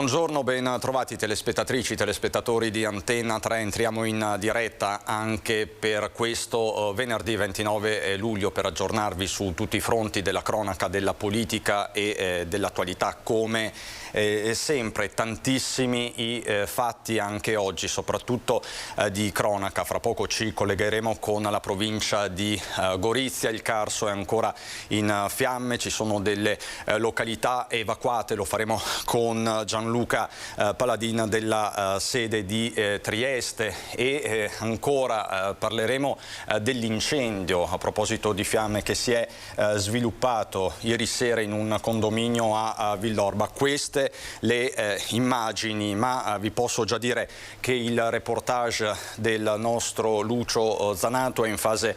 Buongiorno, ben trovati telespettatrici, telespettatori di Antenna 3. Entriamo in diretta anche per questo venerdì 29 luglio per aggiornarvi su tutti i fronti della cronaca, della politica e dell'attualità. Come sempre tantissimi i fatti anche oggi, soprattutto di cronaca. Fra poco ci collegheremo con la provincia di Gorizia. Il Carso è ancora in fiamme, ci sono delle località evacuate, lo faremo con Gianluca Paladin della sede di Trieste e ancora parleremo dell'incendio a proposito di fiamme che si è sviluppato ieri sera in un condominio a Villorba. Queste le immagini, ma vi posso già dire che il reportage del nostro Lucio Zanato è in fase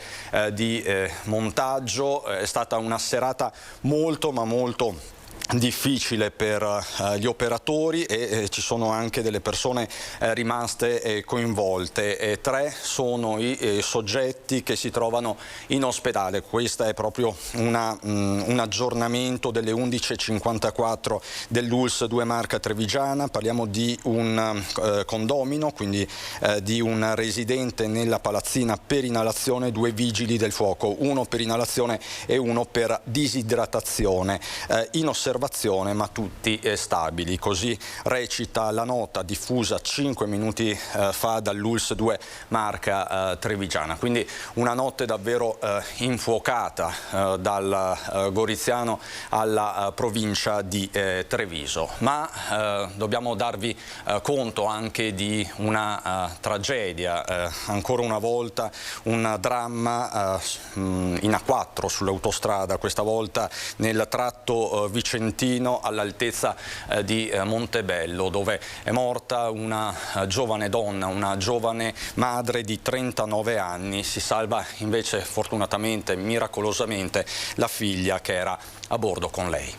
di montaggio. È stata una serata molto difficile per gli operatori e ci sono anche delle persone rimaste coinvolte. 3 sono i soggetti che si trovano in ospedale. Questo è proprio un aggiornamento delle 11:54 dell'ULSS 2 Marca Trevigiana. Parliamo di un condomino, quindi di un residente nella palazzina per inalazione, 2 vigili del fuoco, uno per inalazione e uno per disidratazione. In osservazione ma tutti stabili, così recita la nota diffusa 5 minuti fa dall'ULSS 2 Marca Trevigiana. Quindi una notte davvero infuocata dal Goriziano alla provincia di Treviso, ma dobbiamo darvi conto anche di una tragedia, ancora una volta un dramma in A4 sull'autostrada, questa volta nel tratto vicentino all'altezza di Montebello, dove è morta una giovane donna, una giovane madre di 39 anni. Si salva invece fortunatamente, miracolosamente, la figlia che era a bordo con lei.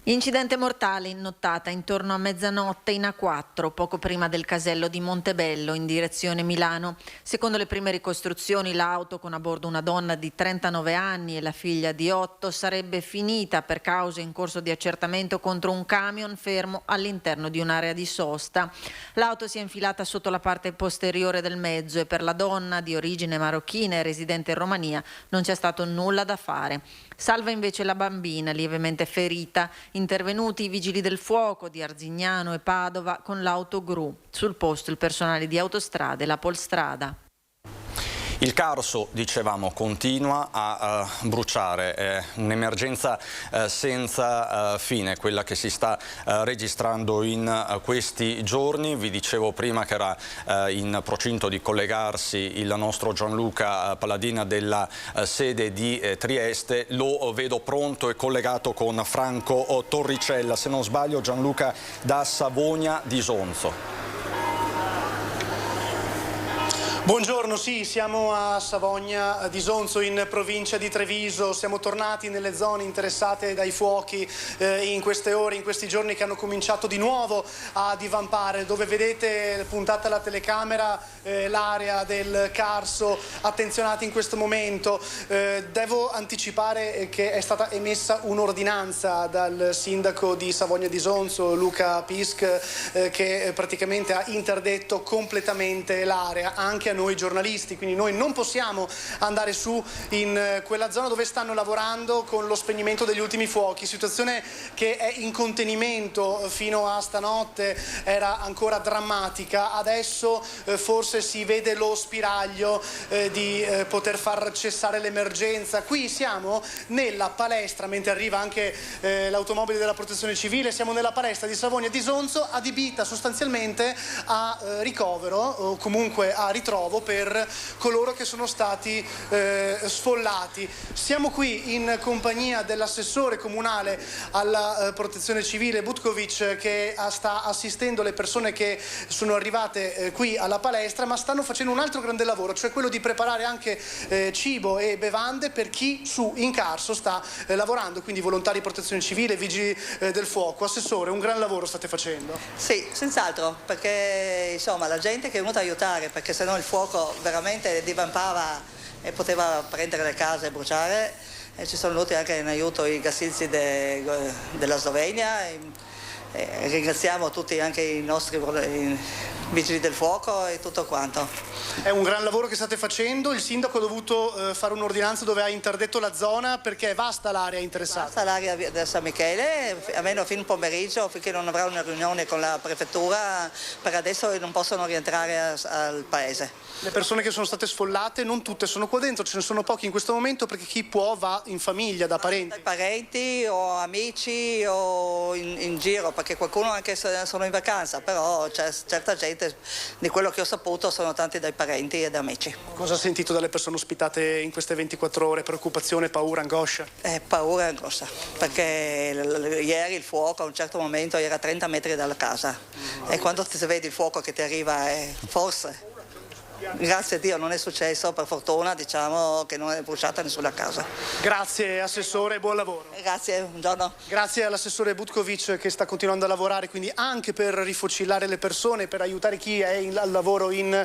Incidente mortale in nottata intorno a mezzanotte in A4, poco prima del casello di Montebello in direzione Milano. Secondo le prime ricostruzioni, l'auto con a bordo una donna di 39 anni e la figlia di 8 sarebbe finita per cause in corso di accertamento contro un camion fermo all'interno di un'area di sosta. L'auto si è infilata sotto la parte posteriore del mezzo e per la donna, di origine marocchina e residente in Romania, non c'è stato nulla da fare. Salva invece la bambina, lievemente ferita. Intervenuti i vigili del fuoco di Arzignano e Padova con l'autogru. Sul posto il personale di Autostrade e la Polstrada. Il Carso, dicevamo, continua a bruciare, è un'emergenza senza fine, quella che si sta registrando in questi giorni. Vi dicevo prima che era in procinto di collegarsi il nostro Gianluca Paladina della sede di Trieste. Lo vedo pronto e collegato con Franco Torricella, se non sbaglio Gianluca, da Savogna di Isonzo. Buongiorno, sì, siamo a Savogna di Isonzo in provincia di Treviso. Siamo tornati nelle zone interessate dai fuochi in queste ore, in questi giorni che hanno cominciato di nuovo a divampare, dove vedete puntata la telecamera l'area del Carso, attenzionati in questo momento. Devo anticipare che è stata emessa un'ordinanza dal sindaco di Savogna di Isonzo, Luca Pisc, che praticamente ha interdetto completamente l'area, anche a noi giornalisti, quindi noi non possiamo andare su in quella zona dove stanno lavorando con lo spegnimento degli ultimi fuochi, situazione che è in contenimento fino a stanotte, era ancora drammatica. Adesso forse si vede lo spiraglio di poter far cessare l'emergenza. Qui siamo nella palestra, mentre arriva anche l'automobile della protezione civile, siamo nella palestra di Savogna di Isonzo, adibita sostanzialmente a ricovero o comunque a ritrovo per coloro che sono stati sfollati. Siamo qui in compagnia dell'assessore comunale alla protezione civile Butkovic, che sta assistendo le persone che sono arrivate qui alla palestra, ma stanno facendo un altro grande lavoro, cioè quello di preparare anche cibo e bevande per chi su in Carso sta lavorando, quindi volontari di protezione civile, vigili del fuoco. Assessore, un gran lavoro state facendo. Sì, senz'altro, perché insomma la gente che è venuta a aiutare, perché sennò il fuoco veramente divampava e poteva prendere le case e bruciare, e ci sono venuti anche in aiuto i gasilzi della Slovenia ringraziamo tutti, anche i nostri vigili del fuoco e tutto quanto. È un gran lavoro che state facendo. Il sindaco ha dovuto fare un'ordinanza dove ha interdetto la zona perché è vasta l'area interessata. Basta l'area del San Michele, almeno fino pomeriggio, finché non avrà una riunione con la prefettura. Per adesso non possono rientrare al paese. Le persone che sono state sfollate non tutte sono qua dentro, ce ne sono pochi in questo momento perché chi può va in famiglia, da parenti. Dai parenti o amici o in giro, perché qualcuno anche se sono in vacanza, però c'è certa gente, di quello che ho saputo, sono tanti dai parenti e da amici. Cosa ha sentito dalle persone ospitate in queste 24 ore? Preoccupazione, paura, angoscia? Paura e angoscia, perché ieri il fuoco a un certo momento era a 30 metri dalla casa e quando ti vedi il fuoco che ti arriva forse... Grazie a Dio non è successo, per fortuna, diciamo che non è bruciata nessuna casa. Grazie Assessore, buon lavoro. Grazie, buongiorno. Grazie all'Assessore Butkovic che sta continuando a lavorare, quindi anche per rifocillare le persone, per aiutare chi è al lavoro in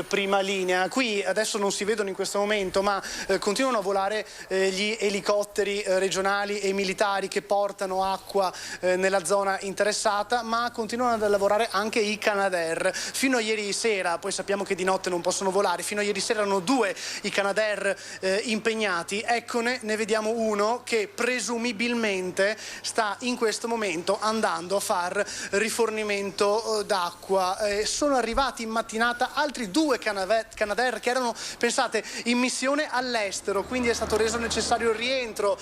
prima linea. Qui adesso non si vedono in questo momento, ma continuano a volare gli elicotteri regionali e militari che portano acqua nella zona interessata, ma continuano a lavorare anche i Canadair. Fino a ieri sera, poi sappiamo che di notte non possono volare, fino a ieri sera erano 2 i Canadair impegnati. Eccone, ne vediamo uno che presumibilmente sta in questo momento andando a far rifornimento d'acqua. Sono arrivati in mattinata altri 2 Canadair che erano, pensate, in missione all'estero, quindi è stato reso necessario il rientro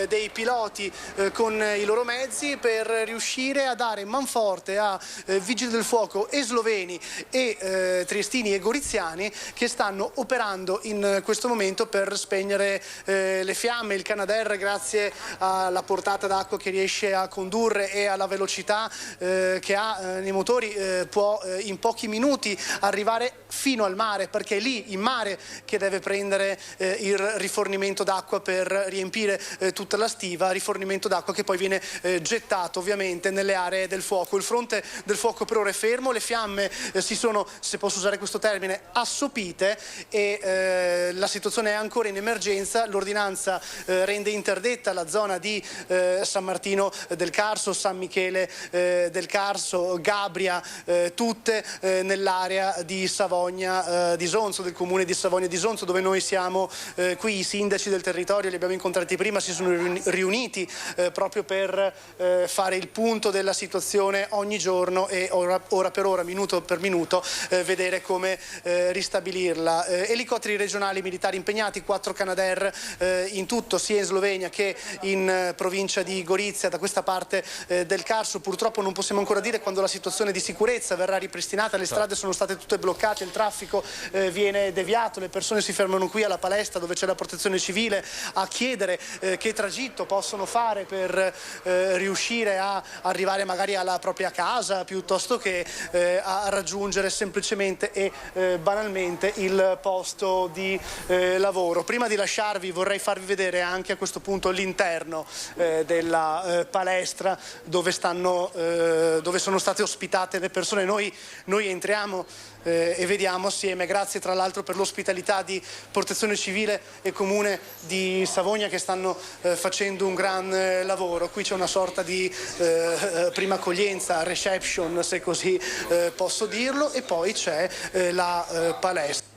dei piloti con i loro mezzi per riuscire a dare manforte a vigili del fuoco e sloveni e triestini e goriziani che stanno operando in questo momento per spegnere le fiamme. Il Canadair, grazie alla portata d'acqua che riesce a condurre e alla velocità che ha nei motori, può in pochi minuti arrivare fino al mare, perché è lì in mare che deve prendere il rifornimento d'acqua per riempire tutta la stiva, rifornimento d'acqua che poi viene gettato ovviamente nelle aree del fuoco. Il fronte del fuoco per ora è fermo, le fiamme si sono, se posso usare questo termine, assopite e la situazione è ancora in emergenza. L'ordinanza rende interdetta la zona di San Martino del Carso, San Michele del Carso, Gabria, tutte nell'area di Savogna di Isonzo, del comune di Savogna di Isonzo, dove noi siamo qui. I sindaci del territorio li abbiamo incontrati prima, si sono riuniti proprio per fare il punto della situazione ogni giorno e ora per ora, minuto per minuto, vedere come ristabilirla. Elicotteri regionali militari impegnati, 4 Canadair in tutto, sia in Slovenia che in provincia di Gorizia, da questa parte del Carso. Purtroppo non possiamo ancora dire quando la situazione di sicurezza verrà ripristinata, le strade sono state tutte bloccate, il traffico viene deviato, le persone si fermano qui alla palestra dove c'è la protezione civile a chiedere che tragitto possono fare per riuscire a arrivare magari alla propria casa piuttosto che a raggiungere semplicemente e banalmente il posto di lavoro. Prima di lasciarvi vorrei farvi vedere anche a questo punto l'interno della palestra dove sono state ospitate le persone. Noi entriamo e vediamo assieme, grazie tra l'altro per l'ospitalità di Protezione Civile e Comune di Savogna che stanno facendo un gran lavoro. Qui c'è una sorta di prima accoglienza, reception se così posso dirlo, e poi c'è la palestra.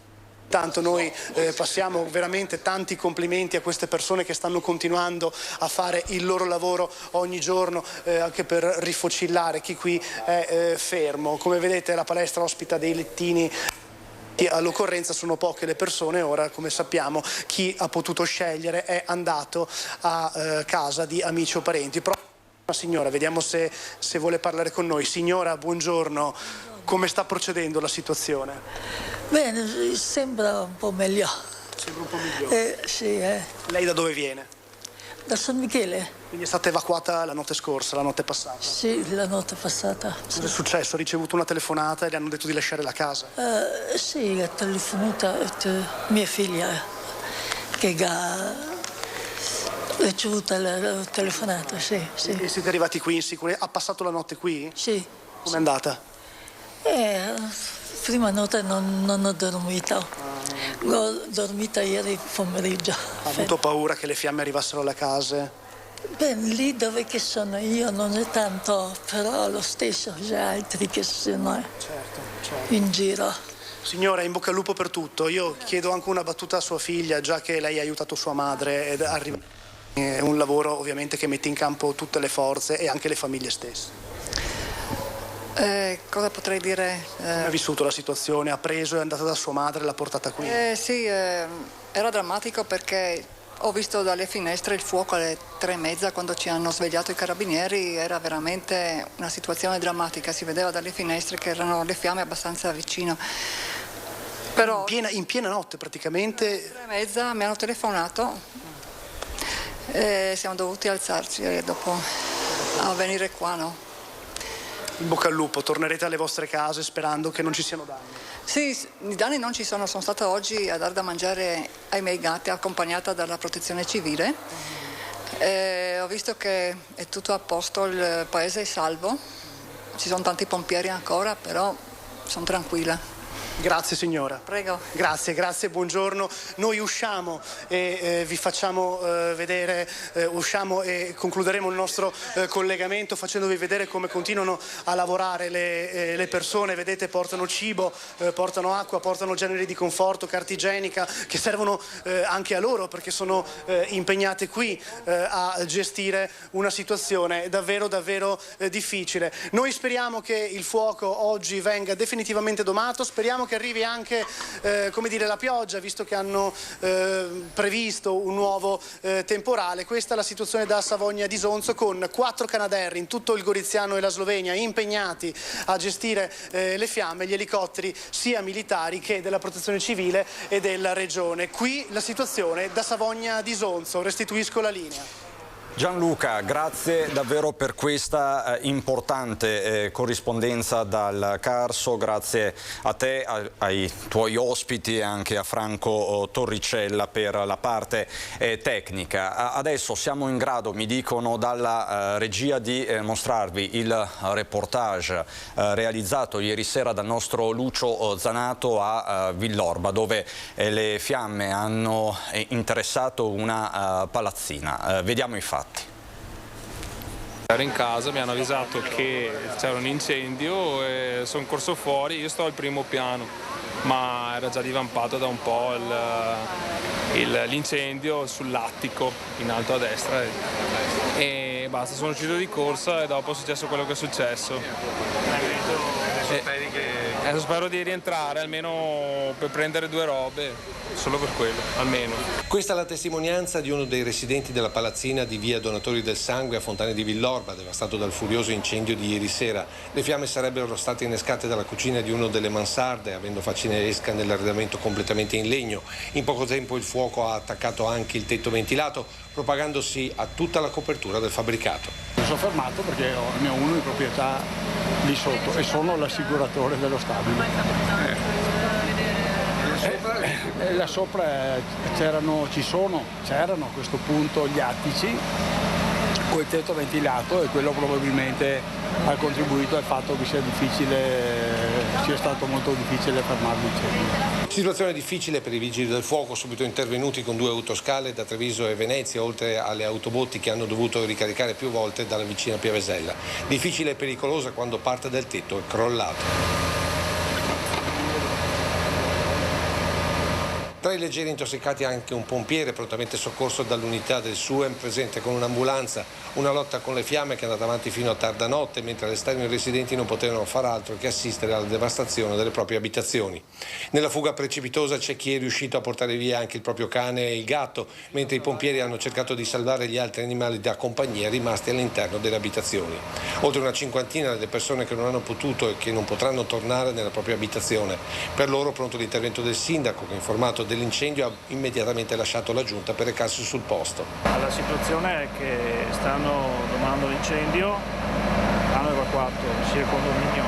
Tanto noi passiamo veramente tanti complimenti a queste persone che stanno continuando a fare il loro lavoro ogni giorno anche per rifocillare chi qui è fermo. Come vedete la palestra ospita dei lettini. All'occorrenza sono poche le persone, ora come sappiamo chi ha potuto scegliere è andato a casa di amici o parenti. Signora, vediamo se vuole parlare con noi. Signora, buongiorno. Come sta procedendo la situazione? Bene, sembra un po' meglio. Sembra un po' migliore? Sì. Lei da dove viene? Da San Michele? Quindi è stata evacuata la notte scorsa, la notte passata? Sì, la notte passata. Cosa è successo? Ha ricevuto una telefonata e le hanno detto di lasciare la casa? Sì, ha telefonato mia figlia che ha ricevuto la telefonata, sì. E siete arrivati qui in sicurezza? Ha passato la notte qui? Sì. Com'è andata? Prima notte non ho dormito. Ho dormito ieri pomeriggio. Ha avuto paura che le fiamme arrivassero alle case? Beh, lì dove che sono io non è tanto, però lo stesso c'è altri che sono in giro. Signora, in bocca al lupo per tutto. Io chiedo anche una battuta a sua figlia, già che lei ha aiutato sua madre ed è un lavoro ovviamente che mette in campo tutte le forze e anche le famiglie stesse. Cosa potrei dire? Come ha vissuto la situazione? Ha preso, è andata da sua madre, l'ha portata qui? Sì, era drammatico perché ho visto dalle finestre il fuoco alle 3:30 quando ci hanno svegliato i carabinieri. Era veramente una situazione drammatica, si vedeva dalle finestre che erano le fiamme abbastanza vicino. Però In piena notte praticamente? alle 3:30 mi hanno telefonato e siamo dovuti alzarci dopo a venire qua, no? In bocca al lupo, tornerete alle vostre case sperando che non ci siano danni? Sì, i danni non ci sono stata oggi a dar da mangiare ai miei gatti accompagnata dalla protezione civile. Ho visto che è tutto a posto, il paese è salvo, ci sono tanti pompieri ancora, però sono tranquilla. Grazie signora. Prego. Grazie, buongiorno. Noi usciamo e vi facciamo vedere, usciamo e concluderemo il nostro collegamento facendovi vedere come continuano a lavorare le persone. Vedete, portano cibo, portano acqua, portano generi di conforto, carta igienica che servono anche a loro perché sono impegnate qui a gestire una situazione davvero difficile. Noi speriamo che il fuoco oggi venga definitivamente domato, speriamo che arrivi anche la pioggia, visto che hanno previsto un nuovo temporale. Questa è la situazione da Savogna di Isonzo, con 4 Canadair in tutto il Goriziano e la Slovenia impegnati a gestire le fiamme, gli elicotteri sia militari che della protezione civile e della regione. Qui la situazione da Savogna di Isonzo. Restituisco la linea. Gianluca, grazie davvero per questa importante corrispondenza dal Carso, grazie a te, ai tuoi ospiti e anche a Franco Torricella per la parte tecnica. Adesso siamo in grado, mi dicono dalla regia, di mostrarvi il reportage realizzato ieri sera dal nostro Lucio Zanato a Villorba, dove le fiamme hanno interessato una palazzina. Vediamo i fatti. Ero in casa, mi hanno avvisato che c'era un incendio e sono corso fuori. Io sto al primo piano, ma era già divampato da un po' l'incendio sull'attico in alto a destra e basta, sono uscito di corsa e dopo è successo quello che è successo. Spero di rientrare almeno per prendere 2 robe, solo per quello, almeno. Questa è la testimonianza di uno dei residenti della palazzina di via Donatori del Sangue a Fontane di Villorba, devastato dal furioso incendio di ieri sera. Le fiamme sarebbero state innescate dalla cucina di uno delle mansarde, avendo facinesca nell'arredamento completamente in legno. In poco tempo il fuoco ha attaccato anche il tetto ventilato, propagandosi a tutta la copertura del fabbricato. Mi sono fermato perché ne ho uno in proprietà lì sotto e sono l'assicuratore dello stabile. Là sopra c'erano a questo punto gli attici con il tetto ventilato e quello probabilmente ha contribuito al fatto che sia stato molto difficile fermare l'incendio. Situazione difficile per i vigili del fuoco, subito intervenuti con 2 autoscale da Treviso e Venezia, oltre alle autobotti che hanno dovuto ricaricare più volte dalla vicina Piavesella. Difficile e pericolosa quando parte del tetto è crollato. Tra i leggeri intossicati anche un pompiere prontamente soccorso dall'unità del SUEM presente con un'ambulanza. Una lotta con le fiamme che è andata avanti fino a tarda notte, mentre all'esterno i residenti non potevano far altro che assistere alla devastazione delle proprie abitazioni. Nella fuga precipitosa c'è chi è riuscito a portare via anche il proprio cane e il gatto, mentre i pompieri hanno cercato di salvare gli altri animali da compagnia rimasti all'interno delle abitazioni. Oltre una cinquantina le persone che non hanno potuto e che non potranno tornare nella propria abitazione. Per loro pronto l'intervento del sindaco che, informato dell'incendio, ha immediatamente lasciato la giunta per recarsi sul posto. La situazione è che stanno domando l'incendio, hanno evacuato sia il condominio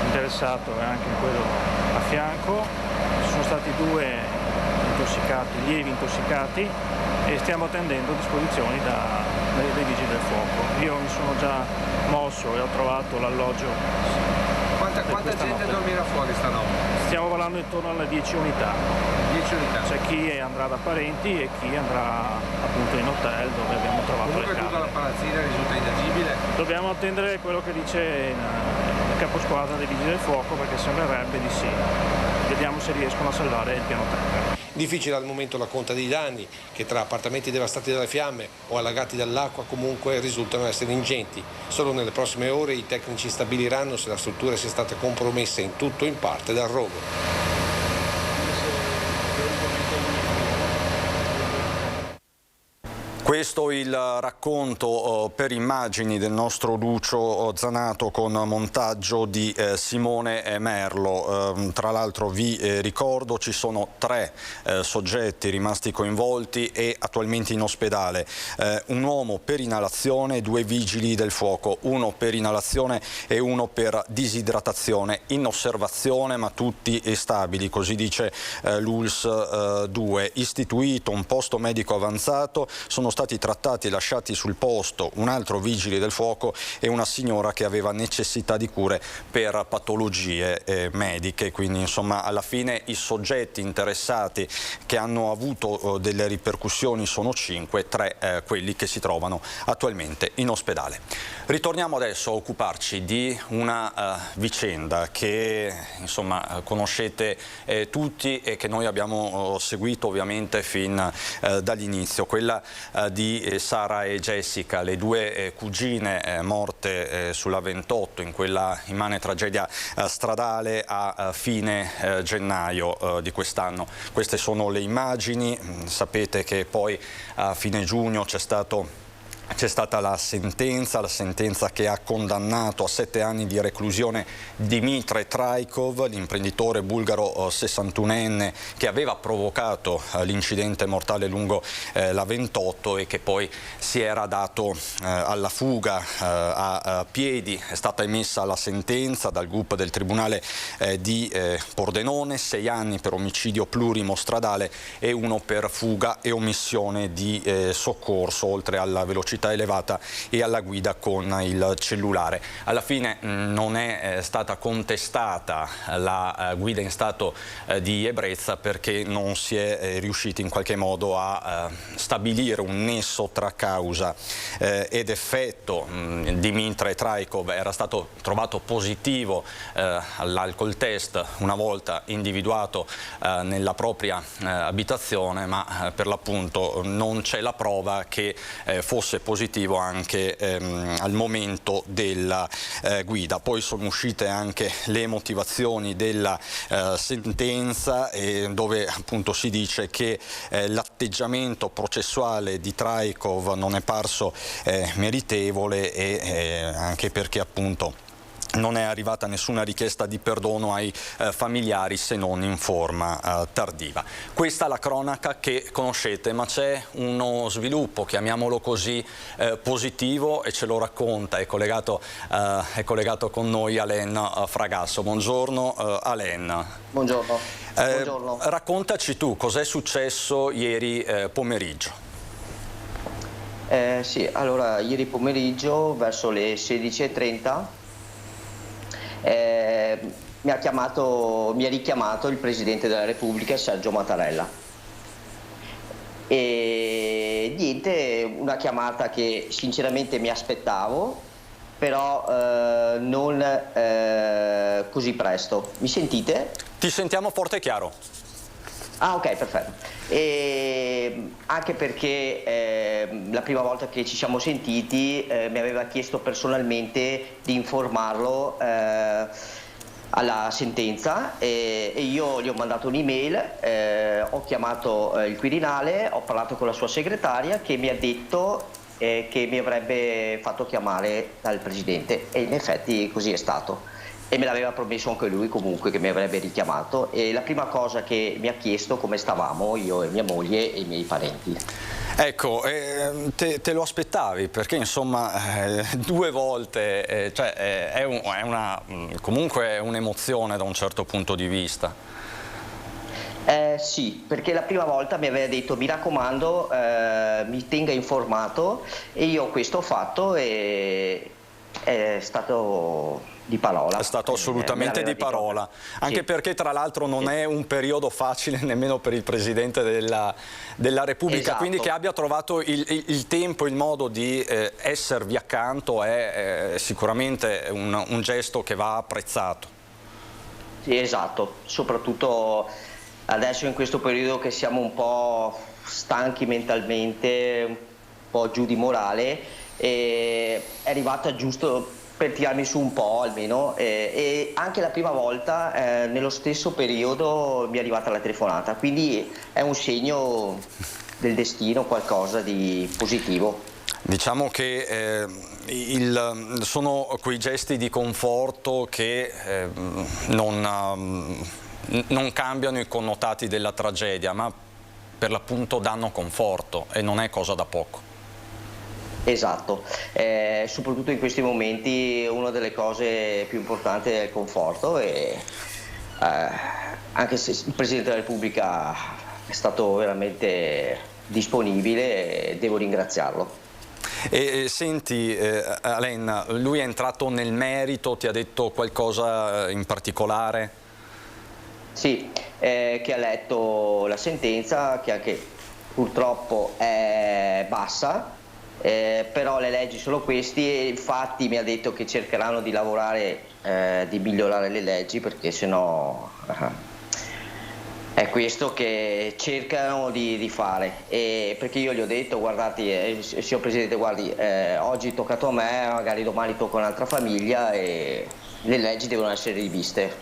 interessato e anche quello a fianco, ci sono stati 2 intossicati, lievi intossicati, e stiamo attendendo disposizioni dai vigili del fuoco. Io mi sono già mosso e ho trovato l'alloggio Quanta gente dormirà fuori stanotte? Stiamo parlando intorno alle 10 unità. 10 unità. C'è chi andrà da parenti e chi andrà appunto in hotel dove abbiamo trovato Comunque le camere. tutta la palazzina risulta inagibile? Dobbiamo attendere quello che dice il caposquadra dei Vigili del Fuoco, perché sembrerebbe di sì. Vediamo se riescono a salvare il piano terra. Difficile al momento la conta dei danni, che tra appartamenti devastati dalle fiamme o allagati dall'acqua comunque risultano essere ingenti. Solo nelle prossime ore i tecnici stabiliranno se la struttura sia stata compromessa in tutto o in parte dal rogo. Questo il racconto per immagini del nostro Lucio Zanato con montaggio di Simone Merlo. Tra l'altro vi ricordo ci sono 3 soggetti rimasti coinvolti e attualmente in ospedale. Un uomo per inalazione, 2 vigili del fuoco, uno per inalazione e uno per disidratazione, in osservazione ma tutti stabili, così dice l'ULSS 2. Istituito un posto medico avanzato, sono stati trattati e lasciati sul posto un altro vigile del fuoco e una signora che aveva necessità di cure per patologie mediche. Quindi insomma alla fine i soggetti interessati che hanno avuto delle ripercussioni sono 5, 3 quelli che si trovano attualmente in ospedale. Ritorniamo adesso a occuparci di una vicenda che insomma conoscete tutti e che noi abbiamo seguito ovviamente fin dall'inizio, quella di Sara e Jessica, le 2 cugine morte sulla 28 in quella immane tragedia stradale a fine gennaio di quest'anno. Queste sono le immagini, sapete che poi a fine giugno c'è stata la sentenza che ha condannato a 7 anni di reclusione Dimitrij Trajkov, l'imprenditore bulgaro 61enne che aveva provocato l'incidente mortale lungo la 28 e che poi si era dato alla fuga a piedi. È stata emessa la sentenza dal GUP del Tribunale di Pordenone, 6 anni per omicidio plurimo-stradale e 1 per fuga e omissione di soccorso, oltre alla velocità elevata e alla guida con il cellulare. Alla fine non è stata contestata la guida in stato di ebbrezza perché non si è riusciti in qualche modo a stabilire un nesso tra causa ed effetto. Dimitrij Trajkov era stato trovato positivo all'alcol test una volta individuato nella propria abitazione, ma per l'appunto non c'è la prova che fosse positivo anche al momento della guida. Poi sono uscite anche le motivazioni della sentenza dove appunto si dice che l'atteggiamento processuale di Trajkov non è parso meritevole e anche perché appunto non è arrivata nessuna richiesta di perdono ai familiari se non in forma tardiva. Questa è la cronaca che conoscete, ma c'è uno sviluppo, chiamiamolo così, positivo e ce lo racconta, è collegato con noi Alain Fragasso. Buongiorno Alain. Buongiorno. Buongiorno. Raccontaci tu cos'è successo ieri pomeriggio. Sì, allora ieri pomeriggio verso le 16:30 mi ha richiamato il Presidente della Repubblica Sergio Mattarella e niente, una chiamata che sinceramente mi aspettavo, però non così presto. Mi sentite? Ti sentiamo forte e chiaro. Ah, ok, perfetto. E anche perché la prima volta che ci siamo sentiti mi aveva chiesto personalmente di informarlo alla sentenza e io gli ho mandato un'email, ho chiamato il Quirinale, ho parlato con la sua segretaria che mi ha detto che mi avrebbe fatto chiamare dal Presidente e in effetti così è stato. E me l'aveva promesso anche lui comunque che mi avrebbe richiamato e la prima cosa che mi ha chiesto come stavamo io e mia moglie e i miei parenti. Ecco, te lo aspettavi perché insomma 2 volte comunque è un'emozione da un certo punto di vista. Sì, perché la prima volta mi aveva detto mi raccomando mi tenga informato e io questo ho fatto e è stato di parola. È stato assolutamente di parola, anche perché tra l'altro non è un periodo facile nemmeno per il Presidente della Repubblica, esatto. Quindi che abbia trovato il tempo, il modo di esservi accanto è sicuramente un gesto che va apprezzato. Sì, esatto, soprattutto adesso in questo periodo che siamo un po' stanchi mentalmente, un po' giù di morale, è arrivata giusto per tirarmi su un po' almeno, e anche la prima volta nello stesso periodo mi è arrivata la telefonata, quindi è un segno del destino, qualcosa di positivo. Diciamo che sono quei gesti di conforto che non cambiano i connotati della tragedia, ma per l'appunto danno conforto, e non è cosa da poco. Esatto, soprattutto in questi momenti una delle cose più importanti è il conforto, e anche se il Presidente della Repubblica è stato veramente disponibile, devo ringraziarlo. E senti Alain, lui è entrato nel merito, ti ha detto qualcosa in particolare? Sì, che ha letto la sentenza, che anche purtroppo è bassa, però le leggi sono questi, e infatti mi ha detto che cercheranno di lavorare, di migliorare le leggi, perché sennò è questo che cercano di fare. E perché io gli ho detto: guardate, signor Presidente, guardi, oggi è toccato a me, magari domani tocca un'altra famiglia, e le leggi devono essere riviste.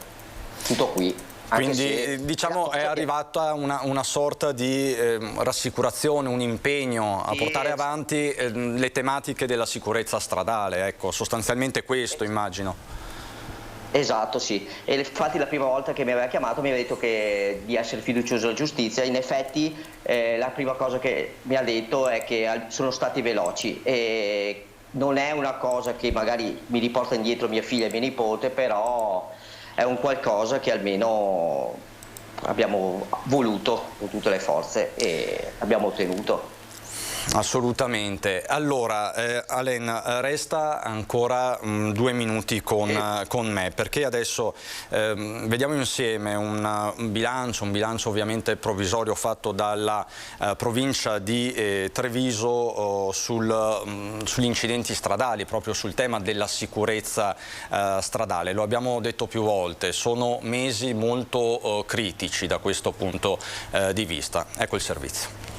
Tutto qui. Quindi diciamo è arrivata una sorta di rassicurazione, un impegno a portare avanti le tematiche della sicurezza stradale, ecco, sostanzialmente questo immagino. Esatto, sì. E infatti la prima volta che mi aveva chiamato mi aveva detto di essere fiducioso alla giustizia. In effetti la prima cosa che mi ha detto è che sono stati veloci, e non è una cosa che magari mi riporta indietro mia figlia e mia nipote, però è un qualcosa che almeno abbiamo voluto con tutte le forze e abbiamo ottenuto. Assolutamente. Allora Alain, resta ancora 2 minuti con me, perché adesso vediamo insieme un bilancio ovviamente provvisorio fatto dalla provincia di Treviso sugli incidenti stradali, proprio sul tema della sicurezza stradale. Lo abbiamo detto più volte, sono mesi molto critici da questo punto di vista. Ecco il servizio.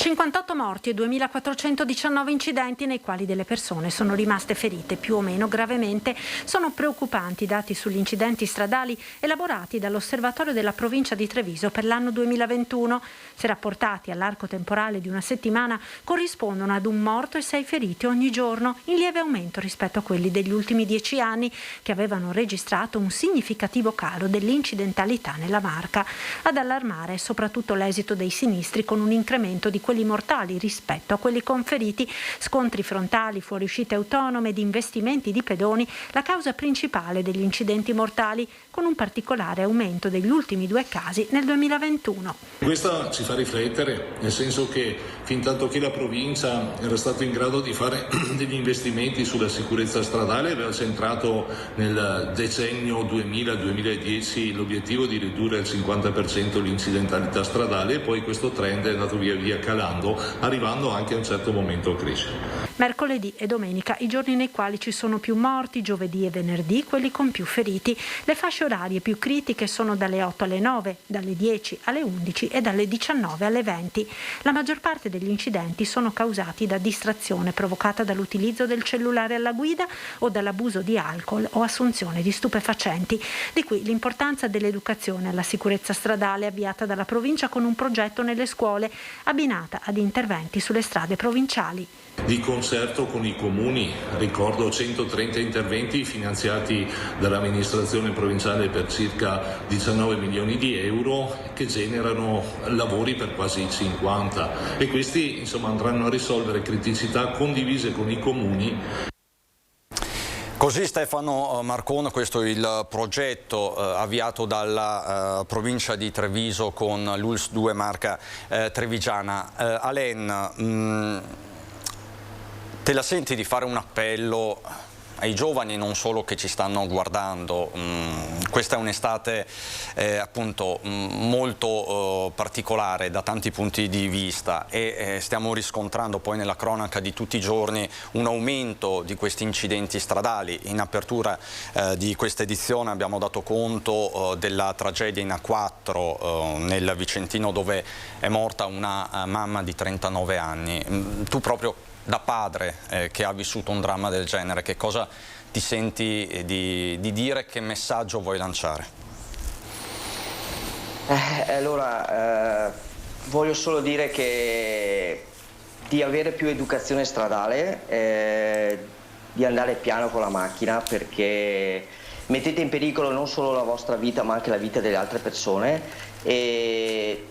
58 morti e 2.419 incidenti nei quali delle persone sono rimaste ferite più o meno gravemente. Sono preoccupanti i dati sugli incidenti stradali elaborati dall'Osservatorio della provincia di Treviso per l'anno 2021. Se rapportati all'arco temporale di una settimana, corrispondono ad un morto e 6 feriti ogni giorno, in lieve aumento rispetto a quelli degli ultimi 10 anni, che avevano registrato un significativo calo dell'incidentalità nella Marca. Ad allarmare è soprattutto l'esito dei sinistri, con un incremento di quelli mortali rispetto a quelli conferiti. Scontri frontali, fuoriuscite autonome ed investimenti di pedoni la causa principale degli incidenti mortali, con un particolare aumento degli ultimi 2 casi nel 2021. Questa ci fa riflettere, nel senso che fin tanto che la provincia era stata in grado di fare degli investimenti sulla sicurezza stradale, aveva centrato nel decennio 2000-2010 l'obiettivo di ridurre al 50% l'incidentalità stradale, e poi questo trend è andato via via calando, arrivando anche a un certo momento a crescere. Mercoledì e domenica i giorni nei quali ci sono più morti, giovedì e venerdì quelli con più feriti. Le fasce orarie più critiche sono dalle 8 alle 9, dalle 10 alle 11 e dalle 19 alle 20. La maggior parte degli incidenti sono causati da distrazione provocata dall'utilizzo del cellulare alla guida o dall'abuso di alcol o assunzione di stupefacenti. Di qui l'importanza dell'educazione alla sicurezza stradale avviata dalla provincia con un progetto nelle scuole, abbinata ad interventi sulle strade provinciali. Di concerto con i comuni, ricordo 130 interventi finanziati dall'amministrazione provinciale per circa 19 milioni di euro, che generano lavori per quasi 50, e questi insomma andranno a risolvere criticità condivise con i comuni. Così Stefano Marcon, questo è il progetto avviato dalla provincia di Treviso con l'ULSS 2 Marca Trevigiana. Alain, te la senti di fare un appello ai giovani non solo che ci stanno guardando. Questa è un'estate appunto molto particolare da tanti punti di vista e stiamo riscontrando poi nella cronaca di tutti i giorni un aumento di questi incidenti stradali. In apertura di questa edizione abbiamo dato conto della tragedia in A4 nel Vicentino, dove è morta una mamma di 39 anni. Tu proprio da padre che ha vissuto un dramma del genere, che cosa ti senti di dire, che messaggio vuoi lanciare? Allora, voglio solo dire che di avere più educazione stradale, di andare piano con la macchina, perché mettete in pericolo non solo la vostra vita ma anche la vita delle altre persone. E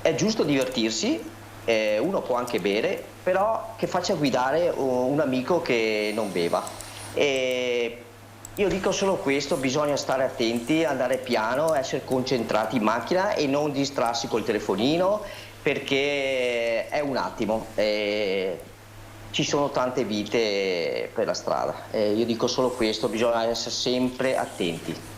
è giusto divertirsi, uno può anche bere, però che faccia guidare un amico che non beva. E io dico solo questo: bisogna stare attenti, andare piano, essere concentrati in macchina e non distrarsi col telefonino, perché è un attimo. Ci sono tante vite per la strada. Io dico solo questo: bisogna essere sempre attenti.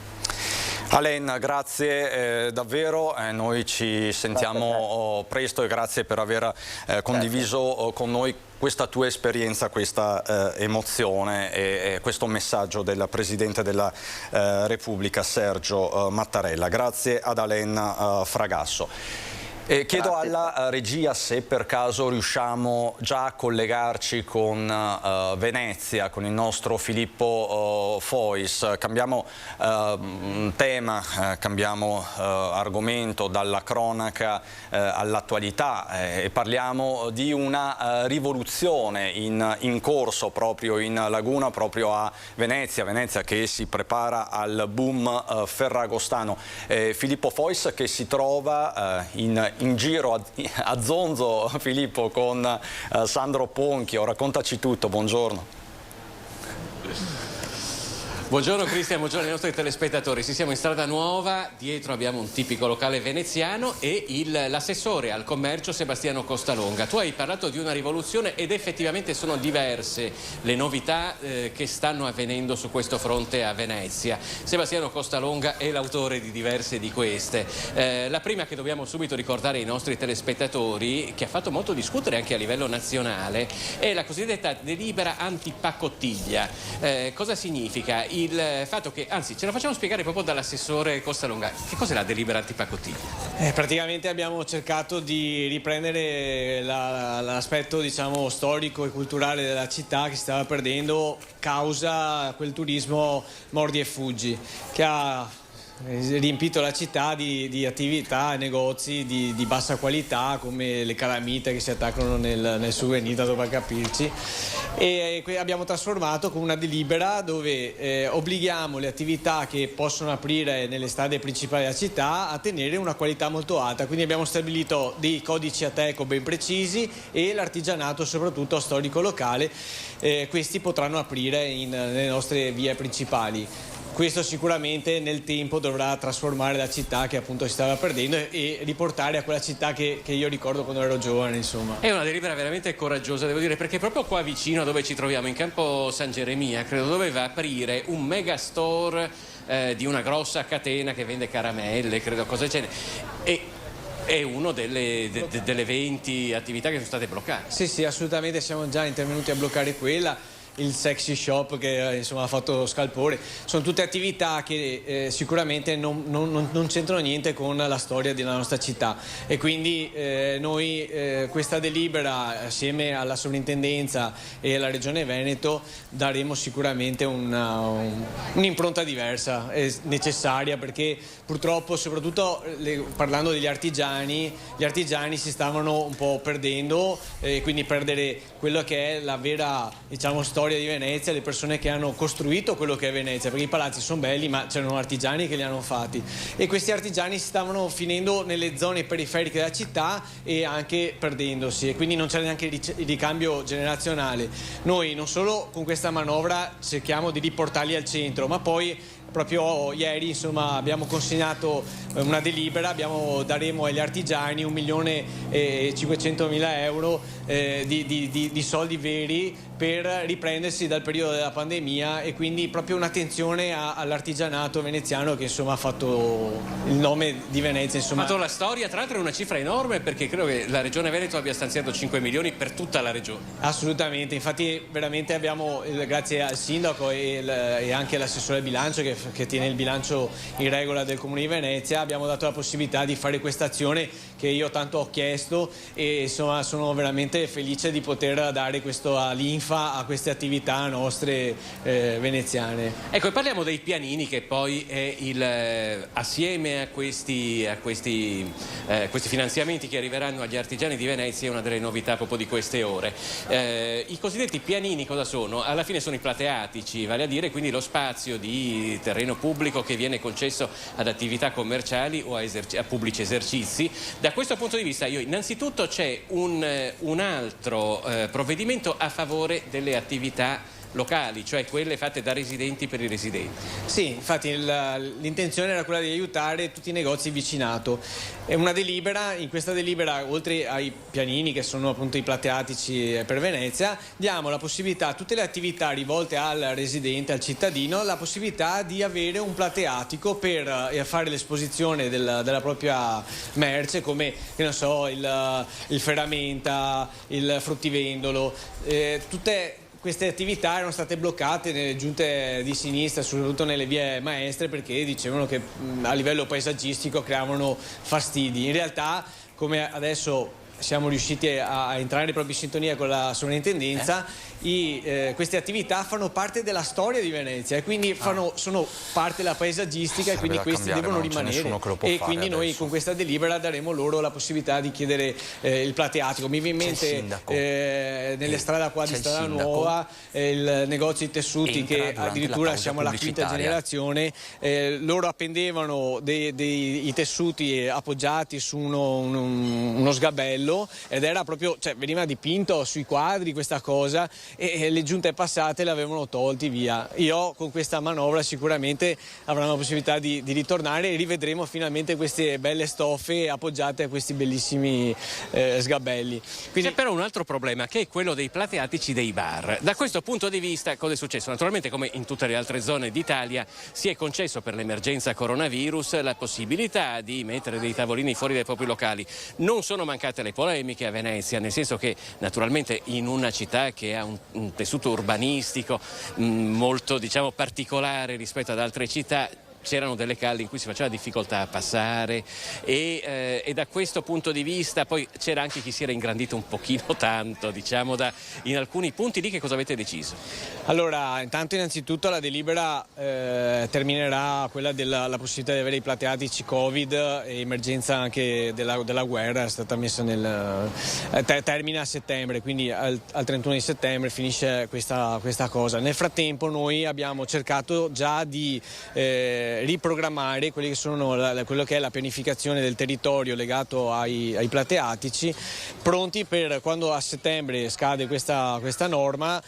Alain, grazie davvero, noi ci sentiamo presto e grazie per aver condiviso con noi questa tua esperienza, questa emozione e questo messaggio del Presidente della Repubblica Sergio Mattarella. Grazie ad Alain Fragasso. Chiedo alla regia se per caso riusciamo già a collegarci con Venezia, con il nostro Filippo Fois. Cambiamo tema, cambiamo argomento, dalla cronaca all'attualità e parliamo di una rivoluzione in corso proprio in laguna, proprio a Venezia. Venezia che si prepara al boom ferragostano. Filippo Fois che si trova in giro a Zonzo, Filippo, con Sandro Ponchio. Raccontaci tutto, buongiorno. Buongiorno Cristian, buongiorno ai nostri telespettatori. Siamo in Strada Nuova, dietro abbiamo un tipico locale veneziano e l'assessore al commercio Sebastiano Costalonga. Tu hai parlato di una rivoluzione ed effettivamente sono diverse le novità che stanno avvenendo su questo fronte a Venezia. Sebastiano Costalonga è l'autore di diverse di queste. La prima che dobbiamo subito ricordare ai nostri telespettatori, che ha fatto molto discutere anche a livello nazionale, è la cosiddetta delibera antipacottiglia. Cosa significa? Il fatto che, anzi, ce la facciamo spiegare proprio dall'assessore Costalonga. Che cos'è la delibera antipacottiglia? Praticamente abbiamo cercato di riprendere l'aspetto, diciamo, storico e culturale della città, che si stava perdendo causa quel turismo mordi e fuggi che ha riempito la città di attività e negozi di bassa qualità, come le calamite che si attaccano nel souvenir, tanto per capirci, e abbiamo trasformato con una delibera dove obblighiamo le attività che possono aprire nelle strade principali della città a tenere una qualità molto alta. Quindi abbiamo stabilito dei codici Ateco ben precisi e l'artigianato, soprattutto storico locale, questi potranno aprire nelle nostre vie principali. Questo sicuramente nel tempo dovrà trasformare la città che appunto si stava perdendo e riportare a quella città che io ricordo quando ero giovane, insomma. È una delibera veramente coraggiosa, devo dire, perché proprio qua vicino dove ci troviamo, in campo San Geremia, credo, doveva aprire un megastore di una grossa catena che vende caramelle, credo, cose del genere. E è una delle 20 attività che sono state bloccate. Sì, assolutamente, siamo già intervenuti a bloccare quella. Il sexy shop che insomma ha fatto scalpore, sono tutte attività che sicuramente non c'entrano niente con la storia della nostra città, e quindi noi questa delibera assieme alla sovrintendenza e alla Regione Veneto daremo sicuramente un'impronta diversa, necessaria, perché purtroppo, soprattutto parlando degli artigiani, gli artigiani si stavano un po' perdendo, e quindi perdere quello che è la vera, diciamo, storia di Venezia, le persone che hanno costruito quello che è Venezia, perché i palazzi sono belli ma c'erano artigiani che li hanno fatti, e questi artigiani si stavano finendo nelle zone periferiche della città e anche perdendosi, e quindi non c'era neanche il ricambio generazionale. Noi non solo con questa manovra cerchiamo di riportarli al centro, ma poi proprio ieri abbiamo consegnato una delibera, daremo agli artigiani 1.500.000 euro di soldi veri per riprendersi dal periodo della pandemia, e quindi proprio un'attenzione all'artigianato veneziano che ha fatto il nome di Venezia. Ha fatto la storia, tra l'altro è una cifra enorme, perché credo che la Regione Veneto abbia stanziato 5 milioni per tutta la regione. Assolutamente, infatti veramente abbiamo, grazie al sindaco e anche all'assessore al bilancio che tiene il bilancio in regola del Comune di Venezia, abbiamo dato la possibilità di fare questa azione che io tanto ho chiesto, e sono veramente felice di poter dare questa linfa a queste attività nostre veneziane. Ecco, e parliamo dei pianini, che poi è assieme a questi finanziamenti che arriveranno agli artigiani di Venezia, è una delle novità proprio di queste ore. I cosiddetti pianini cosa sono? Alla fine sono i plateatici, vale a dire quindi lo spazio di terreno pubblico che viene concesso ad attività commerciali o a pubblici esercizi. Da questo punto di vista innanzitutto c'è un altro provvedimento a favore delle attività locali, cioè quelle fatte da residenti per i residenti. Sì, infatti l'intenzione era quella di aiutare tutti i negozi vicinato. È una delibera, in questa delibera, oltre ai pianini che sono appunto i plateatici per Venezia, diamo la possibilità a tutte le attività rivolte al residente, al cittadino, la possibilità di avere un plateatico per fare l'esposizione della propria merce, come il ferramenta, il fruttivendolo, tutte queste attività erano state bloccate nelle giunte di sinistra, soprattutto nelle vie maestre, perché dicevano che a livello paesaggistico creavano fastidi. In realtà, come adesso siamo riusciti a entrare proprio in sintonia con la sovrintendenza, queste attività fanno parte della storia di Venezia, e quindi sono parte della paesaggistica, e quindi questi devono rimanere, e quindi noi con questa delibera daremo loro la possibilità di chiedere il plateatico. Mi viene in mente nelle strade qua di Strada Nuova il negozio di tessuti, che addirittura siamo alla quinta generazione, loro appendevano i tessuti appoggiati su uno sgabello, ed era proprio, veniva dipinto sui quadri questa cosa, e le giunte passate l'avevano tolti via. Io con questa manovra sicuramente avranno la possibilità di ritornare, e rivedremo finalmente queste belle stoffe appoggiate a questi bellissimi sgabelli. C'è però un altro problema, che è quello dei plateatici dei bar. Da questo punto di vista cosa è successo? Naturalmente, come in tutte le altre zone d'Italia, si è concesso per l'emergenza coronavirus la possibilità di mettere dei tavolini fuori dai propri locali. Non sono mancate le polemiche a Venezia, nel senso che naturalmente in una città che ha un tessuto urbanistico molto particolare rispetto ad altre città, c'erano delle calli in cui si faceva difficoltà a passare, e da questo punto di vista poi c'era anche chi si era ingrandito un pochino tanto, in alcuni punti. Lì che cosa avete deciso? Allora, innanzitutto la delibera terminerà quella della possibilità di avere i plateatici Covid, e emergenza anche della guerra, è stata messa termina a settembre, quindi al 31 di settembre finisce questa cosa. Nel frattempo noi abbiamo cercato già di riprogrammare quelli che sono quello che è la pianificazione del territorio legato ai plateatici, pronti per quando a settembre scade questa norma,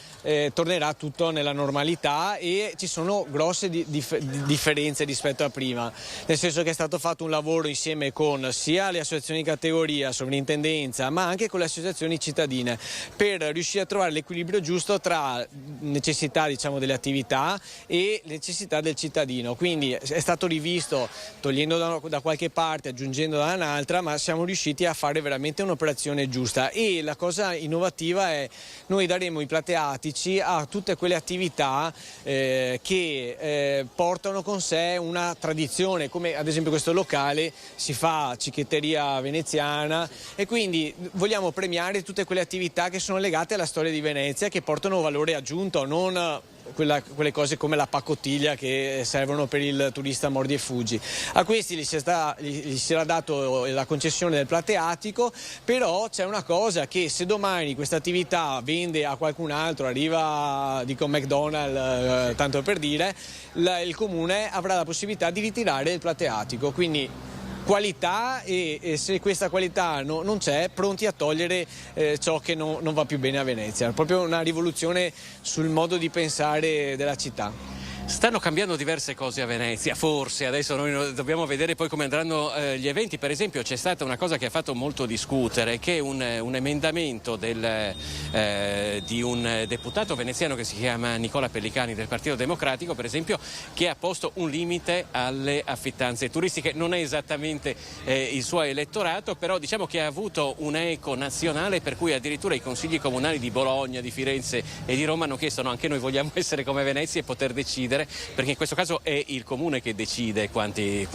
tornerà tutto nella normalità, e ci sono grosse differenze rispetto a prima, nel senso che è stato fatto un lavoro insieme con sia le associazioni di categoria, sovrintendenza, ma anche con le associazioni cittadine, per riuscire a trovare l'equilibrio giusto tra necessità delle attività e necessità del cittadino. Quindi è stato rivisto, togliendo da qualche parte, aggiungendo da un'altra, ma siamo riusciti a fare veramente un'operazione giusta. E la cosa innovativa è: noi daremo i plateatici a tutte quelle attività che portano con sé una tradizione, come ad esempio questo locale si fa cicchetteria veneziana, e quindi vogliamo premiare tutte quelle attività che sono legate alla storia di Venezia, che portano valore aggiunto, non quelle cose come la pacottiglia che servono per il turista mordi e fuggi. A questi gli sarà dato la concessione del plateatico, però c'è una cosa: che se domani questa attività vende a qualcun altro, arriva McDonald's, tanto per dire, il comune avrà la possibilità di ritirare il plateatico. Quindi qualità, e se questa qualità non c'è, pronti a togliere ciò che non va più bene a Venezia. Proprio una rivoluzione sul modo di pensare della città. Stanno cambiando diverse cose a Venezia, forse, adesso noi dobbiamo vedere poi come andranno gli eventi. Per esempio c'è stata una cosa che ha fatto molto discutere, che è un emendamento di un deputato veneziano che si chiama Nicola Pellicani del Partito Democratico, per esempio, che ha posto un limite alle affittanze turistiche. Non è esattamente il suo elettorato, però diciamo che ha avuto un'eco nazionale, per cui addirittura i consigli comunali di Bologna, di Firenze e di Roma hanno chiesto: no, anche noi vogliamo essere come Venezia e poter decidere, perché in questo caso è il comune che decide quanti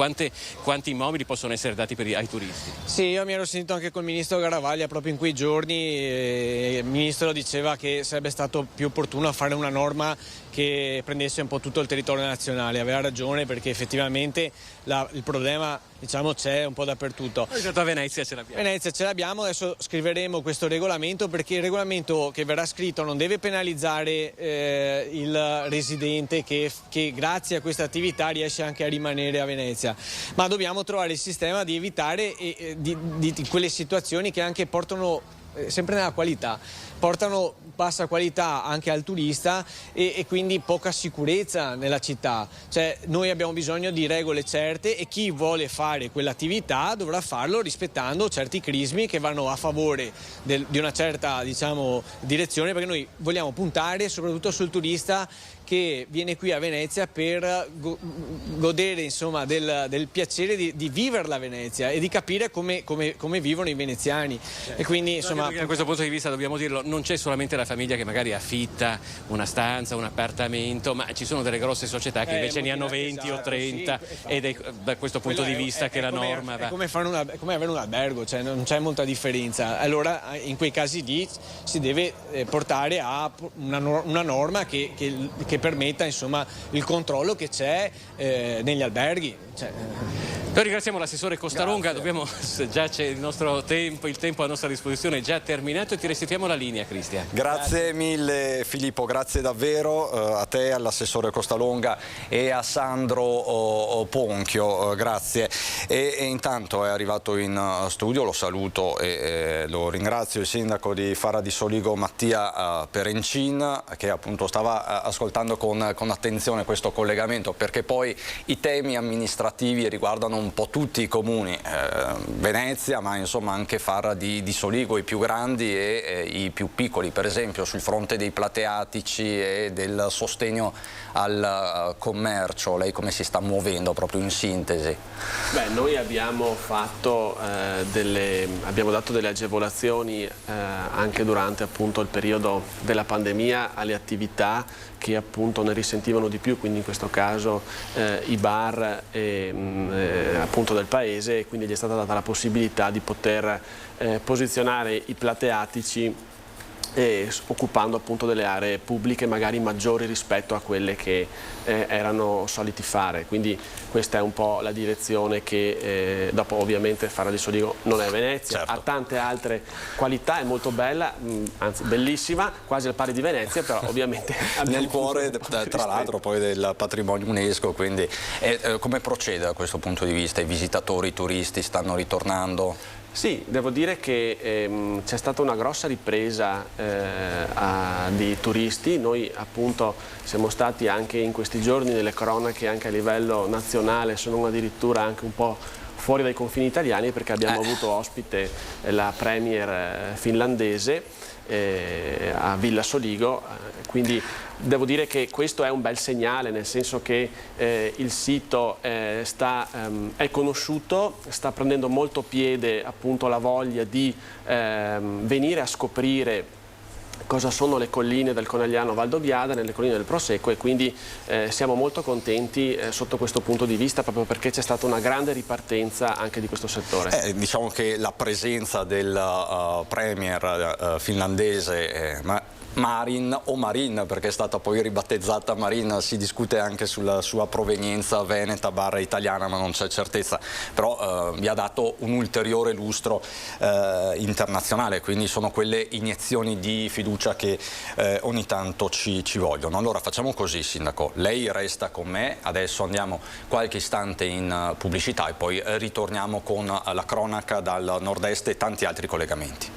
immobili possono essere dati ai turisti. Sì, io mi ero sentito anche col ministro Garavaglia proprio in quei giorni, il ministro diceva che sarebbe stato più opportuno fare una norma che prendesse un po' tutto il territorio nazionale. Aveva ragione, perché effettivamente il problema, diciamo, c'è un po' dappertutto. A Venezia ce l'abbiamo. Venezia ce l'abbiamo, adesso scriveremo questo regolamento, perché il regolamento che verrà scritto non deve penalizzare il residente che grazie a questa attività riesce anche a rimanere a Venezia, ma dobbiamo trovare il sistema di evitare di quelle situazioni che anche portano sempre nella qualità, portano bassa qualità anche al turista e quindi poca sicurezza nella città. Cioè, noi abbiamo bisogno di regole certe e chi vuole fare quell'attività dovrà farlo rispettando certi crismi che vanno a favore di una certa, diciamo, direzione, perché noi vogliamo puntare soprattutto sul turista che viene qui a Venezia per godere, insomma, del piacere di viverla a Venezia e di capire come vivono i veneziani. E quindi, insomma, da questo punto di vista dobbiamo dirlo, non c'è solamente la famiglia che magari affitta una stanza, un appartamento, ma ci sono delle grosse società che invece ne hanno 20 o 30, sì, ed è da questo punto di vista che la norma va. È come avere un albergo, cioè non c'è molta differenza. Allora in quei casi lì si deve portare a una norma che permetta, insomma, il controllo che c'è negli alberghi. Noi ringraziamo l'assessore Costalonga, già c'è il tempo a nostra disposizione è già terminato, e ti restituiamo la linea, Cristian. Grazie mille Filippo, grazie davvero a te, all'assessore Costalonga e a Sandro Ponchio, grazie. E intanto è arrivato in studio, lo saluto e lo ringrazio, il sindaco di Fara di Soligo Mattia Perencin, che appunto stava ascoltando con attenzione questo collegamento, perché poi i temi amministrativi riguardano un po' tutti i comuni, Venezia, ma insomma anche Fara di Soligo, i più grandi e i più piccoli, per esempio sul fronte dei plateatici e del sostegno al commercio. Lei come si sta muovendo proprio in sintesi? Beh, noi abbiamo dato delle agevolazioni anche durante appunto il periodo della pandemia alle attività che appunto ne risentivano di più, quindi in questo caso i bar appunto del paese, e quindi gli è stata data la possibilità di poter posizionare i plateatici occupando appunto delle aree pubbliche magari maggiori rispetto a quelle che erano soliti fare. Quindi questa è un po' la direzione che dopo ovviamente Fara di Soligo non è Venezia, certo, ha tante altre qualità, è molto bella, anzi bellissima, quasi al pari di Venezia, però ovviamente nel cuore tra l'altro poi del patrimonio UNESCO. Quindi come procede da questo punto di vista? I visitatori, i turisti stanno ritornando? Sì, devo dire che c'è stata una grossa ripresa di turisti. Noi appunto siamo stati anche in questi giorni nelle cronache anche a livello nazionale, se non addirittura anche un po' fuori dai confini italiani, perché abbiamo avuto ospite la premier finlandese a Villa Soligo, quindi devo dire che questo è un bel segnale, nel senso che il sito è conosciuto, sta prendendo molto piede appunto la voglia di venire a scoprire cosa sono le colline del Conegliano Valdobbiadene, nelle colline del Prosecco, e quindi siamo molto contenti sotto questo punto di vista, proprio perché c'è stata una grande ripartenza anche di questo settore. Diciamo che la presenza del premier finlandese Marin o Marin, perché è stata poi ribattezzata Marin, si discute anche sulla sua provenienza veneta / italiana, ma non c'è certezza, però vi ha dato un ulteriore lustro internazionale, quindi sono quelle iniezioni di fiducia che ogni tanto ci vogliono. Allora facciamo così, sindaco, lei resta con me, adesso andiamo qualche istante in pubblicità e poi ritorniamo con la cronaca dal nord-est e tanti altri collegamenti.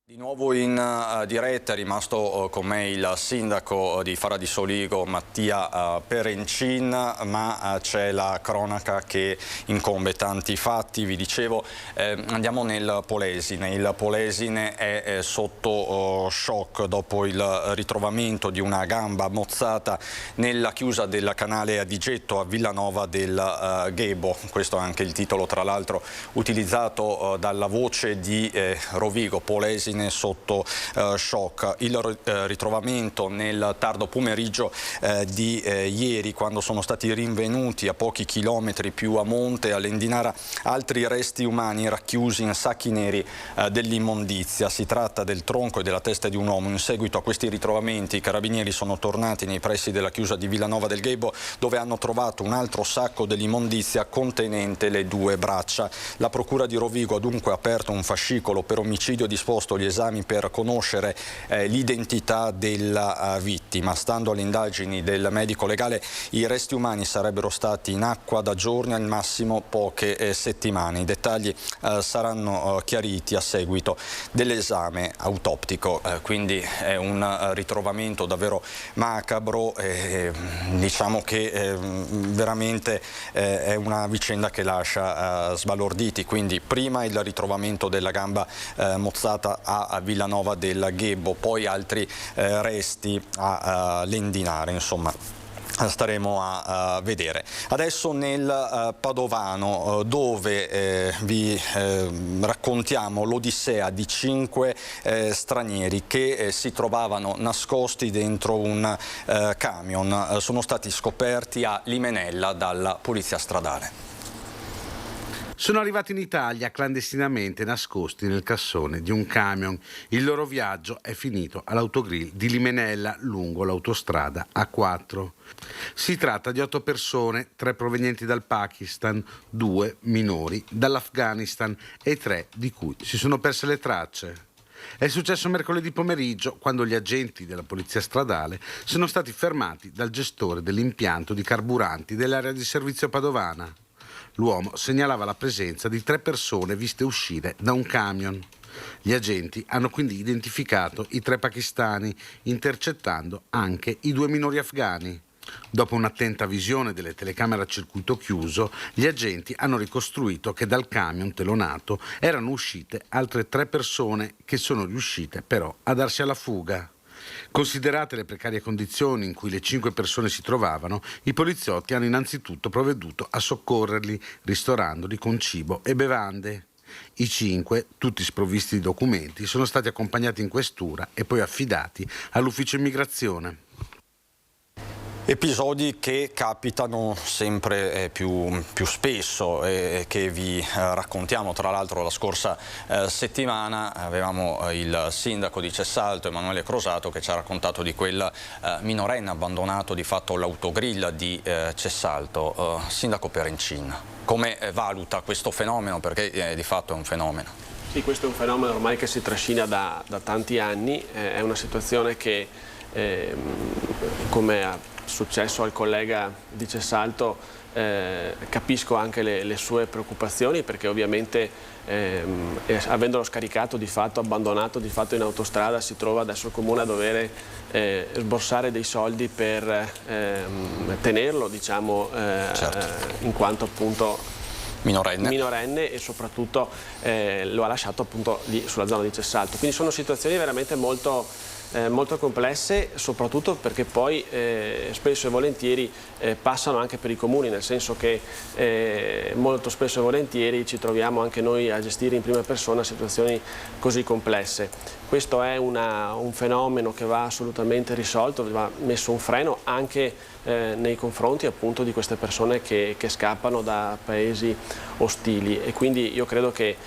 Di nuovo in diretta, è rimasto con me il sindaco di Fara di Soligo, Mattia Perencin, ma c'è la cronaca che incombe tanti fatti. Vi dicevo, andiamo nel Polesine. Il Polesine è sotto shock dopo il ritrovamento di una gamba mozzata nella chiusa del canale Adigetto a Villanova del Ghebo. Questo è anche il titolo, tra l'altro, utilizzato dalla Voce di Rovigo. Polesine sotto shock. Il ritrovamento nel tardo pomeriggio di ieri, quando sono stati rinvenuti a pochi chilometri più a monte, all'Endinara, altri resti umani racchiusi in sacchi neri dell'immondizia. Si tratta del tronco e della testa di un uomo. In seguito a questi ritrovamenti i carabinieri sono tornati nei pressi della chiusa di Villanova del Ghebo, dove hanno trovato un altro sacco dell'immondizia contenente le 2 braccia. La procura di Rovigo ha dunque aperto un fascicolo per omicidio, disposto gli esami per conoscere l'identità della vittima. Stando alle indagini del medico legale, i resti umani sarebbero stati in acqua da giorni, al massimo poche settimane. I dettagli saranno chiariti a seguito dell'esame autoptico. Quindi è un ritrovamento davvero macabro. Diciamo che veramente è una vicenda che lascia sbalorditi. Quindi prima il ritrovamento della gamba mozzata a Villanova del Ghebo, poi altri resti a Lendinare, insomma. Staremo a vedere. Adesso nel Padovano, dove vi raccontiamo l'odissea di 5 stranieri che si trovavano nascosti dentro un camion. Sono stati scoperti a Limenella dalla polizia stradale. Sono arrivati in Italia clandestinamente nascosti nel cassone di un camion. Il loro viaggio è finito all'autogrill di Limenella lungo l'autostrada A4. Si tratta di 8 persone, 3 provenienti dal Pakistan, 2 minori dall'Afghanistan e 3 di cui si sono perse le tracce. È successo mercoledì pomeriggio, quando gli agenti della polizia stradale sono stati fermati dal gestore dell'impianto di carburanti dell'area di servizio padovana. L'uomo segnalava la presenza di 3 persone viste uscire da un camion. Gli agenti hanno quindi identificato i 3 pakistani, intercettando anche i 2 minori afghani. Dopo un'attenta visione delle telecamere a circuito chiuso, gli agenti hanno ricostruito che dal camion telonato erano uscite altre 3 persone che sono riuscite però a darsi alla fuga. Considerate le precarie condizioni in cui le 5 persone si trovavano, i poliziotti hanno innanzitutto provveduto a soccorrerli, ristorandoli con cibo e bevande. I 5, tutti sprovvisti di documenti, sono stati accompagnati in questura e poi affidati all'ufficio immigrazione. Episodi che capitano sempre più spesso e che vi raccontiamo. Tra l'altro la scorsa settimana avevamo il sindaco di Cessalto, Emanuele Crosato, che ci ha raccontato di quel minorenne abbandonato di fatto all'autogrill di Cessalto. Sindaco Perencin, come valuta questo fenomeno? Perché di fatto è un fenomeno. Sì, questo è un fenomeno ormai che si trascina da tanti anni, è una situazione che come ha successo al collega di Cessalto, capisco anche le sue preoccupazioni, perché ovviamente avendolo scaricato di fatto, abbandonato di fatto in autostrada, si trova adesso il comune a dover sborsare dei soldi per tenerlo, diciamo, in quanto appunto minorenne e soprattutto lo ha lasciato appunto lì sulla zona di Cessalto. Quindi sono situazioni veramente molto complesse, soprattutto perché poi spesso e volentieri passano anche per i comuni, nel senso che molto spesso e volentieri ci troviamo anche noi a gestire in prima persona situazioni così complesse. Questo è un fenomeno che va assolutamente risolto, va messo un freno anche nei confronti appunto di queste persone che scappano da paesi ostili, e quindi io credo che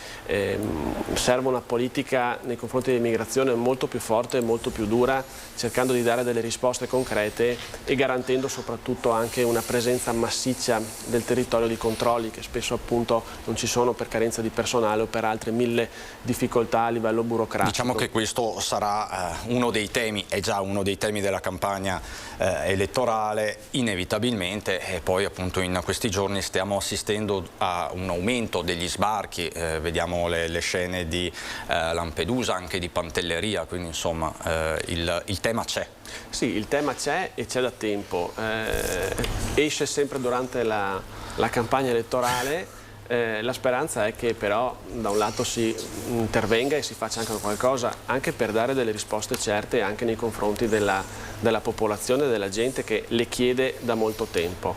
serve una politica nei confronti dell'immigrazione molto più forte e molto molto più dura, cercando di dare delle risposte concrete e garantendo soprattutto anche una presenza massiccia del territorio di controlli che spesso appunto non ci sono per carenza di personale o per altre mille difficoltà a livello burocratico. Diciamo che questo sarà uno dei temi, è già uno dei temi della campagna elettorale inevitabilmente, e poi appunto in questi giorni stiamo assistendo a un aumento degli sbarchi, vediamo le scene di Lampedusa, anche di Pantelleria, quindi insomma il tema c'è. Sì, il tema c'è e c'è da tempo, esce sempre durante la campagna elettorale. La speranza è che però da un lato si intervenga e si faccia anche qualcosa, anche per dare delle risposte certe anche nei confronti della popolazione, della gente che le chiede da molto tempo.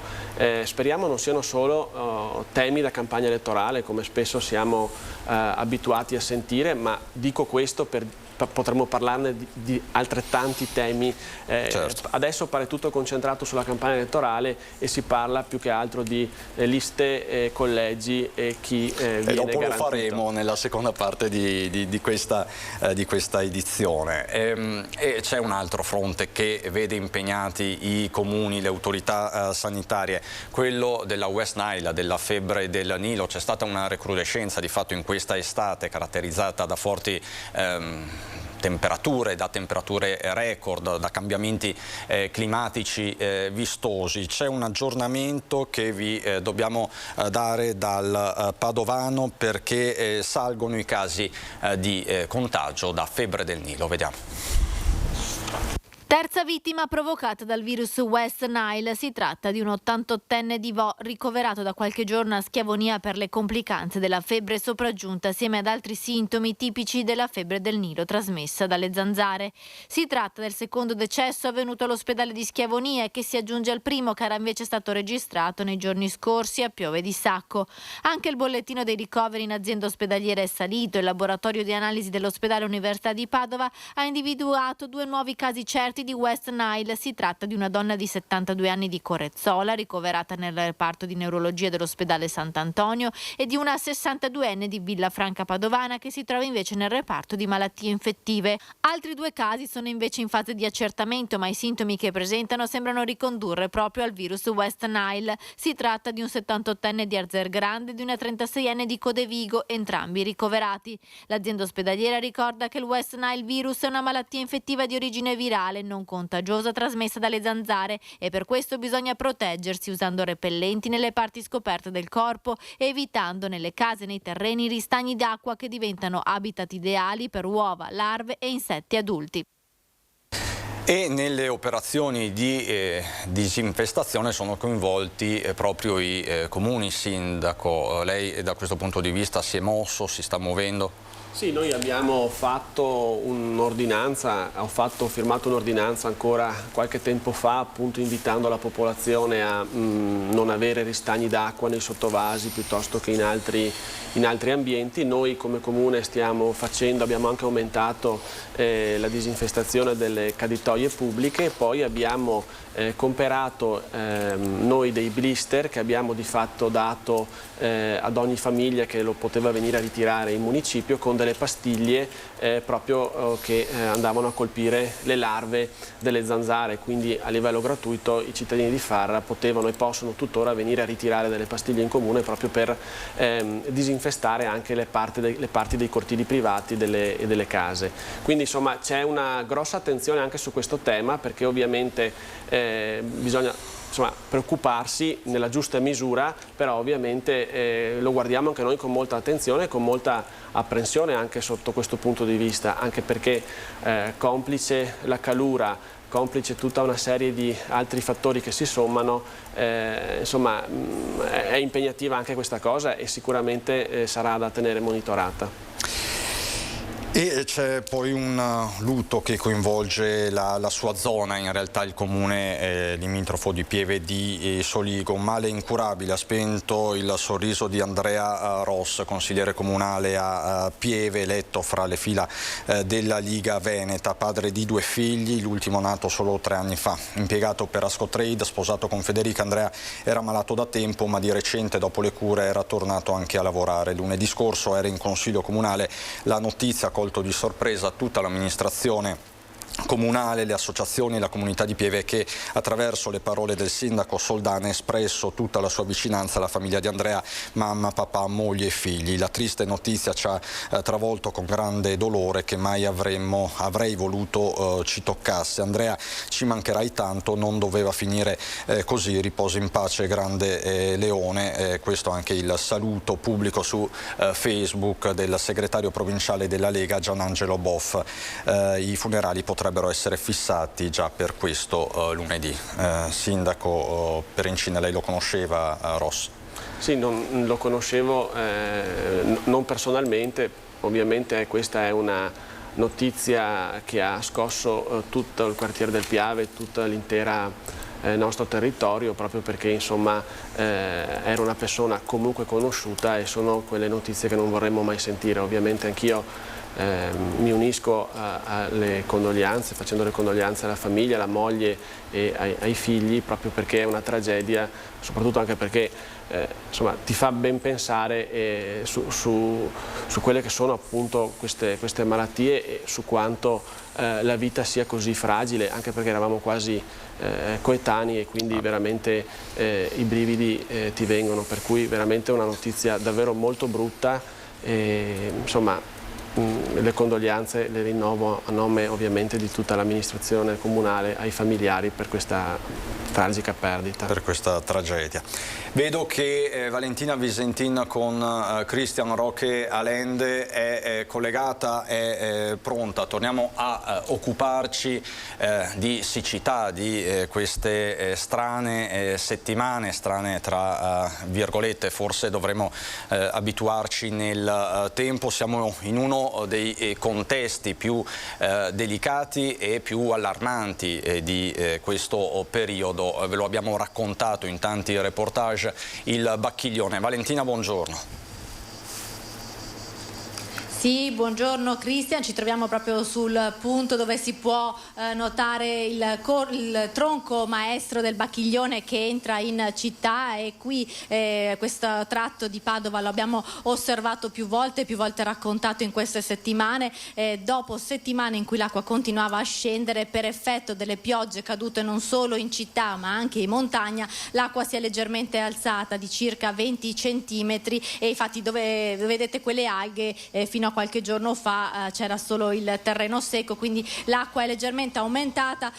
Speriamo non siano solo temi da campagna elettorale, come spesso siamo abituati a sentire, ma dico questo potremmo parlarne di altrettanti temi. Certo. Adesso pare tutto concentrato sulla campagna elettorale e si parla più che altro di liste, collegi e chi viene garantito. E dopo lo faremo nella seconda parte di questa edizione. E c'è un altro fronte che vede impegnati i comuni, le autorità sanitarie, quello della West Nile, della febbre del Nilo. C'è stata una recrudescenza di fatto in questa estate caratterizzata da forti temperature, da temperature record, da cambiamenti climatici vistosi. C'è un aggiornamento che vi dobbiamo dare dal Padovano, perché salgono i casi di contagio da febbre del Nilo. Vediamo. Terza vittima provocata dal virus West Nile. Si tratta di un 88enne di Vo ricoverato da qualche giorno a Schiavonia per le complicanze della febbre sopraggiunta assieme ad altri sintomi tipici della febbre del Nilo trasmessa dalle zanzare. Si tratta del secondo decesso avvenuto all'ospedale di Schiavonia e che si aggiunge al primo che era invece stato registrato nei giorni scorsi a Piove di Sacco. Anche il bollettino dei ricoveri in azienda ospedaliera è salito. Il laboratorio di analisi dell'ospedale Università di Padova ha individuato 2 nuovi casi certi di West Nile. Si tratta di una donna di 72 anni di Correzzola, ricoverata nel reparto di neurologia dell'ospedale Sant'Antonio, e di una 62enne di Villafranca Padovana che si trova invece nel reparto di malattie infettive. Altri 2 casi sono invece in fase di accertamento, ma i sintomi che presentano sembrano ricondurre proprio al virus West Nile. Si tratta di un 78enne di Arzer Grande e di una 36enne di Codevigo, entrambi ricoverati. L'azienda ospedaliera ricorda che il West Nile virus è una malattia infettiva di origine virale non contagiosa trasmessa dalle zanzare, e per questo bisogna proteggersi usando repellenti nelle parti scoperte del corpo e evitando nelle case e nei terreni ristagni d'acqua che diventano habitat ideali per uova, larve e insetti adulti. E nelle operazioni di disinfestazione sono coinvolti proprio i comuni. Sindaco, lei da questo punto di vista si è mosso, si sta muovendo? Sì, noi abbiamo fatto un'ordinanza, ho firmato un'ordinanza ancora qualche tempo fa, appunto invitando la popolazione a non avere ristagni d'acqua nei sottovasi piuttosto che in altri ambienti. Noi come comune abbiamo anche aumentato la disinfestazione delle caditoie pubbliche, poi abbiamo comperato noi dei blister che abbiamo di fatto dato ad ogni famiglia che lo poteva venire a ritirare in municipio, con delle pastiglie proprio che andavano a colpire le larve delle zanzare. Quindi a livello gratuito i cittadini di Farra potevano e possono tuttora venire a ritirare delle pastiglie in comune proprio per disinfestare anche le parti dei cortili privati e delle case. Quindi insomma c'è una grossa attenzione anche su questo tema, perché ovviamente bisogna preoccuparsi nella giusta misura, però ovviamente lo guardiamo anche noi con molta attenzione e con molta apprensione anche sotto questo punto di vista, anche perché complice la calura, complice tutta una serie di altri fattori che si sommano, insomma è impegnativa anche questa cosa e sicuramente sarà da tenere monitorata. E c'è poi un lutto che coinvolge la sua zona, in realtà il comune limitrofo di Pieve di Soligo. Un male incurabile ha spento il sorriso di Andrea Ross, consigliere comunale a Pieve, eletto fra le fila della Liga Veneta, padre di 2 figli, l'ultimo nato solo 3 anni fa. Impiegato per Ascotrade, sposato con Federica, Andrea era malato da tempo, ma di recente dopo le cure era tornato anche a lavorare. Lunedì scorso era in consiglio comunale, la notizia colto di sorpresa tutta l'amministrazione comunale, le associazioni e la comunità di Pieve che attraverso le parole del sindaco Soldani ha espresso tutta la sua vicinanza alla famiglia di Andrea, mamma, papà, moglie e figli. La triste notizia ci ha travolto con grande dolore che mai avrei voluto ci toccasse. Andrea, ci mancherai tanto, non doveva finire così, riposi in pace grande Leone. Questo anche il saluto pubblico su Facebook del segretario provinciale della Lega Gianangelo Boff. I funerali potrebbero essere fissati già per questo lunedì. Sindaco Perencina, lei lo conosceva, Ross? Sì, non lo conoscevo non personalmente, ovviamente questa è una notizia che ha scosso tutto il quartiere del Piave, tutto l'intero nostro territorio, proprio perché insomma era una persona comunque conosciuta e sono quelle notizie che non vorremmo mai sentire. Ovviamente anch'io mi unisco alle condoglianze, facendo le condoglianze alla famiglia, alla moglie e ai figli, proprio perché è una tragedia, soprattutto anche perché insomma, ti fa ben pensare su quelle che sono appunto queste malattie e su quanto la vita sia così fragile, anche perché eravamo quasi coetanei e quindi veramente i brividi ti vengono, per cui veramente una notizia davvero molto brutta e, insomma, le condoglianze le rinnovo a nome ovviamente di tutta l'amministrazione comunale ai familiari per questa tragica perdita. Per questa tragedia. Vedo che Valentina Visentin con Christian Roque Allende è collegata, è pronta. Torniamo a occuparci di siccità, di queste strane settimane, strane tra virgolette, forse dovremo abituarci nel tempo. Siamo in uno dei contesti più delicati e più allarmanti di questo periodo. Ve lo abbiamo raccontato in tanti reportage, il Bacchiglione. Valentina, buongiorno. Sì, buongiorno Cristian, ci troviamo proprio sul punto dove si può notare il tronco maestro del Bacchiglione che entra in città e qui questo tratto di Padova lo abbiamo osservato più volte raccontato in queste settimane, dopo settimane in cui l'acqua continuava a scendere per effetto delle piogge cadute non solo in città ma anche in montagna, l'acqua si è leggermente alzata di circa 20 centimetri e infatti dove vedete quelle alghe fino a qualche giorno fa c'era solo il terreno secco, quindi l'acqua è leggermente aumentata,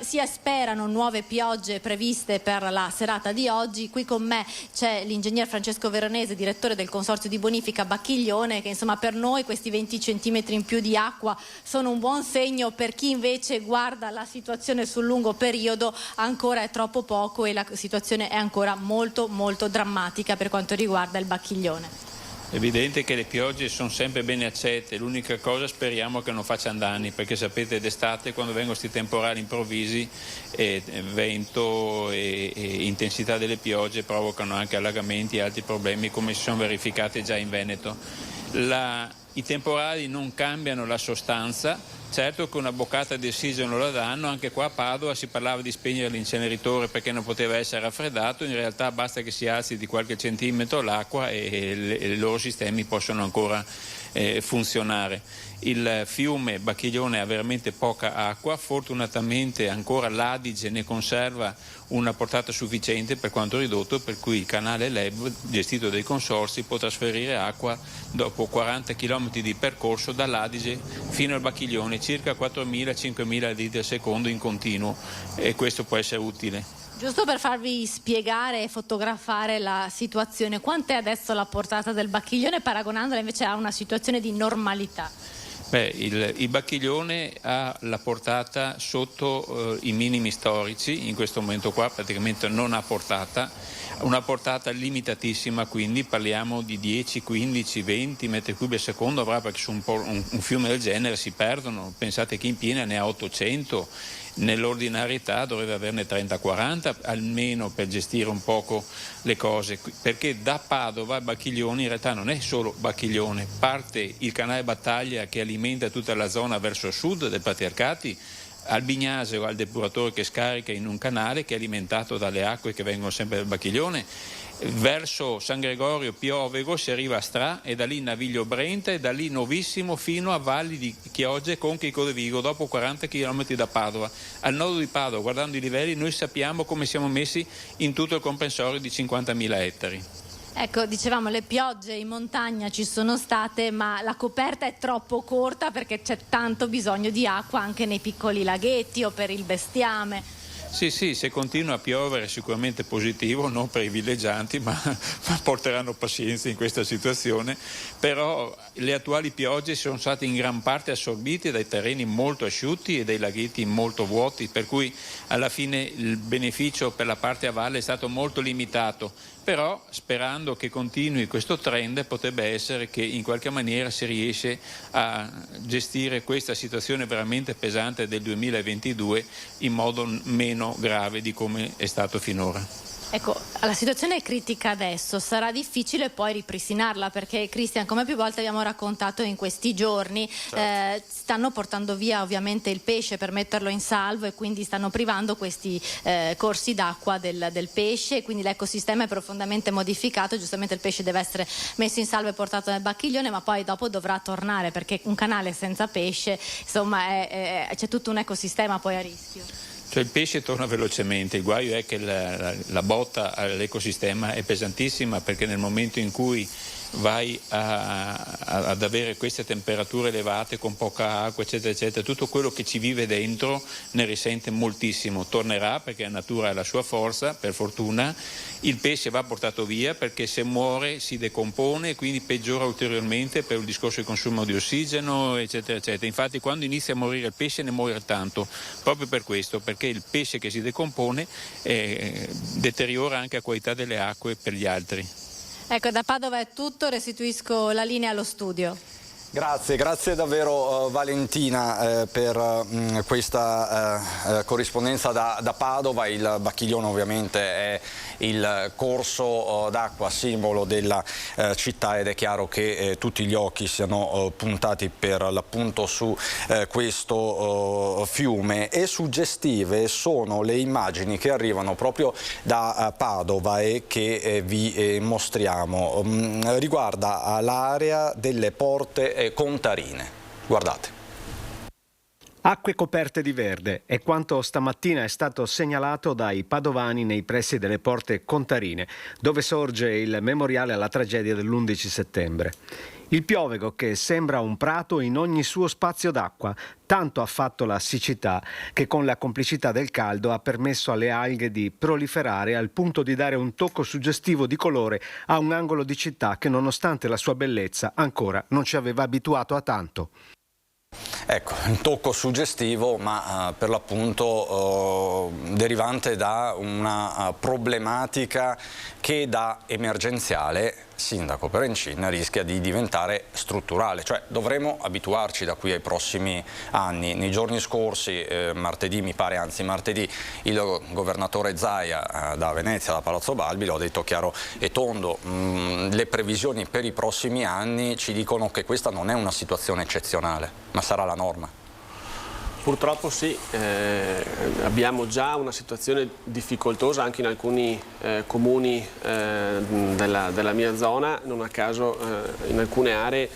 si sperano nuove piogge previste per la serata di oggi. Qui con me c'è l'ingegner Francesco Veronese, direttore del Consorzio di Bonifica Bacchiglione, che insomma per noi questi 20 centimetri in più di acqua sono un buon segno, per chi invece guarda la situazione sul lungo periodo ancora è troppo poco e la situazione è ancora molto molto drammatica per quanto riguarda il Bacchiglione. È evidente che le piogge sono sempre bene accette, l'unica cosa speriamo che non facciano danni, perché sapete d'estate quando vengono questi temporali improvvisi vento e intensità delle piogge provocano anche allagamenti e altri problemi come si sono verificati già in Veneto. I temporali non cambiano la sostanza, certo che una boccata di ossigeno la danno, anche qua a Padova si parlava di spegnere l'inceneritore perché non poteva essere raffreddato, in realtà basta che si alzi di qualche centimetro l'acqua e i loro sistemi possono ancora funzionare. Il fiume Bacchiglione ha veramente poca acqua, fortunatamente ancora l'Adige ne conserva una portata sufficiente per quanto ridotto, per cui il canale Leb, gestito dai consorzi, può trasferire acqua dopo 40 km di percorso dall'Adige fino al Bacchiglione, circa 4.000-5.000 litri al secondo in continuo, e questo può essere utile. Giusto per farvi spiegare e fotografare la situazione, quant'è adesso la portata del Bacchiglione paragonandola invece a una situazione di normalità? Il Bacchiglione ha la portata sotto i minimi storici, in questo momento qua praticamente non ha portata, una portata limitatissima, quindi parliamo di 10, 15, 20 metri cubi al secondo avrà, perché su un fiume del genere si perdono, pensate che in piena ne ha 800, nell'ordinarietà dovrebbe averne 30-40 almeno per gestire un poco le cose, perché da Padova Bacchiglione in realtà non è solo Bacchiglione, parte il canale Battaglia che alimenta tutta la zona verso sud del Patriarcati, al Bignasio, al depuratore che scarica in un canale che è alimentato dalle acque che vengono sempre dal Bacchiglione. Verso San Gregorio Piovego si arriva a Stra e da lì Naviglio Brenta e da lì Novissimo fino a Valli di Chioggia, Conche e Codevigo, dopo 40 km da Padova. Al nodo di Padova, guardando i livelli, noi sappiamo come siamo messi in tutto il comprensorio di 50.000 ettari. Ecco, dicevamo, le piogge in montagna ci sono state, ma la coperta è troppo corta perché c'è tanto bisogno di acqua anche nei piccoli laghetti o per il bestiame. Sì, se continua a piovere sicuramente positivo, non per i villeggianti, ma porteranno pazienza in questa situazione, però le attuali piogge sono state in gran parte assorbite dai terreni molto asciutti e dai laghetti molto vuoti, per cui alla fine il beneficio per la parte a valle è stato molto limitato, però sperando che continui questo trend potrebbe essere che in qualche maniera si riesce a gestire questa situazione veramente pesante del 2022 in modo meno grave di come è stato finora. Ecco, la situazione è critica adesso, sarà difficile poi ripristinarla perché, Cristian, come più volte abbiamo raccontato in questi giorni, stanno portando via ovviamente il pesce per metterlo in salvo e quindi stanno privando questi corsi d'acqua del pesce, quindi l'ecosistema è profondamente modificato, giustamente il pesce deve essere messo in salvo e portato nel Bacchiglione, ma poi dopo dovrà tornare perché un canale senza pesce, insomma, c'è tutto un ecosistema poi a rischio. Cioè il pesce torna velocemente, il guaio è che la botta all'ecosistema è pesantissima perché nel momento in cui vai ad avere queste temperature elevate con poca acqua eccetera eccetera, tutto quello che ci vive dentro ne risente moltissimo. Tornerà perché la natura ha la sua forza, per fortuna. Il pesce va portato via perché se muore si decompone e quindi peggiora ulteriormente per il discorso di consumo di ossigeno eccetera eccetera. Infatti quando inizia a morire il pesce ne muore tanto, proprio per questo, perché il pesce che si decompone deteriora anche la qualità delle acque per gli altri. Ecco, da Padova è tutto, restituisco la linea allo studio. Grazie davvero Valentina per questa corrispondenza da Padova. Il Bacchiglione ovviamente è il corso d'acqua simbolo della città ed è chiaro che tutti gli occhi siano puntati per l'appunto su questo fiume, e suggestive sono le immagini che arrivano proprio da Padova e che vi mostriamo. Riguarda l'area delle porte contarine. Guardate. Acque coperte di verde è quanto stamattina è stato segnalato dai padovani nei pressi delle porte contarine, dove sorge il memoriale alla tragedia dell'11 settembre. Il Piovego, che sembra un prato in ogni suo spazio d'acqua, tanto ha fatto la siccità che con la complicità del caldo ha permesso alle alghe di proliferare al punto di dare un tocco suggestivo di colore a un angolo di città che, nonostante la sua bellezza, ancora non ci aveva abituato a tanto. Ecco, un tocco suggestivo, ma per l'appunto derivante da una problematica che da emergenziale, sindaco Perencin, rischia di diventare strutturale. Cioè dovremo abituarci da qui ai prossimi anni. Nei giorni scorsi, martedì, il governatore Zaia da Venezia, da Palazzo Balbi, l'ho detto chiaro e tondo, le previsioni per i prossimi anni ci dicono che questa non è una situazione eccezionale, ma sarà la norma. Purtroppo sì, abbiamo già una situazione difficoltosa anche in alcuni comuni della mia zona, non a caso in alcune aree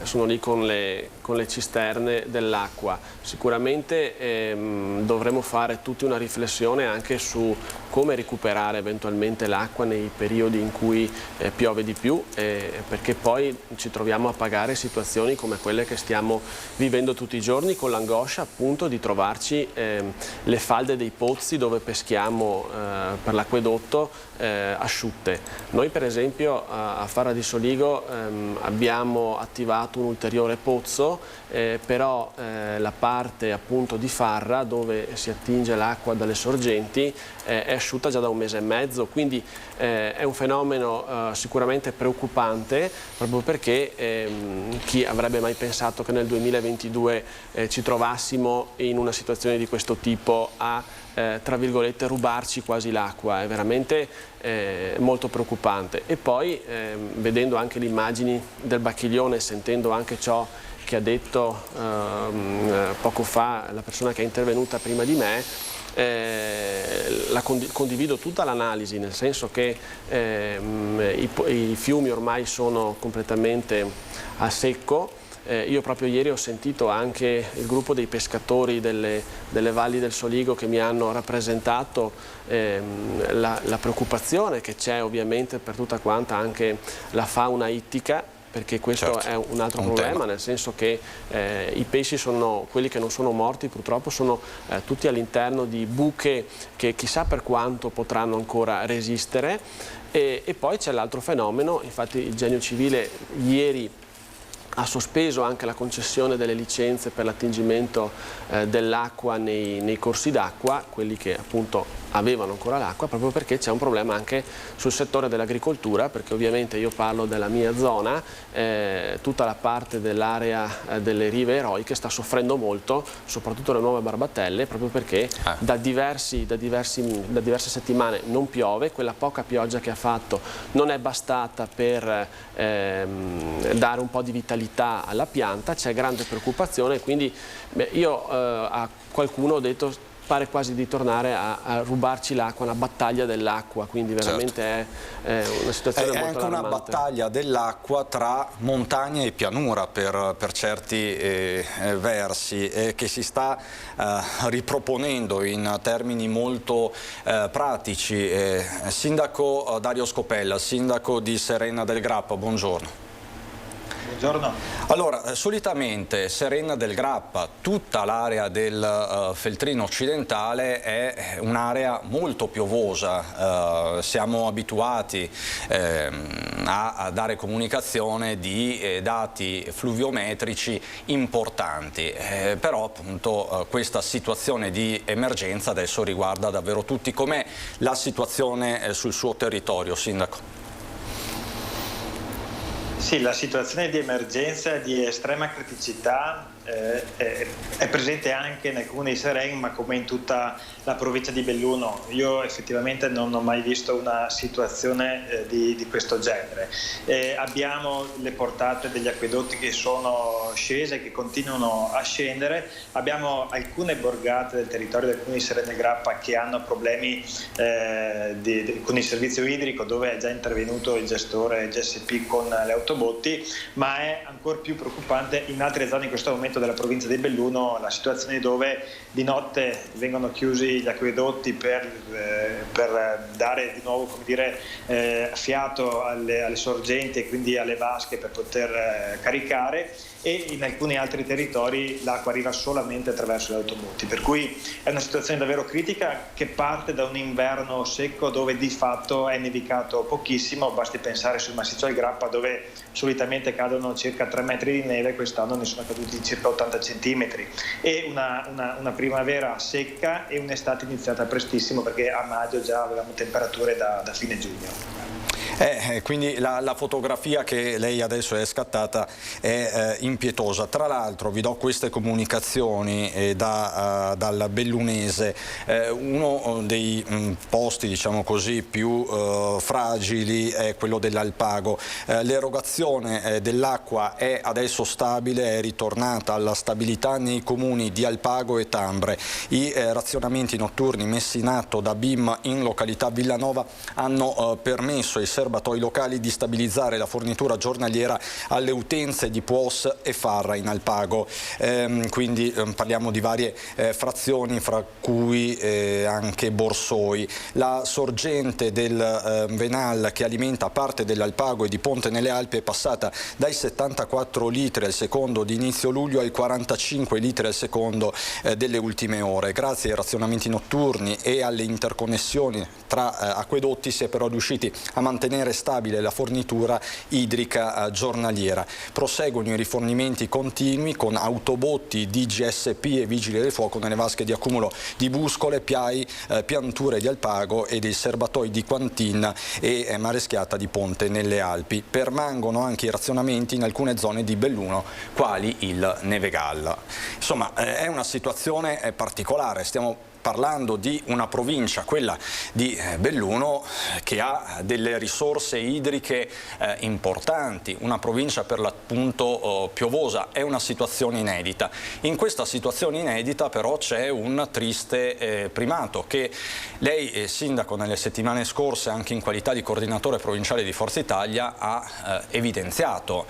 sono lì con le cisterne dell'acqua. Sicuramente dovremo fare tutti una riflessione anche su come recuperare eventualmente l'acqua nei periodi in cui piove di più, perché poi ci troviamo a pagare situazioni come quelle che stiamo vivendo tutti i giorni, con l'angoscia appunto di trovarci le falde dei pozzi dove peschiamo per l'acquedotto asciutte. Noi per esempio a Farra di Soligo abbiamo attivato un ulteriore pozzo, però la parte appunto di Farra dove si attinge l'acqua dalle sorgenti è asciutta già da 1 mese e mezzo, quindi è un fenomeno sicuramente preoccupante, proprio perché chi avrebbe mai pensato che nel 2022 ci trovassimo in una situazione di questo tipo a tra virgolette rubarci quasi l'acqua, è veramente molto preoccupante. E poi vedendo anche le immagini del Bacchiglione, sentendo anche ciò che ha detto poco fa la persona che è intervenuta prima di me. Condivido tutta l'analisi, nel senso che i fiumi ormai sono completamente a secco. Io proprio ieri ho sentito anche il gruppo dei pescatori delle valli del Soligo che mi hanno rappresentato la preoccupazione che c'è ovviamente per tutta quanta anche la fauna ittica, perché questo è un altro problema, nel senso che i pesci sono quelli che non sono morti, purtroppo sono tutti all'interno di buche che chissà per quanto potranno ancora resistere. E poi c'è l'altro fenomeno, infatti il Genio Civile ieri ha sospeso anche la concessione delle licenze per l'attingimento dell'acqua nei corsi d'acqua, quelli che appunto avevano ancora l'acqua, proprio perché c'è un problema anche sul settore dell'agricoltura, perché ovviamente io parlo della mia zona, tutta la parte dell'area delle rive eroiche sta soffrendo molto, soprattutto le nuove Barbatelle, proprio perché da diverse settimane non piove, quella poca pioggia che ha fatto non è bastata per dare un po' di vitalità alla pianta, c'è grande preoccupazione, quindi io a qualcuno ho detto pare quasi di tornare a rubarci l'acqua, una battaglia dell'acqua, quindi veramente è una situazione molto anche una battaglia dell'acqua tra montagna e pianura per certi versi, che si sta riproponendo in termini molto pratici. Sindaco Dario Scopella, sindaco di Serena del Grappa, buongiorno. Buongiorno. Allora, solitamente Serena del Grappa, tutta l'area del Feltrino occidentale è un'area molto piovosa, siamo abituati a dare comunicazione di dati fluviometrici importanti, però appunto questa situazione di emergenza adesso riguarda davvero tutti. Com'è la situazione sul suo territorio, Sindaco? Sì, la situazione di emergenza di estrema criticità è presente anche nel comune di Serena, ma come in tutta la provincia di Belluno. Io effettivamente non ho mai visto una situazione di questo genere. Abbiamo le portate degli acquedotti che sono scese e che continuano a scendere, abbiamo alcune borgate del territorio del comune di Serena del Grappa che hanno problemi con il servizio idrico, dove è già intervenuto il gestore GSP con le autobotti, ma è ancora più preoccupante in altre zone in questo momento della provincia di Belluno la situazione dove di notte vengono chiusi gli acquedotti per dare di nuovo, come dire, fiato alle sorgenti e quindi alle vasche per poter caricare, e in alcuni altri territori l'acqua arriva solamente attraverso le autobotti, per cui è una situazione davvero critica che parte da un inverno secco dove di fatto è nevicato pochissimo. Basti pensare sul massiccio del Grappa, dove solitamente cadono circa 3 metri di neve, quest'anno ne sono caduti circa 80 centimetri, e una primavera secca e un'estate iniziata prestissimo, perché a maggio già avevamo temperature da fine giugno. Quindi la fotografia che lei adesso è scattata è impietosa. Tra l'altro vi do queste comunicazioni dal bellunese, uno dei posti, diciamo così, più fragili è quello dell'Alpago. L'erogazione dell'acqua è adesso stabile, è ritornata alla stabilità nei comuni di Alpago e Tambre. I razionamenti notturni messi in atto da BIM in località Villanova hanno permesso ai serbatoi locali di stabilizzare la fornitura giornaliera alle utenze di Puos e Farra in Alpago, quindi parliamo di varie frazioni, fra cui anche Borsoi. La sorgente del Venal che alimenta parte dell'Alpago e di Ponte nelle Alpi è passata dai 74 litri al secondo di inizio luglio ai 45 litri al secondo delle ultime ore. Grazie ai razionamenti notturni e alle interconnessioni tra acquedotti si è però riusciti a mantenere stabile la fornitura idrica giornaliera. Proseguono i rifornimenti continui con autobotti di GSP e Vigili del Fuoco nelle vasche di accumulo di Buscole, Piai, Pianture di Alpago e dei serbatoi di Quantin e Mareschiata di Ponte nelle Alpi. Permangono anche i razionamenti in alcune zone di Belluno, quali il Nevegalla. Insomma, è una situazione particolare, stiamo parlando di una provincia, quella di Belluno, che ha delle risorse idriche importanti, una provincia per l'appunto piovosa. È una situazione inedita. In questa situazione inedita però c'è un triste primato che lei, sindaco, nelle settimane scorse, anche in qualità di coordinatore provinciale di Forza Italia, ha evidenziato.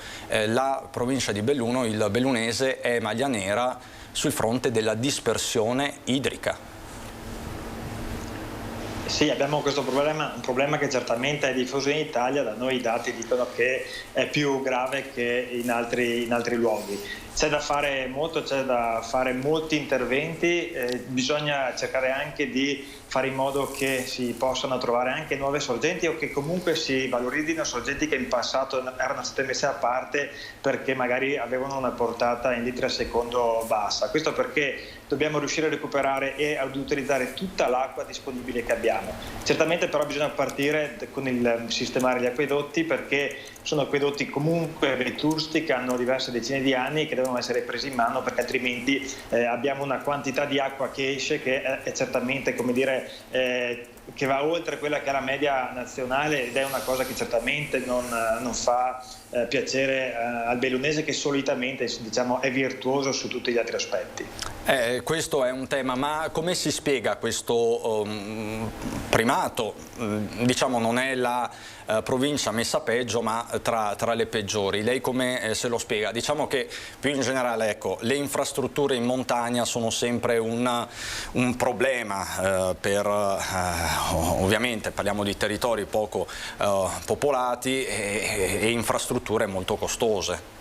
La provincia di Belluno, il bellunese, è maglia nera sul fronte della dispersione idrica. Sì, abbiamo questo problema, un problema che certamente è diffuso in Italia. Da noi i dati dicono che è più grave che in altri luoghi. C'è da fare molto, c'è da fare molti interventi, bisogna cercare anche di fare in modo che si possano trovare anche nuove sorgenti o che comunque si valorizzino sorgenti che in passato erano state messe a parte perché magari avevano una portata in litri al secondo bassa. Questo perché dobbiamo riuscire a recuperare e ad utilizzare tutta l'acqua disponibile che abbiamo. Certamente però bisogna partire con il sistemare gli acquedotti, perché sono acquedotti comunque vetusti che hanno diverse decine di anni e che devono essere presi in mano, perché altrimenti abbiamo una quantità di acqua che esce che è certamente, come dire, che va oltre quella che è la media nazionale, ed è una cosa che certamente non fa piacere al bellunese, che solitamente, diciamo, è virtuoso su tutti gli altri aspetti. Questo è un tema, ma come si spiega questo primato? Diciamo, non è la provincia messa peggio, ma tra le peggiori. Lei come se lo spiega? Diciamo che più in generale, ecco, le infrastrutture in montagna sono sempre un problema ovviamente parliamo di territori poco popolati e infrastrutture molto costose.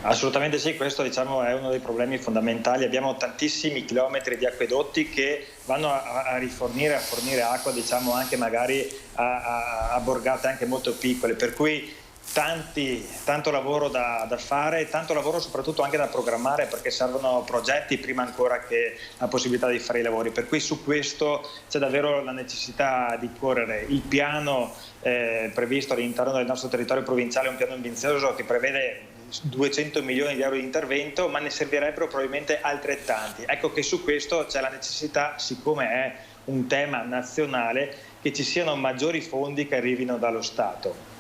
Assolutamente sì, questo, diciamo, è uno dei problemi fondamentali. Abbiamo tantissimi chilometri di acquedotti che vanno a fornire acqua, diciamo, anche magari a borgate anche molto piccole, per cui tanto lavoro da fare, tanto lavoro soprattutto anche da programmare, perché servono progetti prima ancora che la possibilità di fare i lavori, per cui su questo c'è davvero la necessità di correre. Il piano previsto all'interno del nostro territorio provinciale è un piano ambizioso che prevede 200 milioni di euro di intervento, ma ne servirebbero probabilmente altrettanti. Ecco che su questo c'è la necessità, siccome è un tema nazionale, che ci siano maggiori fondi che arrivino dallo Stato.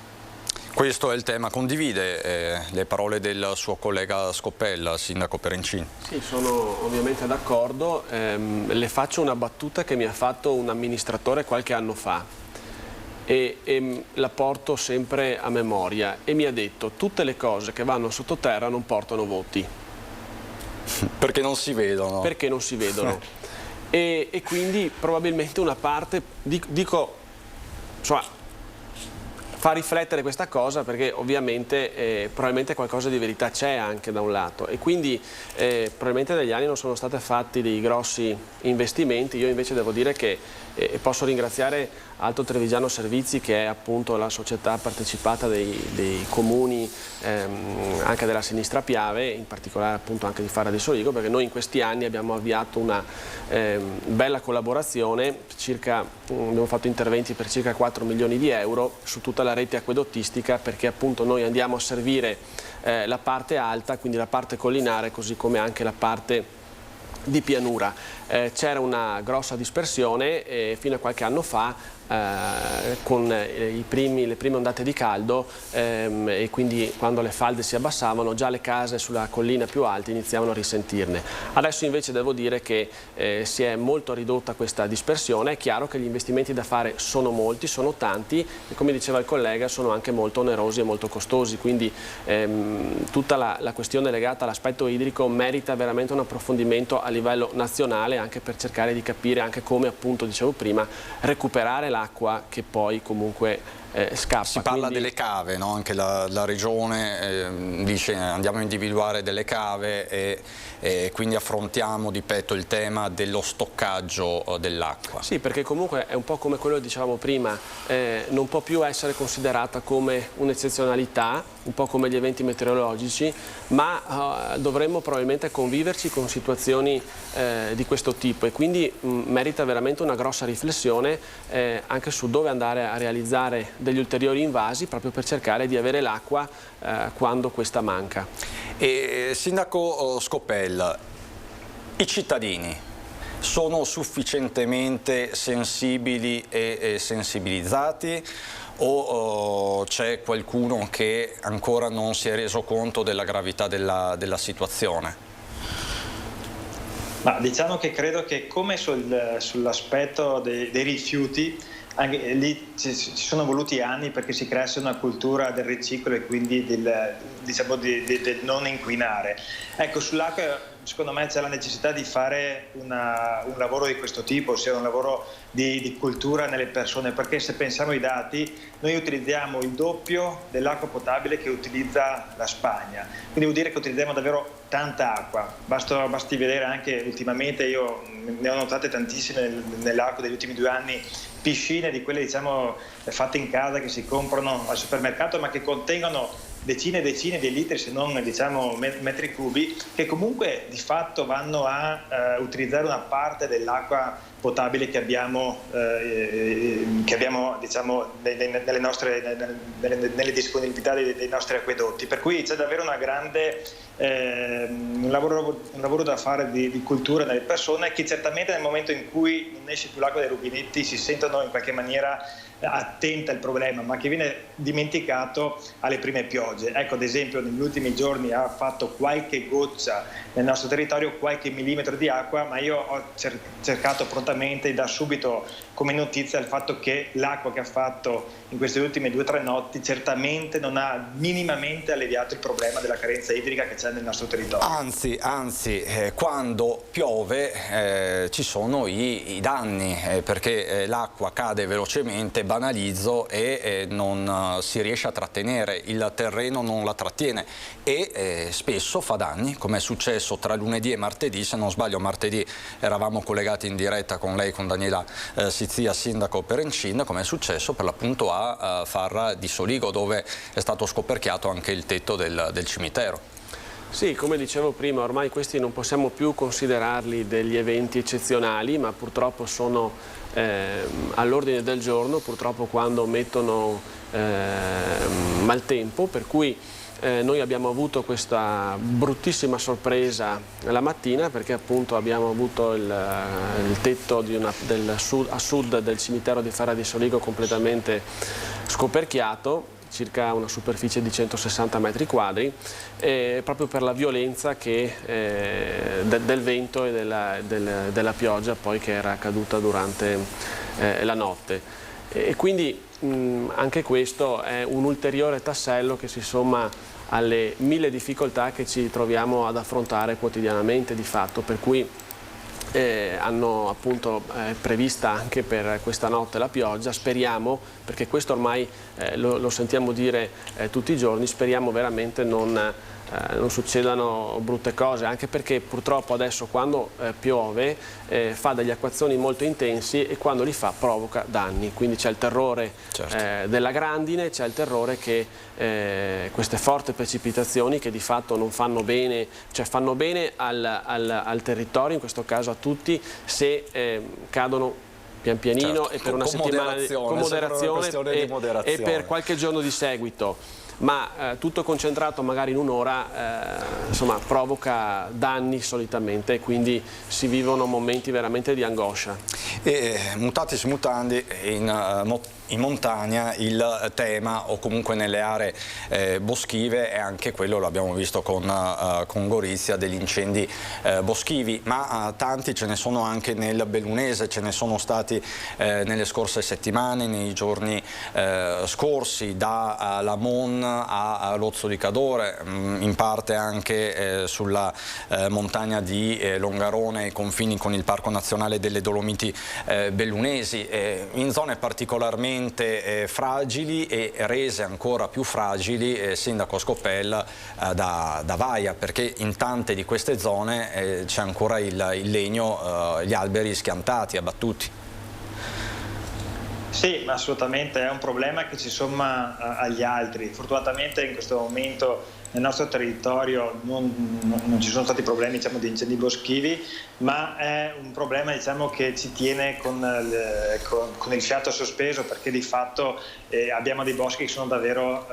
Questo è il tema. Condivide le parole del suo collega Scoppella, sindaco Perencini? Sì, sono ovviamente d'accordo. Le faccio una battuta che mi ha fatto un amministratore qualche anno fa e la porto sempre a memoria, e mi ha detto: tutte le cose che vanno sottoterra non portano voti. Perché non si vedono. Perché non si vedono. E quindi probabilmente una parte, dico, insomma, fa riflettere questa cosa, perché ovviamente probabilmente qualcosa di verità c'è anche da un lato, e quindi probabilmente negli anni non sono stati fatti dei grossi investimenti. Io invece devo dire che posso ringraziare Alto Trevigiano Servizi, che è appunto la società partecipata dei comuni, anche della Sinistra Piave, in particolare appunto anche di Fara di Soligo, perché noi in questi anni abbiamo avviato una bella collaborazione, abbiamo fatto interventi per circa 4 milioni di euro su tutta la rete acquedottistica, perché appunto noi andiamo a servire la parte alta, quindi la parte collinare, così come anche la parte di pianura. C'era una grossa dispersione fino a qualche anno fa, con le prime ondate di caldo, e quindi quando le falde si abbassavano, già le case sulla collina più alta iniziavano a risentirne. Adesso invece devo dire che si è molto ridotta questa dispersione. È chiaro che gli investimenti da fare sono molti, sono tanti, e come diceva il collega sono anche molto onerosi e molto costosi, quindi tutta la questione legata all'aspetto idrico merita veramente un approfondimento a livello nazionale, anche per cercare di capire anche come, appunto dicevo prima, recuperare l'acqua che poi comunque scappa. Si parla delle cave, no? Anche la regione dice andiamo a individuare delle cave e quindi affrontiamo di petto il tema dello stoccaggio dell'acqua. Sì, perché comunque è un po' come quello che dicevamo prima, non può più essere considerata come un'eccezionalità, un po' come gli eventi meteorologici, ma dovremmo probabilmente conviverci con situazioni di questo tipo, e quindi merita veramente una grossa riflessione anche su dove andare a realizzare degli ulteriori invasi, proprio per cercare di avere l'acqua quando questa manca. E sindaco Scoppella, i cittadini sono sufficientemente sensibili e sensibilizzati o c'è qualcuno che ancora non si è reso conto della gravità della situazione? Ma diciamo che credo che come sull'aspetto dei rifiuti, anche lì ci sono voluti anni perché si creasse una cultura del riciclo e quindi del non inquinare. Ecco, sull'acqua secondo me c'è la necessità di fare un lavoro di questo tipo, ossia un lavoro di cultura nelle persone, perché se pensiamo ai dati noi utilizziamo il doppio dell'acqua potabile che utilizza la Spagna, quindi vuol dire che utilizziamo davvero tanta acqua. Basti vedere anche ultimamente, io ne ho notate tantissime nell'arco degli ultimi 2 anni, piscine di quelle diciamo fatte in casa che si comprano al supermercato ma che contengono decine e decine di litri, se non diciamo metri cubi, che comunque di fatto vanno a utilizzare una parte dell'acqua potabile che abbiamo diciamo nelle disponibilità dei nostri acquedotti, per cui c'è davvero una grande un lavoro da fare di cultura nelle persone, che certamente nel momento in cui non esce più l'acqua dai rubinetti si sentono in qualche maniera attenta al problema, ma che viene dimenticato alle prime piogge. Ecco, ad esempio negli ultimi giorni ha fatto qualche goccia nel nostro territorio, qualche millimetro di acqua, ma io ho cercato prontamente da subito come notizia il fatto che l'acqua che ha fatto in queste ultime 2 o 3 notti certamente non ha minimamente alleviato il problema della carenza idrica che c'è nel nostro territorio. Anzi, quando piove ci sono i danni, perché l'acqua cade velocemente, banalizzo, e non si riesce a trattenere, il terreno non la trattiene e spesso fa danni, come è successo tra lunedì e martedì. Se non sbaglio martedì eravamo collegati in diretta con lei, con Daniela Sizia, sindaco Perencin, come è successo per l'appunto a Farra di Soligo, dove è stato scoperchiato anche il tetto del cimitero. Sì, come dicevo prima, ormai questi non possiamo più considerarli degli eventi eccezionali, ma purtroppo sono all'ordine del giorno, purtroppo quando mettono maltempo, per cui noi abbiamo avuto questa bruttissima sorpresa la mattina, perché appunto abbiamo avuto il tetto a sud del cimitero di Farra di Soligo completamente scoperchiato, circa una superficie di 160 metri quadri, proprio per la violenza del vento e della pioggia poi che era caduta durante la notte. E quindi anche questo è un ulteriore tassello che si somma alle 1000 difficoltà che ci troviamo ad affrontare quotidianamente di fatto, per cui hanno appunto prevista anche per questa notte la pioggia. Speriamo, perché questo ormai lo sentiamo dire tutti i giorni, speriamo veramente non succedano brutte cose, anche perché purtroppo adesso quando piove fa degli acquazzoni molto intensi e quando li fa provoca danni, quindi c'è il terrore della grandine, c'è il terrore che queste forti precipitazioni, che di fatto non fanno bene, cioè fanno bene al territorio, in questo caso a tutti, se cadono pian pianino e per una settimana con moderazione e per qualche giorno di seguito. Ma tutto concentrato magari in un'ora insomma provoca danni solitamente, e quindi si vivono momenti veramente di angoscia. E mutatis mutandi in montagna il tema, o comunque nelle aree boschive, è anche quello, l'abbiamo visto con Gorizia, degli incendi boschivi, ma tanti ce ne sono anche nel Bellunese, ce ne sono stati nelle scorse settimane, nei giorni scorsi, da Lamon a Lozzo di Cadore, in parte anche sulla montagna di Longarone, ai confini con il Parco Nazionale delle Dolomiti Bellunesi, in zone particolarmente fragili e rese ancora più fragili, sindaco Scopel, da Vaia, perché in tante di queste zone c'è ancora il legno, gli alberi schiantati, abbattuti. Sì, assolutamente, è un problema che si somma agli altri. Fortunatamente in questo momento nel nostro territorio non ci sono stati problemi, diciamo, di incendi boschivi, ma è un problema, diciamo, che ci tiene con il fiato sospeso, perché di fatto abbiamo dei boschi che sono davvero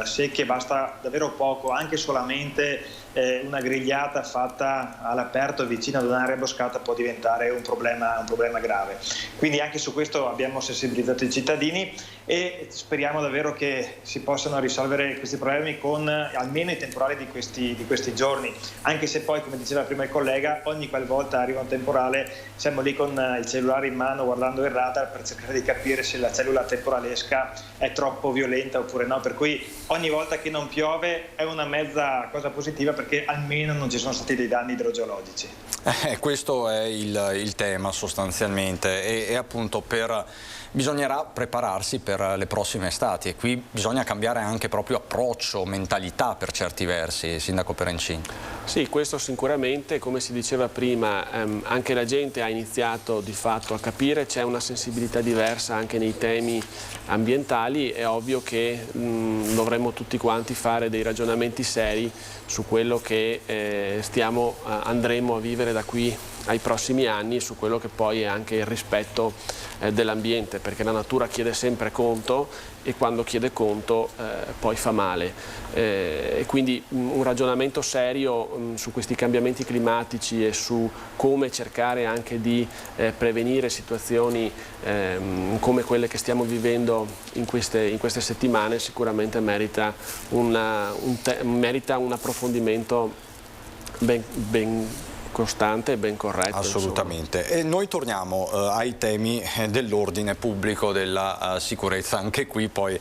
secchi e basta davvero poco, anche solamente una grigliata fatta all'aperto vicino ad un'area boscata può diventare un problema grave. Quindi anche su questo abbiamo sensibilizzato i cittadini e speriamo davvero che si possano risolvere questi problemi con almeno i temporali di questi giorni, anche se poi, come diceva prima il collega, ogni qualvolta arriva un temporale siamo lì con il cellulare in mano guardando il radar per cercare di capire se la cellula temporalesca è troppo violenta oppure no, per cui ogni volta che non piove è una mezza cosa positiva perché almeno non ci sono stati dei danni idrogeologici. Questo è il tema sostanzialmente e appunto bisognerà prepararsi per le prossime estati e qui bisogna cambiare anche proprio approccio, mentalità per certi versi, Sindaco Perencin. Sì, questo sicuramente, come si diceva prima, anche la gente ha iniziato di fatto a capire, c'è una sensibilità diversa anche nei temi ambientali, è ovvio che dovremmo tutti quanti fare dei ragionamenti seri su quello che andremo a vivere da qui ai prossimi anni, su quello che poi è anche il rispetto dell'ambiente, perché la natura chiede sempre conto e quando chiede conto poi fa male. E quindi un ragionamento serio su questi cambiamenti climatici e su come cercare anche di prevenire situazioni come quelle che stiamo vivendo in queste settimane sicuramente merita un approfondimento ben costante e ben corretto. Assolutamente. Insomma. E noi torniamo ai temi dell'ordine pubblico, della sicurezza. Anche qui poi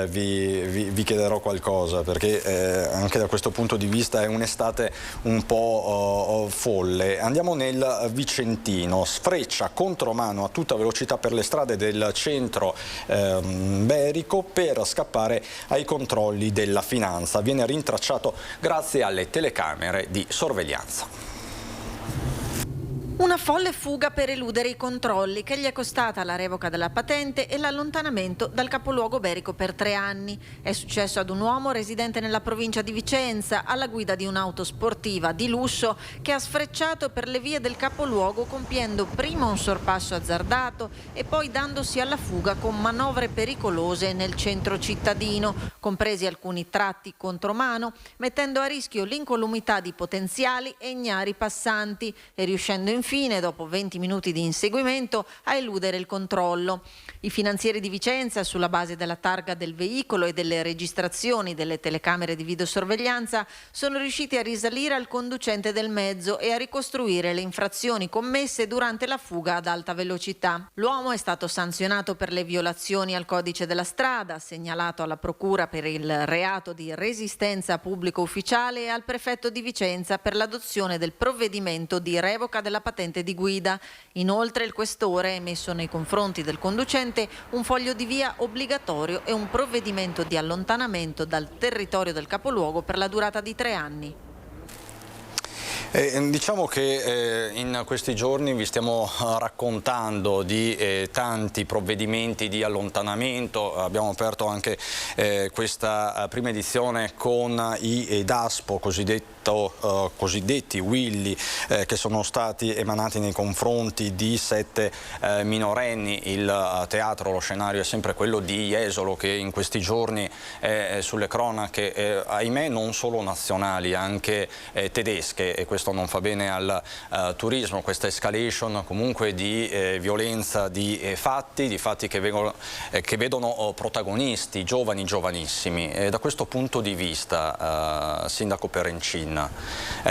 vi chiederò qualcosa, perché anche da questo punto di vista è un'estate un po' folle. Andiamo nel Vicentino, sfreccia contromano a tutta velocità per le strade del centro iberico per scappare ai controlli della finanza. Viene rintracciato grazie alle telecamere di sorveglianza. Una folle fuga per eludere i controlli che gli è costata la revoca della patente e l'allontanamento dal capoluogo iberico per 3 anni. È successo ad un uomo residente nella provincia di Vicenza alla guida di un'auto sportiva di lusso che ha sfrecciato per le vie del capoluogo compiendo prima un sorpasso azzardato e poi dandosi alla fuga con manovre pericolose nel centro cittadino, compresi alcuni tratti contromano, mettendo a rischio l'incolumità di potenziali e ignari passanti e riuscendo infine, dopo 20 minuti di inseguimento, a eludere il controllo. I finanzieri di Vicenza, sulla base della targa del veicolo e delle registrazioni delle telecamere di videosorveglianza, sono riusciti a risalire al conducente del mezzo e a ricostruire le infrazioni commesse durante la fuga ad alta velocità. L'uomo è stato sanzionato per le violazioni al codice della strada, segnalato alla procura per il reato di resistenza a pubblico ufficiale e al prefetto di Vicenza per l'adozione del provvedimento di revoca della patente di guida. Inoltre il questore ha emesso nei confronti del conducente un foglio di via obbligatorio e un provvedimento di allontanamento dal territorio del capoluogo per la durata di 3 anni. Diciamo che in questi giorni vi stiamo raccontando di tanti provvedimenti di allontanamento. Abbiamo aperto anche questa prima edizione con i DASPO, cosiddetti Willy, che sono stati emanati nei confronti di 7 minorenni. Il teatro, lo scenario è sempre quello di Jesolo, che in questi giorni è sulle cronache, ahimè non solo nazionali, anche tedesche, e questo non fa bene al turismo, questa escalation comunque di violenza, di fatti che vedono protagonisti giovanissimi. Da questo punto di vista, Sindaco Perencin,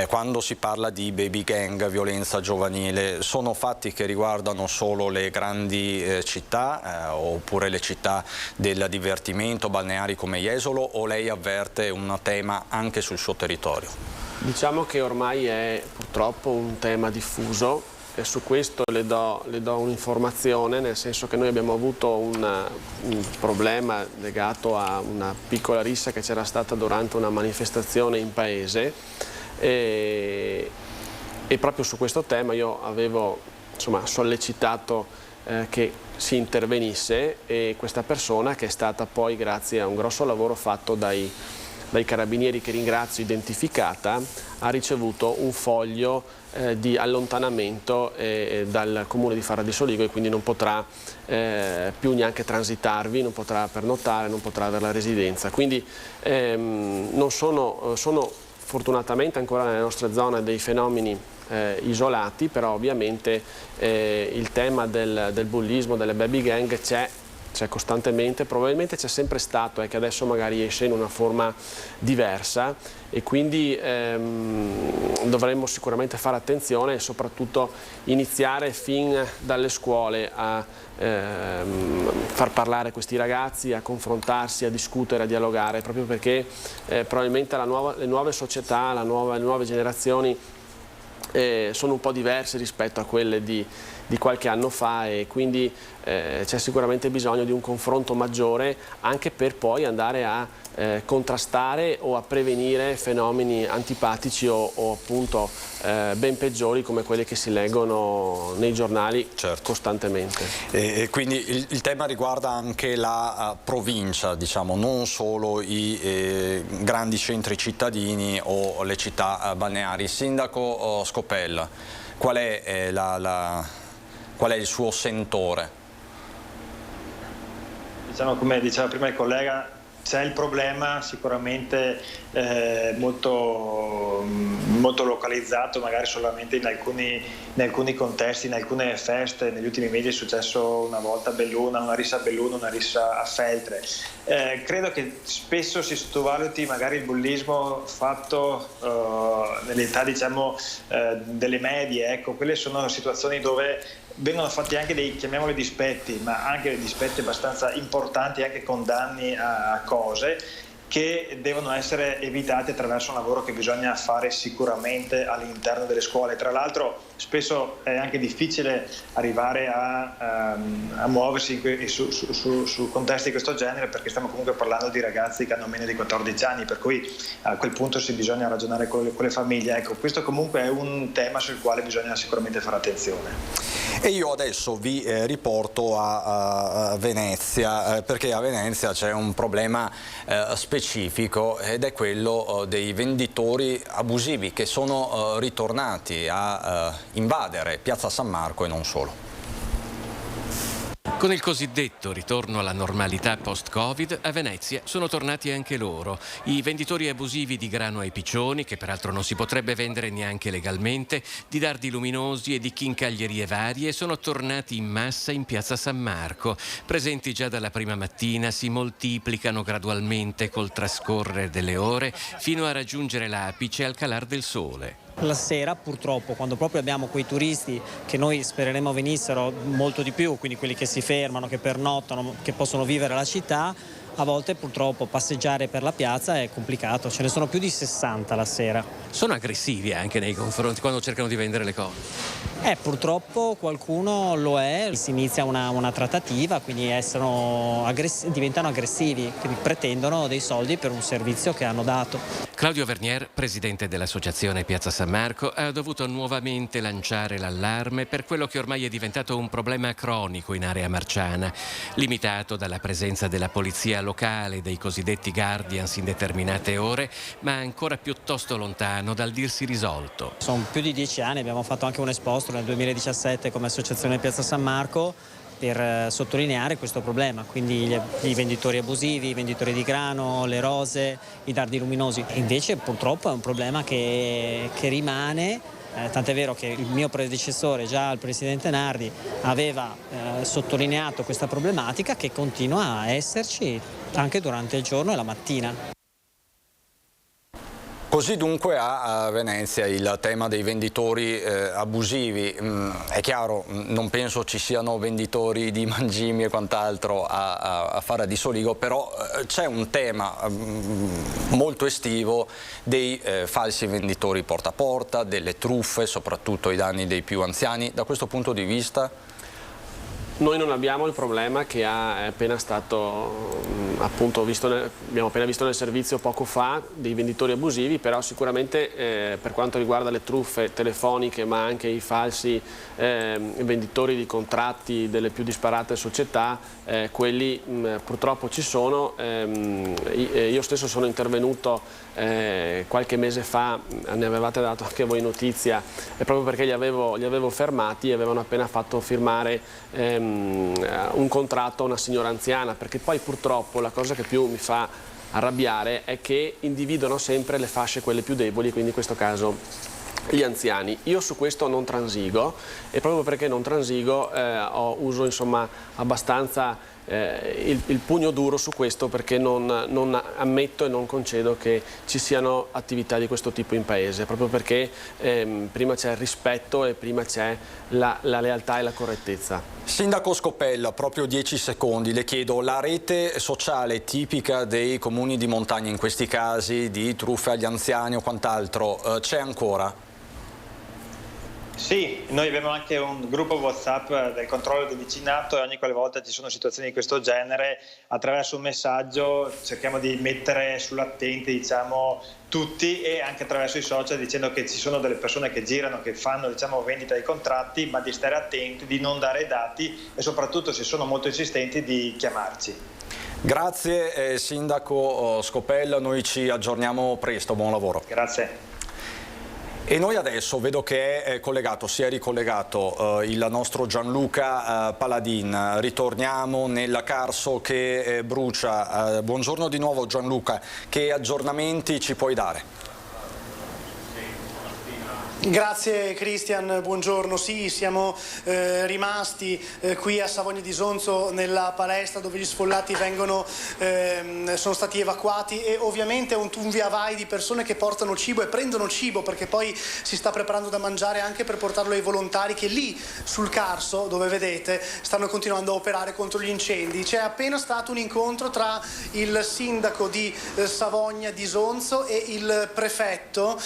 quando si parla di baby gang, violenza giovanile, sono fatti che riguardano solo le grandi città oppure le città del divertimento, balneari come Jesolo, o lei avverte un tema anche sul suo territorio? Diciamo che ormai è purtroppo un tema diffuso e su questo le do un'informazione, nel senso che noi abbiamo avuto un problema legato a una piccola rissa che c'era stata durante una manifestazione in paese e proprio su questo tema io avevo sollecitato che si intervenisse, e questa persona, che è stata poi, grazie a un grosso lavoro fatto dai carabinieri, che ringrazio, identificata, ha ricevuto un foglio di allontanamento dal comune di Farra di Soligo, e quindi non potrà più neanche transitarvi, non potrà pernottare, non potrà avere la residenza. Quindi sono fortunatamente ancora nelle nostre zone dei fenomeni isolati, però ovviamente il tema del bullismo, delle baby gang c'è costantemente, probabilmente c'è sempre stato, che adesso magari esce in una forma diversa, e quindi dovremmo sicuramente fare attenzione e soprattutto iniziare fin dalle scuole a far parlare questi ragazzi, a confrontarsi, a discutere, a dialogare, proprio perché probabilmente le nuove società, le nuove generazioni sono un po' diverse rispetto a quelle di qualche anno fa, e quindi c'è sicuramente bisogno di un confronto maggiore anche per poi andare a contrastare o a prevenire fenomeni antipatici o appunto ben peggiori come quelli che si leggono nei giornali costantemente. E quindi il tema riguarda anche la provincia, diciamo, non solo i grandi centri cittadini o le città balneari. Sindaco Scopella, qual è il suo sentore? Diciamo, come diceva prima il collega, c'è il problema sicuramente molto localizzato, magari solamente in alcuni contesti, in alcune feste. Negli ultimi mesi è successo una volta a Belluno, una rissa a Belluno, una rissa a Feltre. Credo che spesso si sottovaluti magari il bullismo fatto nell'età, diciamo, delle medie. Ecco, quelle sono situazioni dove vengono fatti anche dei, chiamiamoli dispetti, ma anche dispetti abbastanza importanti, anche con danni a cose che devono essere evitate attraverso un lavoro che bisogna fare sicuramente all'interno delle scuole. Tra l'altro spesso è anche difficile arrivare a muoversi su contesti di questo genere, perché stiamo comunque parlando di ragazzi che hanno meno di 14 anni, per cui a quel punto bisogna ragionare con le famiglie. Ecco, questo comunque è un tema sul quale bisogna sicuramente fare attenzione. E io adesso vi riporto a Venezia, perché a Venezia c'è un problema specifico, ed è quello dei venditori abusivi che sono ritornati a invadere Piazza San Marco e non solo. Con il cosiddetto ritorno alla normalità post-Covid, a Venezia sono tornati anche loro. I venditori abusivi di grano ai piccioni, che peraltro non si potrebbe vendere neanche legalmente, di dardi luminosi e di chincaglierie varie, sono tornati in massa in Piazza San Marco. Presenti già dalla prima mattina, si moltiplicano gradualmente col trascorrere delle ore fino a raggiungere l'apice al calar del sole. La sera, purtroppo, quando proprio abbiamo quei turisti che noi spereremo venissero molto di più, quindi quelli che si fermano, che pernottano, che possono vivere la città, a volte purtroppo passeggiare per la piazza è complicato, ce ne sono più di 60 la sera. Sono aggressivi anche nei confronti quando cercano di vendere le cose? Purtroppo qualcuno lo è, si inizia una trattativa, quindi diventano aggressivi, quindi pretendono dei soldi per un servizio che hanno dato. Claudio Vernier, presidente dell'associazione Piazza San Marco, ha dovuto nuovamente lanciare l'allarme per quello che ormai è diventato un problema cronico in area marciana, limitato dalla presenza della polizia locale, dei cosiddetti guardians in determinate ore, ma ancora piuttosto lontano dal dirsi risolto. Sono più di 10 anni, abbiamo fatto anche un esposto nel 2017 come associazione Piazza San Marco per sottolineare questo problema, quindi i venditori abusivi, i venditori di grano, le rose, i dardi luminosi. Invece purtroppo è un problema che rimane, tant'è vero che il mio predecessore, già il presidente Nardi, aveva sottolineato questa problematica che continua a esserci anche durante il giorno e la mattina. Così dunque a Venezia il tema dei venditori abusivi. È chiaro, non penso ci siano venditori di mangimi e quant'altro a fare di Soligo, però c'è un tema molto estivo dei falsi venditori porta a porta, delle truffe, soprattutto ai danni dei più anziani. Da questo punto di vista? Noi non abbiamo il problema che è appena stato appunto abbiamo appena visto nel servizio poco fa dei venditori abusivi, però sicuramente per quanto riguarda le truffe telefoniche, ma anche i falsi venditori di contratti delle più disparate società, quelli purtroppo ci sono. Io stesso sono intervenuto qualche mese fa, ne avevate dato anche voi notizia, proprio perché li avevo fermati e avevano appena fatto firmare un contratto a una signora anziana, perché poi purtroppo la cosa che più mi fa arrabbiare è che individuano sempre le fasce quelle più deboli, quindi in questo caso gli anziani. Io su questo non transigo, e proprio perché non transigo uso insomma abbastanza il pugno duro su questo, perché non ammetto e non concedo che ci siano attività di questo tipo in paese, proprio perché prima c'è il rispetto e prima c'è la lealtà e la correttezza. Sindaco Scopella, proprio 10 secondi, le chiedo, la rete sociale tipica dei comuni di montagna in questi casi di truffe agli anziani o quant'altro, c'è ancora? Sì, noi abbiamo anche un gruppo WhatsApp del controllo del vicinato e ogni qualvolta ci sono situazioni di questo genere, attraverso un messaggio cerchiamo di mettere sull'attenti, diciamo, tutti, e anche attraverso i social, dicendo che ci sono delle persone che girano, che fanno, diciamo, vendita dei contratti, ma di stare attenti, di non dare dati e soprattutto, se sono molto insistenti, di chiamarci. Grazie Sindaco Scopella, noi ci aggiorniamo presto, buon lavoro. Grazie. E noi adesso vedo che è collegato, si è ricollegato il nostro Gianluca Paladin. Ritorniamo nella Carso che brucia. Buongiorno di nuovo Gianluca, che aggiornamenti ci puoi dare? Grazie Cristian, buongiorno. Sì, siamo rimasti qui a Savogna di Sonzo nella palestra dove gli sfollati sono stati evacuati, e ovviamente è un via vai di persone che portano cibo e prendono cibo, perché poi si sta preparando da mangiare anche per portarlo ai volontari che lì sul Carso, dove vedete, stanno continuando a operare contro gli incendi. C'è appena stato un incontro tra il sindaco di Savogna di Sonzo e il prefetto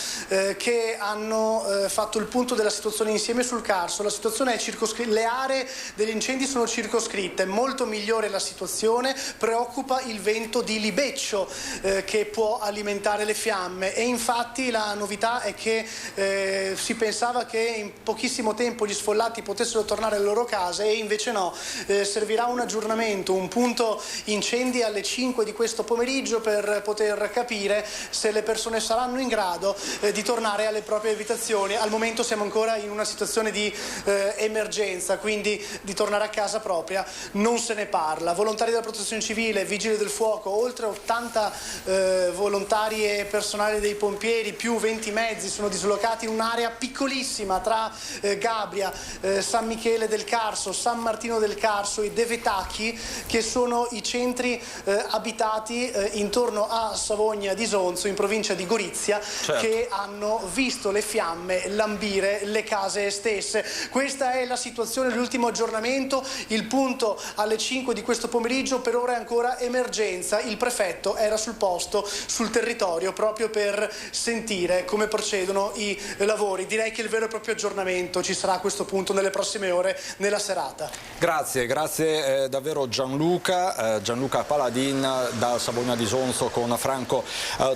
che hanno fatto il punto della situazione insieme sul Carso. La situazione è le aree degli incendi sono circoscritte, molto migliore la situazione, preoccupa il vento di libeccio che può alimentare le fiamme, e infatti la novità è che si pensava che in pochissimo tempo gli sfollati potessero tornare alle loro case, e invece no, servirà un aggiornamento, un punto incendi alle 5 di questo pomeriggio per poter capire se le persone saranno in grado di tornare alle proprie abitazioni. Al momento siamo ancora in una situazione di emergenza, quindi di tornare a casa propria non se ne parla. Volontari della protezione civile, vigili del fuoco, oltre 80 volontari e personale dei pompieri, più 20 mezzi sono dislocati in un'area piccolissima tra Gabria, San Michele del Carso, San Martino del Carso e Devetacchi, che sono i centri abitati intorno a Savogna di Sonzo, in provincia di Gorizia, certo, che hanno visto le fiamme lambire le case stesse. Questa è la situazione, l'ultimo aggiornamento, il punto alle 5 di questo pomeriggio. Per ora è ancora emergenza. Il prefetto era sul posto, sul territorio, proprio per sentire come procedono i lavori. Direi che il vero e proprio aggiornamento ci sarà a questo punto nelle prossime ore, nella serata. Grazie davvero Gianluca Paladin da Savogna di Sonzo con Franco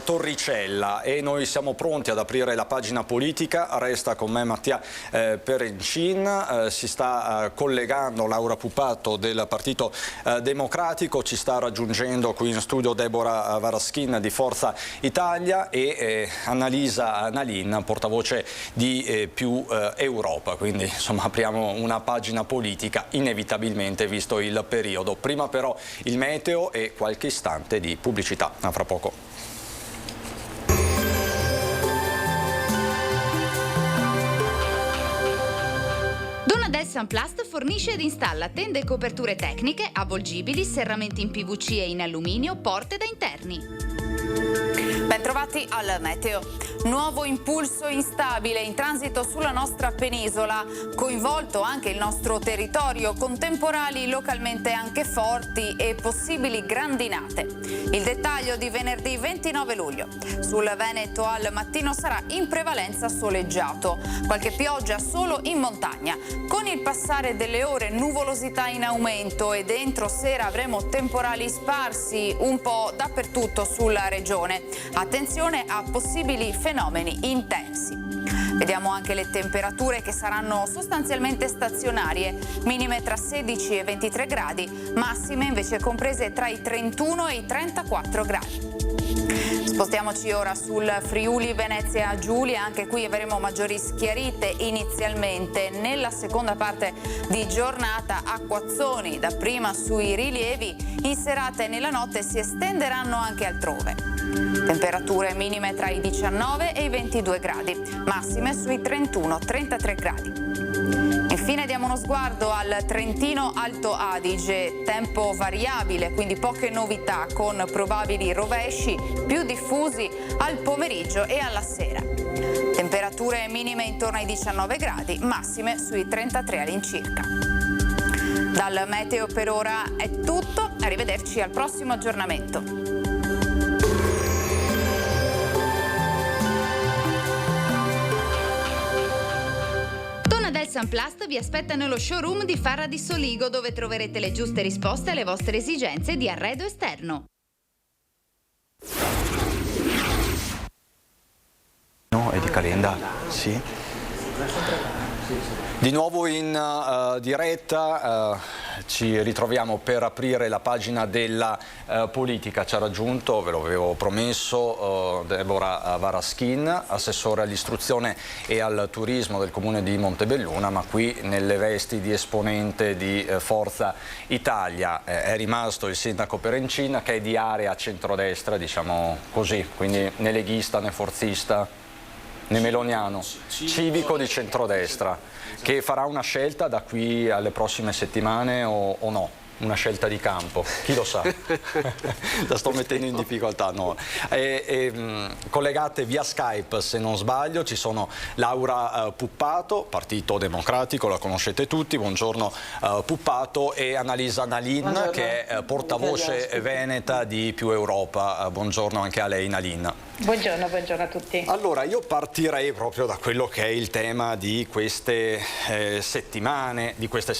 Torricella, e noi siamo pronti ad aprire la pagina politica. Resta con me Mattia Perencin, si sta collegando Laura Puppato del Partito Democratico, ci sta raggiungendo qui in studio Deborah Varaschin di Forza Italia e Annalisa Nalin, portavoce di Più Europa, quindi insomma apriamo una pagina politica inevitabilmente visto il periodo. Prima però il meteo e qualche istante di pubblicità, a fra poco. Donadel Sunplast fornisce ed installa tende e coperture tecniche, avvolgibili, serramenti in PVC e in alluminio, porte da interni. Bentrovati al meteo. Nuovo impulso instabile in transito sulla nostra penisola, coinvolto anche il nostro territorio, con temporali localmente anche forti e possibili grandinate. Il dettaglio di venerdì 29 luglio. Sul Veneto al mattino sarà in prevalenza soleggiato, qualche pioggia solo in montagna. Con il passare delle ore nuvolosità in aumento e dentro sera avremo temporali sparsi un po' dappertutto sulla regione. Attenzione a possibili fenomeni intensi. Vediamo anche le temperature che saranno sostanzialmente stazionarie, minime tra 16 e 23 gradi, massime invece comprese tra i 31 e i 34 gradi. Spostiamoci ora sul Friuli Venezia Giulia, anche qui avremo maggiori schiarite inizialmente. Nella seconda parte di giornata acquazzoni dapprima sui rilievi, in serata e nella notte si estenderanno anche altrove. Temperature minime tra i 19 e i 22 gradi, massime sui 31-33 gradi. Infine diamo uno sguardo al Trentino Alto Adige, tempo variabile, quindi poche novità con probabili rovesci più diffusi al pomeriggio e alla sera. Temperature minime intorno ai 19 gradi, massime sui 33 all'incirca. Dal meteo per ora è tutto, arrivederci al prossimo aggiornamento. Del Sunplast vi aspetta nello showroom di Farra di Soligo, dove troverete le giuste risposte alle vostre esigenze di arredo esterno. No, è di Calenda, sì. Di nuovo in diretta, ci ritroviamo per aprire la pagina della politica. Ci ha raggiunto, ve lo avevo promesso, Deborah Varaschin, assessore all'istruzione e al turismo del comune di Montebelluna, ma qui nelle vesti di esponente di Forza Italia. È rimasto il sindaco Perencin, che è di area centrodestra, diciamo così, quindi né leghista né forzista né meloniano, civico di centrodestra, che farà una scelta da qui alle prossime settimane o no? Una scelta di campo, chi lo sa? La sto mettendo in difficoltà, no. Collegate via Skype, se non sbaglio, ci sono Laura Puppato, Partito Democratico, la conoscete tutti, buongiorno Puppato, e Annalisa Nalin, buongiorno, che è portavoce veneta di Più Europa. Buongiorno anche a lei, Nalin. Buongiorno a tutti. Allora, io partirei proprio da quello che è il tema di queste settimane, di queste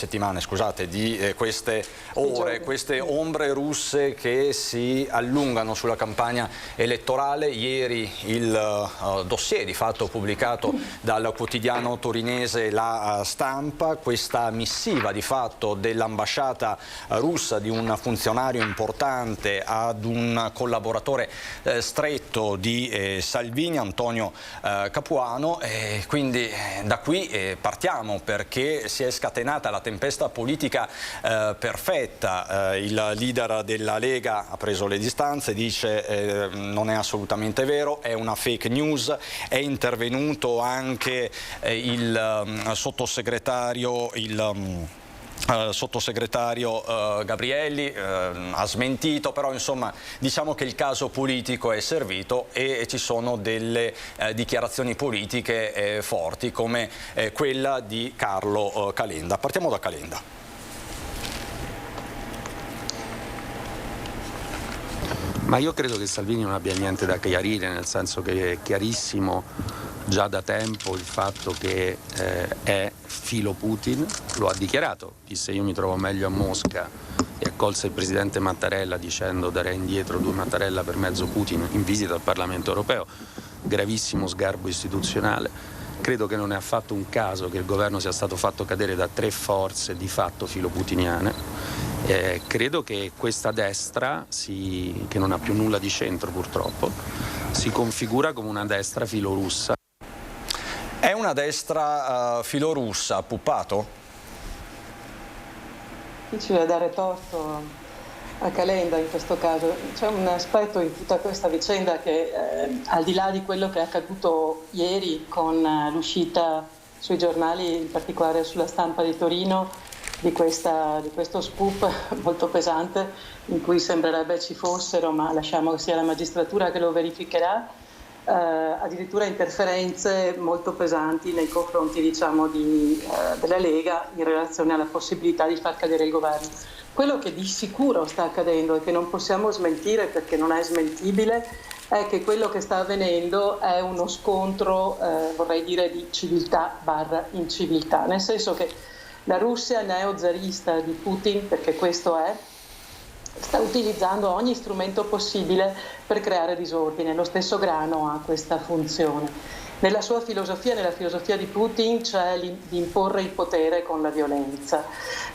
ore, queste ombre russe che si allungano sulla campagna elettorale. Ieri il dossier di fatto pubblicato dal quotidiano torinese La Stampa, questa missiva di fatto dell'ambasciata russa, di un funzionario importante ad un collaboratore stretto di Salvini, Antonio Capuano, e quindi da qui partiamo, perché si è scatenata la tempesta politica perfetta. Il leader della Lega ha preso le distanze, dice non è assolutamente vero, è una fake news. È intervenuto anche il sottosegretario Gabrielli, ha smentito, però insomma diciamo che il caso politico è servito e ci sono delle dichiarazioni politiche forti, come quella di Carlo Calenda. Partiamo da Calenda. Ma io credo che Salvini non abbia niente da chiarire, nel senso che è chiarissimo già da tempo il fatto che è filo Putin, lo ha dichiarato, disse io mi trovo meglio a Mosca e accolse il presidente Mattarella dicendo darei indietro 2 Mattarella per mezzo Putin in visita al Parlamento europeo, gravissimo sgarbo istituzionale. Credo che non è affatto un caso che il governo sia stato fatto cadere da 3 forze di fatto filoputiniane. Credo che questa destra, che non ha più nulla di centro purtroppo, si configura come una destra filorussa. È una destra filorussa, Puppato? Difficile dare torto a Calenda in questo caso. C'è un aspetto in tutta questa vicenda che al di là di quello che è accaduto ieri con l'uscita sui giornali, in particolare sulla Stampa di Torino, di questo scoop molto pesante in cui sembrerebbe ci fossero, ma lasciamo che sia la magistratura che lo verificherà, addirittura interferenze molto pesanti nei confronti della Lega in relazione alla possibilità di far cadere il governo. Quello che di sicuro sta accadendo e che non possiamo smentire perché non è smentibile è che quello che sta avvenendo è uno scontro, vorrei dire, di civiltà / inciviltà, nel senso che la Russia neozarista di Putin, perché questo è, sta utilizzando ogni strumento possibile per creare disordine. Lo stesso grano ha questa funzione. Nella sua filosofia, nella filosofia di Putin, c'è di imporre il potere con la violenza.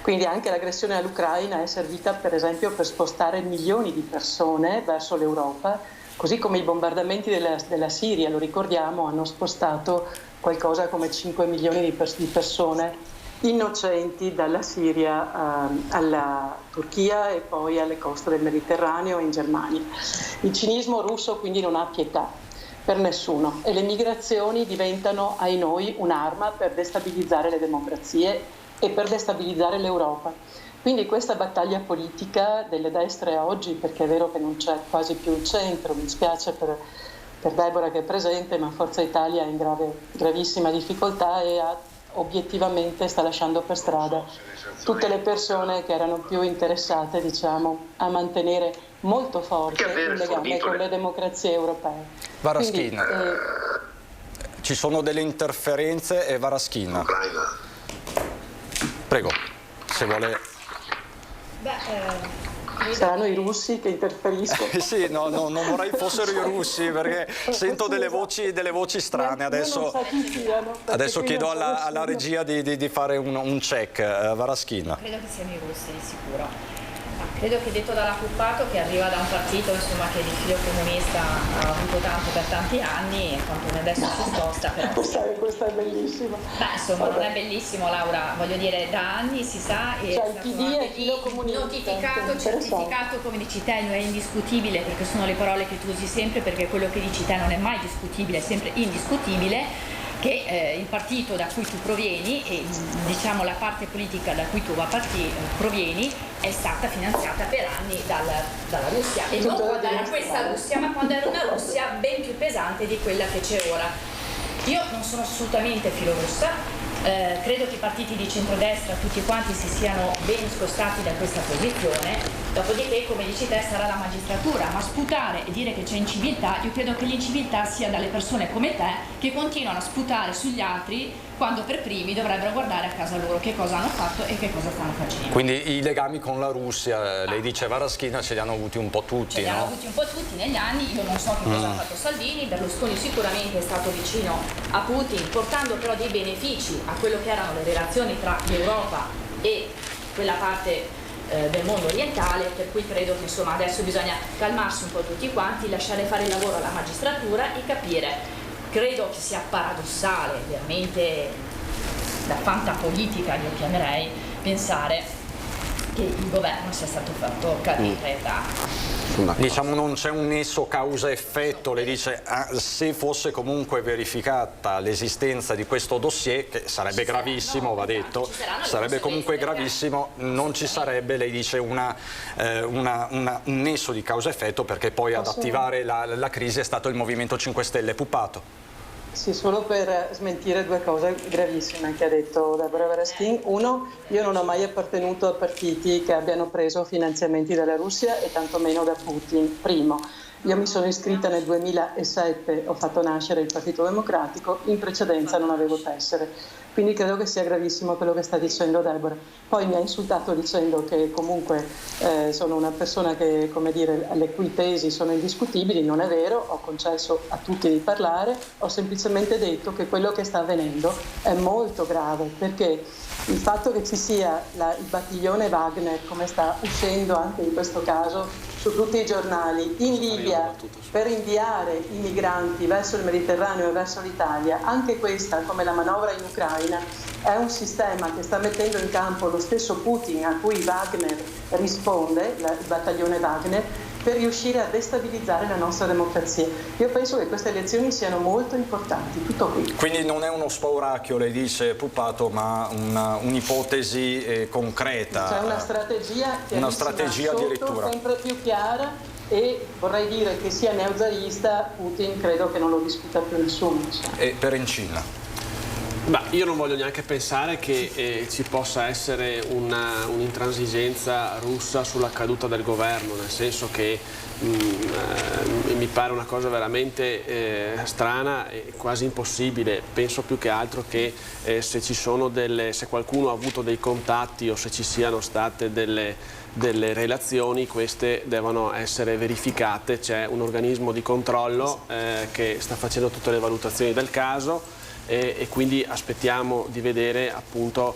Quindi anche l'aggressione all'Ucraina è servita per esempio per spostare milioni di persone verso l'Europa, Così come i bombardamenti della Siria, lo ricordiamo, hanno spostato qualcosa come 5 milioni di persone innocenti dalla Siria alla Turchia e poi alle coste del Mediterraneo e in Germania. Il cinismo russo quindi non ha pietà per nessuno e le migrazioni diventano, ai noi, un'arma per destabilizzare le democrazie e per destabilizzare l'Europa. Quindi questa battaglia politica delle destre oggi, perché è vero che non c'è quasi più il centro, mi spiace per Deborah che è presente, ma Forza Italia è in gravissima difficoltà e obiettivamente sta lasciando per strada tutte le persone che erano più interessate, diciamo, a mantenere molto forte il legame con le democrazie europee. Varaschin, ci sono delle interferenze e Varaschin. Prego, se vuole... Saranno i russi che interferiscono? Sì, no, non vorrei fossero i russi perché sento delle voci strane. Adesso chiedo alla regia di fare un check. Varaschin. Credo che siano i russi, di sicuro. Credo che detto dalla Puppato, che arriva da un partito insomma, che di filo comunista ha avuto tanto per tanti anni, quanto adesso si sposta. Però... Questa è bellissima. Beh, insomma, non è bellissimo, Laura, voglio dire, da anni si sa e cioè, il PD è filo comunista, notificato, certificato, come dici te, non è indiscutibile, perché sono le parole che tu usi sempre, perché quello che dici te non è mai discutibile, è sempre indiscutibile. Che il partito da cui tu provieni e diciamo la parte politica da cui tu provieni è stata finanziata per anni dalla Russia e non quando era questa Russia, ma quando era una Russia ben più pesante di quella che c'è ora. Io non sono assolutamente filorussa, credo che i partiti di centrodestra tutti quanti si siano ben scostati da questa posizione, dopodiché come dici te sarà la magistratura, ma sputare e dire che c'è inciviltà, io credo che l'inciviltà sia dalle persone come te che continuano a sputare sugli altri quando per primi dovrebbero guardare a casa loro che cosa hanno fatto e che cosa stanno facendo. Quindi i legami con la Russia, lei dice Varaschin, ce li hanno avuti un po' tutti, ce li hanno avuti un po' tutti negli anni, io non so che cosa ha fatto Salvini, Berlusconi sicuramente è stato vicino a Putin, portando però dei benefici a quello che erano le relazioni tra l'Europa e quella parte del mondo orientale, per cui credo che insomma adesso bisogna calmarsi un po' tutti quanti, lasciare fare il lavoro alla magistratura e capire. Credo che sia paradossale, veramente da fantapolitica io chiamerei, pensare che il governo sia stato fatto cadere Diciamo non c'è un nesso causa-effetto, lei dice se fosse comunque verificata l'esistenza di questo dossier, che sarebbe gravissimo, va detto, sarebbe comunque gravissimo, non ci sarebbe, lei dice, un nesso di causa-effetto perché poi ad attivare la crisi è stato il Movimento 5 Stelle. Puppato. Sì, solo per smentire due cose gravissime che ha detto Deborah Varaschin. Uno, io non ho mai appartenuto a partiti che abbiano preso finanziamenti dalla Russia e tantomeno da Putin. Primo, io mi sono iscritta nel 2007, ho fatto nascere il Partito Democratico, in precedenza non avevo tessere. Quindi credo che sia gravissimo quello che sta dicendo Deborah. Poi mi ha insultato dicendo che comunque sono una persona che, come dire, le cui tesi sono indiscutibili. Non è vero, ho concesso a tutti di parlare, ho semplicemente detto che quello che sta avvenendo è molto grave, perché il fatto che ci sia il battaglione Wagner, come sta uscendo anche in questo caso su tutti i giornali, in Libia per inviare i migranti verso il Mediterraneo e verso l'Italia, anche questa, come la manovra in Ucraina, è un sistema che sta mettendo in campo lo stesso Putin a cui Wagner risponde, il battaglione Wagner, per riuscire a destabilizzare la nostra democrazia. Io penso che queste elezioni siano molto importanti, tutto qui. Quindi non è uno spauracchio, lei dice, Puppato, ma un'ipotesi concreta. C'è una strategia addirittura sempre più chiara e vorrei dire che sia neozarista, Putin credo che non lo discuta più nessuno. E per Encina? Io non voglio neanche pensare che ci possa essere un'intransigenza russa sulla caduta del governo, nel senso che mi pare una cosa veramente strana e quasi impossibile. Penso più che altro che se qualcuno ha avuto dei contatti o se ci siano state delle relazioni, queste devono essere verificate. C'è un organismo di controllo che sta facendo tutte le valutazioni del caso e quindi aspettiamo di vedere appunto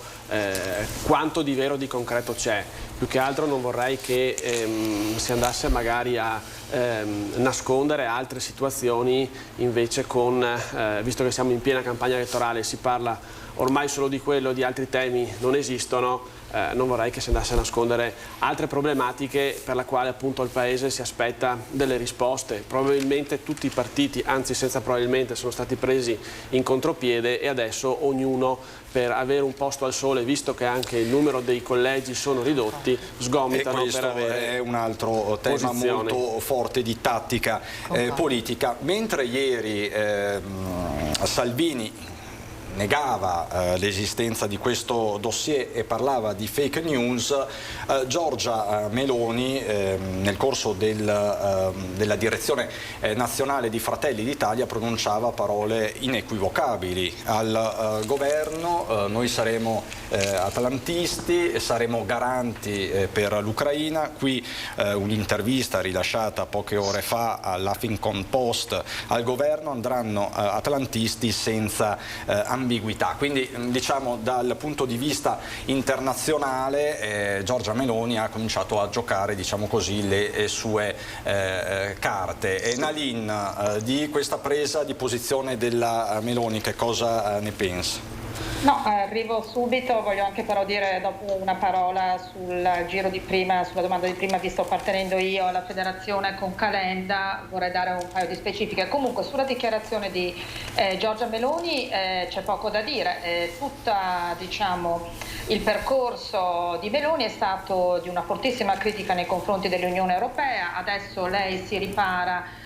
quanto di vero, di concreto c'è. Più che altro non vorrei che si andasse magari a nascondere altre situazioni invece visto che siamo in piena campagna elettorale, si parla ormai solo di quello, di altri temi non esistono. Non vorrei che si andasse a nascondere altre problematiche per la quale appunto il Paese si aspetta delle risposte. Probabilmente tutti i partiti, anzi senza probabilmente, sono stati presi in contropiede e adesso ognuno, per avere un posto al sole, visto che anche il numero dei collegi sono ridotti, sgomitano per avere. Questo è un altro tema molto forte di tattica politica. Mentre ieri Salvini negava l'esistenza di questo dossier e parlava di fake news, Giorgia Meloni nel corso della direzione nazionale di Fratelli d'Italia pronunciava parole inequivocabili al governo: noi saremo atlantisti, saremo garanti per l'Ucraina. Qui un'intervista rilasciata poche ore fa all'Huffington Post: al governo andranno atlantisti senza ambiguità. Quindi diciamo dal punto di vista internazionale Giorgia Meloni ha cominciato a giocare, diciamo così, le sue carte. Nalin, di questa presa di posizione della Meloni che cosa ne pensa? No, arrivo subito, voglio anche però dire dopo una parola sul giro di prima, sulla domanda di prima, visto appartenendo io alla federazione con Calenda, vorrei dare un paio di specifiche. Comunque sulla dichiarazione di Giorgia Meloni c'è poco da dire, tutta diciamo il percorso di Meloni è stato di una fortissima critica nei confronti dell'Unione Europea, adesso lei si ripara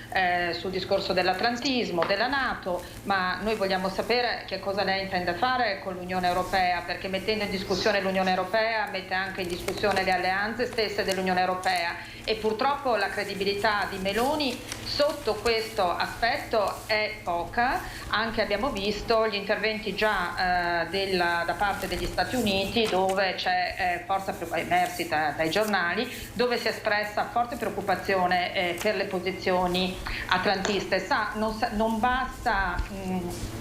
sul discorso dell'atlantismo, della NATO, ma noi vogliamo sapere che cosa lei intende fare con l'Unione Europea, perché mettendo in discussione l'Unione Europea mette anche in discussione le alleanze stesse dell'Unione Europea e purtroppo la credibilità di Meloni sotto questo aspetto è poca. Anche abbiamo visto gli interventi già da parte degli Stati Uniti, dove c'è emersi dai giornali, dove si è espressa forte preoccupazione per le posizioni atlantiste. Non basta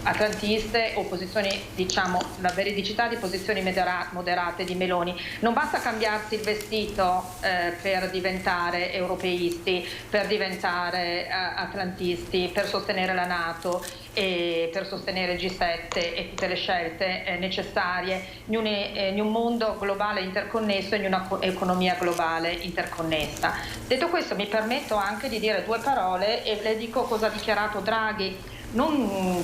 atlantiste o posizioni, diciamo, la veridicità di posizioni moderate di Meloni, non basta cambiarsi il vestito per diventare europeisti, per diventare atlantisti, per sostenere la NATO e per sostenere il G7 e tutte le scelte necessarie in un mondo globale interconnesso e in un'economia globale interconnessa. Detto questo, mi permetto anche di dire due parole e le dico cosa ha dichiarato Draghi. Non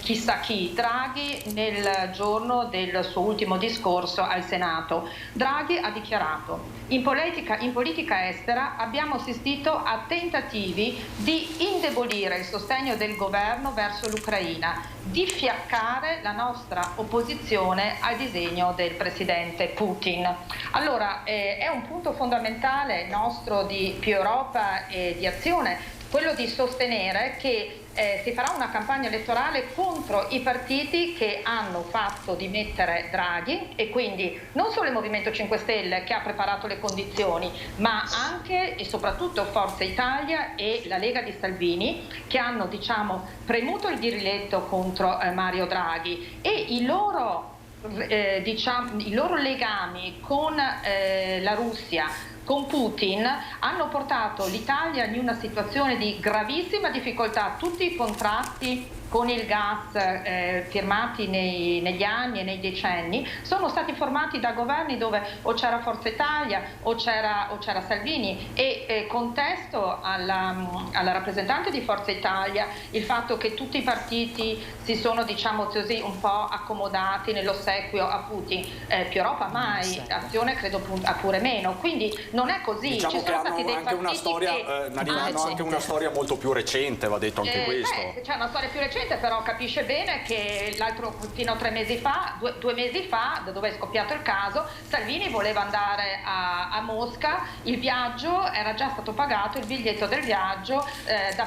chissà chi, Draghi nel giorno del suo ultimo discorso al Senato. Draghi ha dichiarato: in politica estera abbiamo assistito a tentativi di indebolire il sostegno del governo verso l'Ucraina, di fiaccare la nostra opposizione al disegno del presidente Putin. Allora è un punto fondamentale nostro di più Europa e di azione quello di sostenere che si farà una campagna elettorale contro i partiti che hanno fatto dimettere Draghi e quindi non solo il Movimento 5 Stelle che ha preparato le condizioni, ma anche e soprattutto Forza Italia e la Lega di Salvini, che hanno, diciamo, premuto il diriletto contro Mario Draghi, e i loro legami con la Russia, con Putin, hanno portato l'Italia in una situazione di gravissima difficoltà. Tutti i contratti con il gas firmati negli anni e nei decenni sono stati formati da governi dove o c'era Forza Italia o c'era Salvini, e contesto alla rappresentante di Forza Italia il fatto che tutti i partiti si sono, diciamo così, un po' accomodati nell'ossequio a Putin. Più Europa mai, Azione credo pure meno, quindi non è così. Diciamo ci sono stati dei anche una storia, hanno anche una storia molto più recente, va detto anche questo. C'è una storia più recente, però capisce bene che fino a 3 mesi fa, 2 mesi fa, da dove è scoppiato il caso, Salvini voleva andare a Mosca, il viaggio era già stato pagato, il biglietto del viaggio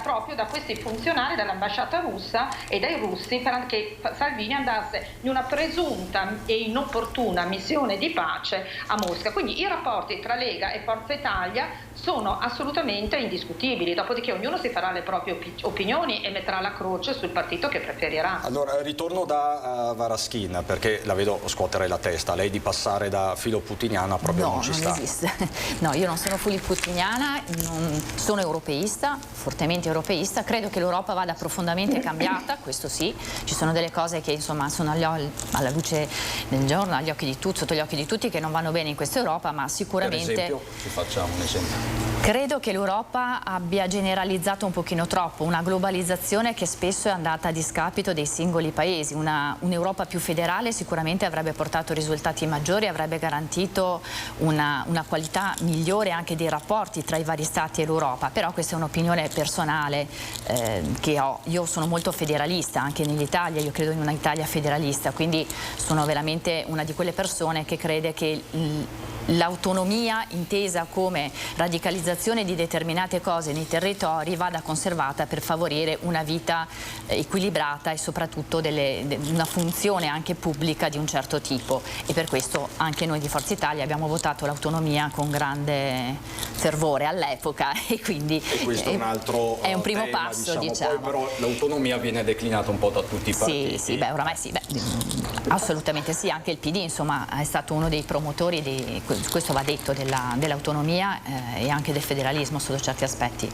proprio da questi funzionari dell'ambasciata russa e dai russi, perché Salvini andasse in una presunta e inopportuna missione di pace a Mosca. Quindi i rapporti tra Lega e Forza Italia sono assolutamente indiscutibili, dopodiché ognuno si farà le proprie opinioni e metterà la croce sul partito che preferirà. Allora ritorno da Varaschin, perché la vedo scuotere la testa. Lei di passare da filo putiniana proprio non ci sta. No, non esiste. No, io non sono putiniana, sono europeista, fortemente europeista. Credo che l'Europa vada profondamente cambiata, questo sì. Ci sono delle cose che insomma sono alla luce del giorno, agli occhi di tutti, sotto gli occhi di tutti, che non vanno bene in questa Europa, ma sicuramente... Per esempio, ci facciamo un esempio. Credo che l'Europa abbia generalizzato un pochino troppo, una globalizzazione che spesso è andata a discapito dei singoli paesi. Un'Europa più federale sicuramente avrebbe portato risultati maggiori, avrebbe garantito una qualità migliore anche dei rapporti tra i vari stati e l'Europa, però questa è un'opinione personale che ho. Io sono molto federalista, anche nell'Italia, io credo in una Italia federalista, quindi sono veramente una di quelle persone che crede che l'autonomia intesa come radicalizzazione di determinate cose nei territori vada conservata per favorire una vita equilibrata e soprattutto una funzione anche pubblica di un certo tipo, e per questo anche noi di Forza Italia abbiamo votato l'autonomia con grande fervore all'epoca, e quindi questo è un primo tema, passo, diciamo. Poi però l'autonomia viene declinata un po' da tutti i partiti. Sì, beh, oramai sì, assolutamente sì, anche il PD insomma è stato uno dei promotori di questo, va detto, dell'autonomia e anche del federalismo sotto certi aspetti.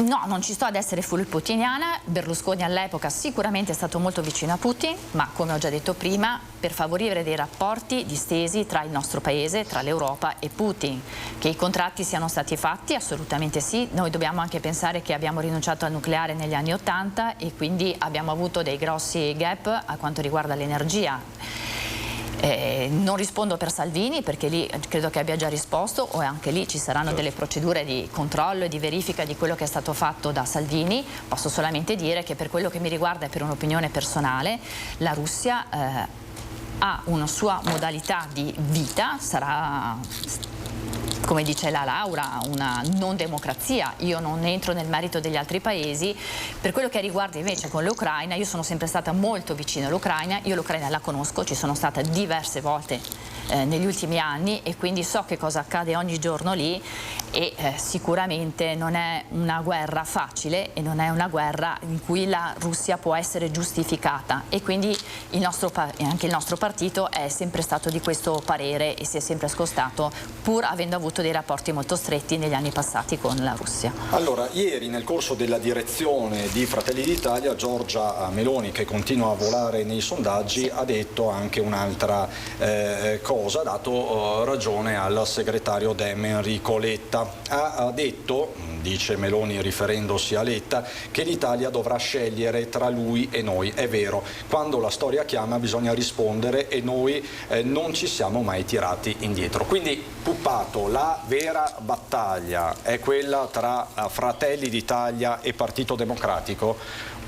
No, non ci sto ad essere putiniana. Berlusconi all'epoca sicuramente è stato molto vicino a Putin, ma come ho già detto prima, per favorire dei rapporti distesi tra il nostro paese, tra l'Europa e Putin. Che i contratti siano stati fatti, assolutamente sì. Noi dobbiamo anche pensare che abbiamo rinunciato al nucleare negli anni '80 e quindi abbiamo avuto dei grossi gap a quanto riguarda l'energia. Non rispondo per Salvini, perché lì credo che abbia già risposto, o anche lì ci saranno delle procedure di controllo e di verifica di quello che è stato fatto da Salvini. Posso solamente dire che per quello che mi riguarda e per un'opinione personale, la Russia ha una sua modalità di vita, sarà, come dice la Laura, una non democrazia. Io non entro nel merito degli altri paesi. Per quello che riguarda invece con l'Ucraina, io sono sempre stata molto vicina all'Ucraina, io l'Ucraina la conosco, ci sono stata diverse volte negli ultimi anni e quindi so che cosa accade ogni giorno lì, e sicuramente non è una guerra facile e non è una guerra in cui la Russia può essere giustificata, e quindi anche il nostro partito è sempre stato di questo parere e si è sempre scostato, pur avendo avuto dei rapporti molto stretti negli anni passati con la Russia. Allora, ieri nel corso della direzione di Fratelli d'Italia, Giorgia Meloni, che continua a volare nei sondaggi, ha detto anche un'altra cosa, ha dato ragione al segretario Dem Enrico Letta. Ha detto, dice Meloni riferendosi a Letta, che l'Italia dovrà scegliere tra lui e noi. È vero, quando la storia chiama bisogna rispondere e noi non ci siamo mai tirati indietro. Quindi, Puppato, la vera battaglia è quella tra Fratelli d'Italia e Partito Democratico,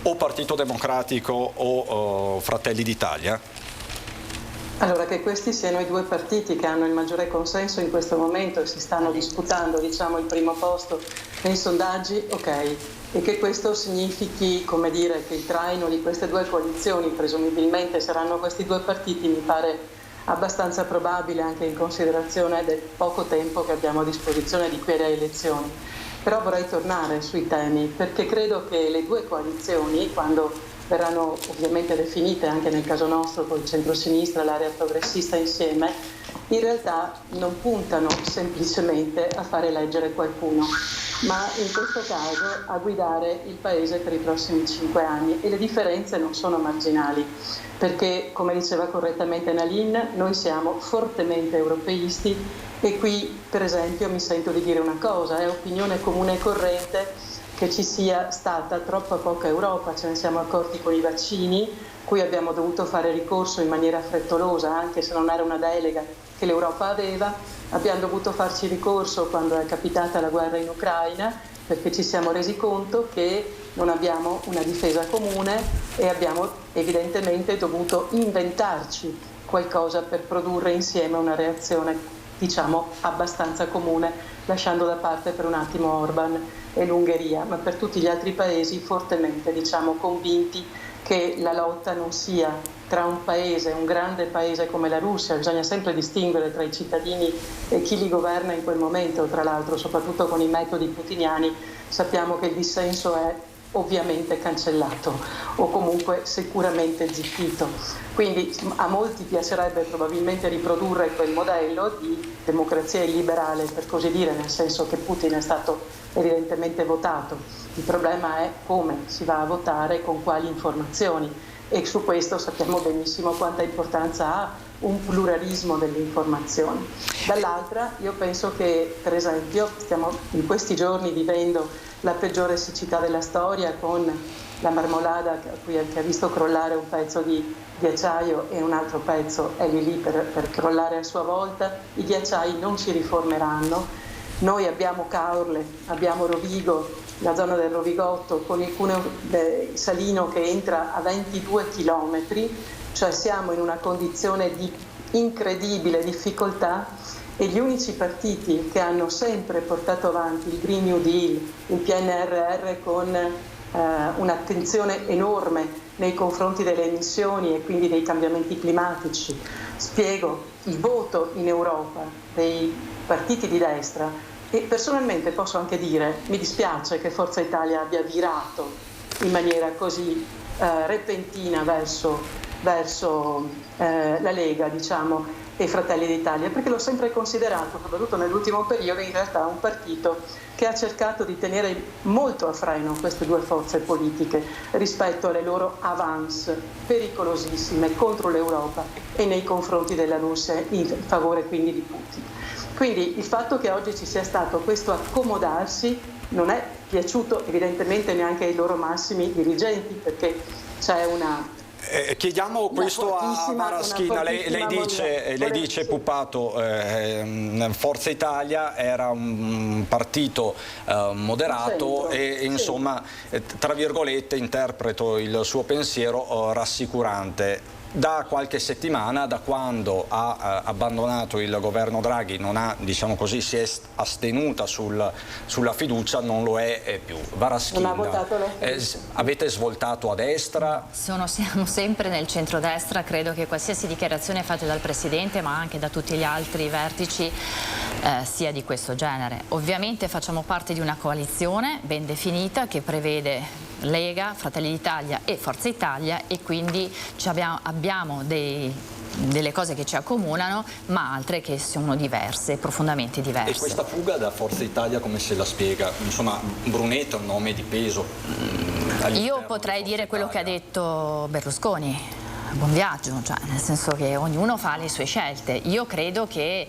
o Partito Democratico o Fratelli d'Italia? Allora, che questi siano i due partiti che hanno il maggiore consenso in questo momento e si stanno disputando, diciamo, il primo posto nei sondaggi, ok, e che questo significhi, come dire, che il traino di queste due coalizioni presumibilmente saranno questi due partiti, mi pare abbastanza probabile, anche in considerazione del poco tempo che abbiamo a disposizione di qui alle elezioni. Però vorrei tornare sui temi, perché credo che le due coalizioni, quando verranno ovviamente definite anche nel caso nostro con il centro-sinistra e l'area progressista insieme, in realtà non puntano semplicemente a fare eleggere qualcuno, ma in questo caso a guidare il Paese per i prossimi 5 anni, e le differenze non sono marginali, perché, come diceva correttamente Nalin, noi siamo fortemente europeisti, e qui per esempio mi sento di dire una cosa: è opinione comune e corrente che ci sia stata troppa poca Europa. Ce ne siamo accorti con i vaccini, cui abbiamo dovuto fare ricorso in maniera frettolosa, anche se non era una delega che l'Europa aveva. Abbiamo dovuto farci ricorso quando è capitata la guerra in Ucraina, perché ci siamo resi conto che non abbiamo una difesa comune e abbiamo evidentemente dovuto inventarci qualcosa per produrre insieme una reazione, diciamo, abbastanza comune, lasciando da parte per un attimo Orban e l'Ungheria, ma per tutti gli altri paesi fortemente, diciamo, convinti che la lotta non sia tra un paese, un grande paese come la Russia. Bisogna sempre distinguere tra i cittadini e chi li governa in quel momento. Tra l'altro, soprattutto con i metodi putiniani, sappiamo che il dissenso è ovviamente cancellato o comunque sicuramente zittito. Quindi a molti piacerebbe probabilmente riprodurre quel modello di democrazia illiberale, per così dire, nel senso che Putin è stato evidentemente votato. Il problema è come si va a votare, con quali informazioni, e su questo sappiamo benissimo quanta importanza ha un pluralismo delle informazioni. Dall'altra io penso che, per esempio, stiamo in questi giorni vivendo la peggiore siccità della storia, con la Marmolada che ha visto crollare un pezzo di ghiacciaio e un altro pezzo è lì per crollare a sua volta. I ghiacciai non si riformeranno. Noi abbiamo Caorle, abbiamo Rovigo, la zona del Rovigotto, con il cuneo salino che entra a 22 chilometri, cioè siamo in una condizione di incredibile difficoltà, e gli unici partiti che hanno sempre portato avanti il Green New Deal, il PNRR con un'attenzione enorme nei confronti delle emissioni e quindi dei cambiamenti climatici, spiego il voto in Europa dei partiti di destra, e personalmente posso anche dire, mi dispiace che Forza Italia abbia virato in maniera così repentina verso la Lega, diciamo, e Fratelli d'Italia, perché l'ho sempre considerato, soprattutto nell'ultimo periodo, in realtà un partito che ha cercato di tenere molto a freno queste due forze politiche rispetto alle loro avance pericolosissime contro l'Europa e nei confronti della Russia, in favore quindi di Putin. Quindi il fatto che oggi ci sia stato questo accomodarsi non è piaciuto evidentemente neanche ai loro massimi dirigenti, perché c'è una... chiediamo questo a Maraschina. Lei dice Puppato, Forza Italia era un partito moderato e insomma, tra virgolette, interpreto il suo pensiero rassicurante. Da qualche settimana, da quando ha abbandonato il governo Draghi, non ha, diciamo così, si è astenuta sulla fiducia, non lo è più. Varaschina, avete svoltato a destra? Siamo sempre nel centrodestra, credo che qualsiasi dichiarazione fatta dal Presidente, ma anche da tutti gli altri vertici, sia di questo genere. Ovviamente facciamo parte di una coalizione ben definita che prevede Lega, Fratelli d'Italia e Forza Italia, e quindi abbiamo delle cose che ci accomunano, ma altre che sono diverse, profondamente diverse. E questa fuga da Forza Italia come se la spiega? Insomma, Brunetto è un nome di peso. Io potrei dire quello che ha detto Berlusconi. Buon viaggio, cioè, nel senso che ognuno fa le sue scelte. Io credo che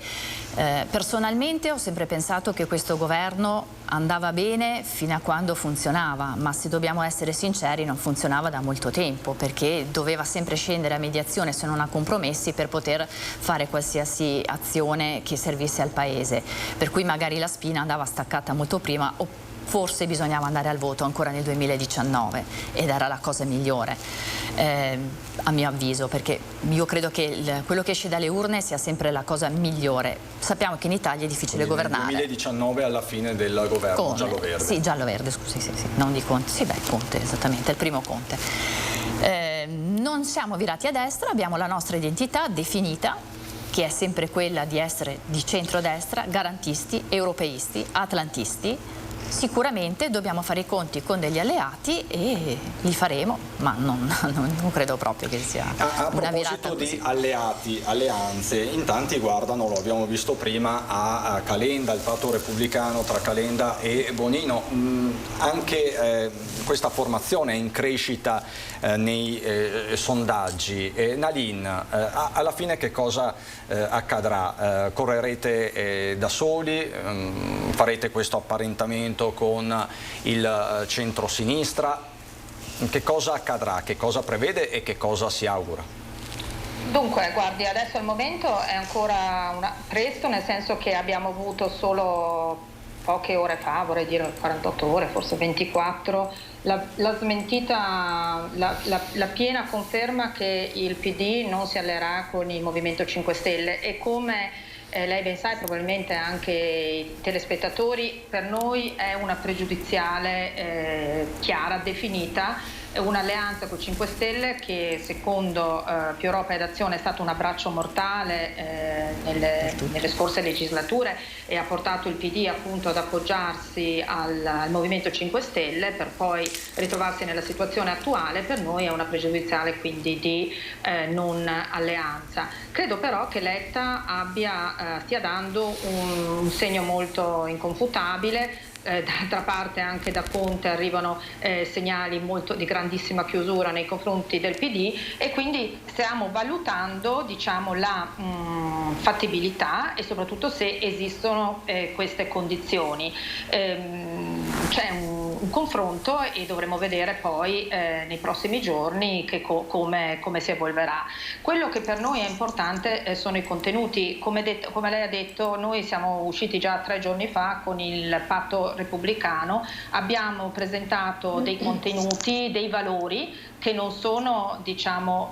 personalmente ho sempre pensato che questo governo andava bene fino a quando funzionava, ma se dobbiamo essere sinceri non funzionava da molto tempo, perché doveva sempre scendere a mediazione, se non a compromessi, per poter fare qualsiasi azione che servisse al Paese, per cui magari la spina andava staccata molto prima, o forse bisognava andare al voto ancora nel 2019 ed era la cosa migliore, a mio avviso, perché io credo che quello che esce dalle urne sia sempre la cosa migliore. Sappiamo che in Italia è difficile governare. Nel 2019 alla fine del governo giallo-verde. Sì, giallo-verde, scusi, sì, non di Conte. Sì, beh, Conte, esattamente, il primo Conte. Non siamo virati a destra, abbiamo la nostra identità definita, che è sempre quella di essere di centrodestra, garantisti, europeisti, atlantisti. Sicuramente dobbiamo fare i conti con degli alleati e li faremo, ma non credo proprio che sia una virata così. A proposito di alleati, alleanze, in tanti guardano, lo abbiamo visto prima, a Calenda, il patto repubblicano tra Calenda e Bonino. Anche questa formazione è in crescita nei sondaggi. Nalin, alla fine che cosa accadrà? Correrete da soli? Farete questo apparentamento con il centro-sinistra? Che cosa accadrà? Che cosa prevede e che cosa si augura? Dunque, guardi, adesso al momento è ancora presto, nel senso che abbiamo avuto solo poche ore fa, vorrei dire 48 ore, forse 24, la smentita, la piena conferma che il PD non si alleerà con il Movimento 5 Stelle, e come lei ben sa, e probabilmente anche i telespettatori, per noi è una pregiudiziale chiara, definita, un'alleanza con 5 Stelle che secondo Più Europa ed Azione è stato un abbraccio mortale nelle scorse legislature e ha portato il PD appunto ad appoggiarsi al Movimento 5 Stelle per poi ritrovarsi nella situazione attuale. Per noi è una pregiudiziale quindi di non alleanza. Credo però che Letta stia dando un segno molto inconfutabile. D'altra parte anche da Conte arrivano segnali di grandissima chiusura nei confronti del PD e quindi stiamo valutando, diciamo, la fattibilità e soprattutto se esistono queste condizioni. C'è un confronto e dovremo vedere poi nei prossimi giorni come si evolverà. Quello che per noi è importante sono i contenuti. Come lei ha detto, noi siamo usciti già 3 giorni fa con il patto repubblicano, abbiamo presentato dei contenuti, dei valori che non sono, diciamo,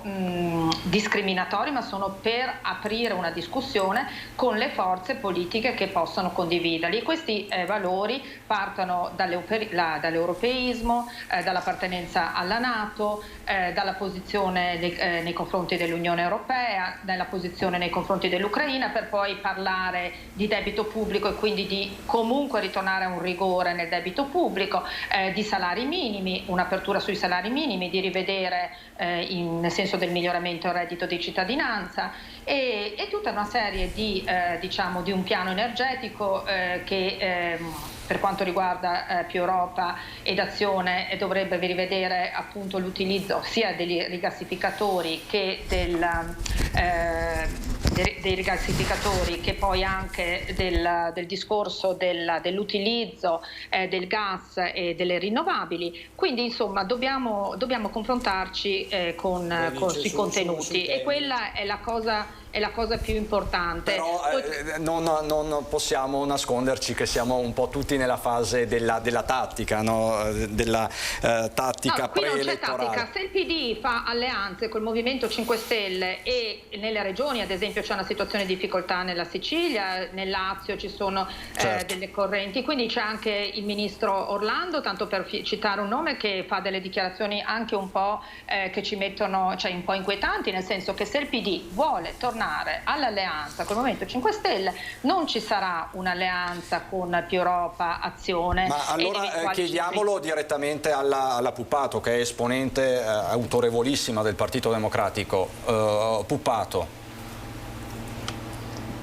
discriminatori, ma sono per aprire una discussione con le forze politiche che possono condividerli. Questi valori partono dall'europeismo, dall'appartenenza alla NATO, dalla posizione nei confronti dell'Unione Europea, dalla posizione nei confronti dell'Ucraina, per poi parlare di debito pubblico e quindi di comunque ritornare a un rigore nel debito pubblico, di salari minimi, un'apertura sui salari minimi, di rivedere nel senso del miglioramento del reddito di cittadinanza e tutta una serie di un piano energetico che per quanto riguarda Più Europa ed Azione dovrebbe rivedere appunto l'utilizzo sia dei rigassificatori che dei rigassificatori che poi anche del discorso dell'utilizzo del gas e delle rinnovabili. Quindi insomma dobbiamo confrontarci sui contenuti e quella è la cosa più importante. Però non possiamo nasconderci che siamo un po' tutti nella fase della tattica, no? Della tattica qui non c'è preelettorale. tattica. Se il PD fa alleanze col Movimento 5 Stelle e nelle regioni, ad esempio c'è una situazione di difficoltà nella Sicilia, nel Lazio ci sono delle correnti, quindi c'è anche il ministro Orlando, tanto per citare un nome, che fa delle dichiarazioni anche un po' che ci mettono, cioè un po' inquietanti, nel senso che se il PD vuole tornare all'alleanza col Movimento 5 Stelle non ci sarà un'alleanza con Più Europa, Azione. Ma allora chiediamolo direttamente alla Puppato, che è esponente autorevolissima del Partito Democratico. Puppato,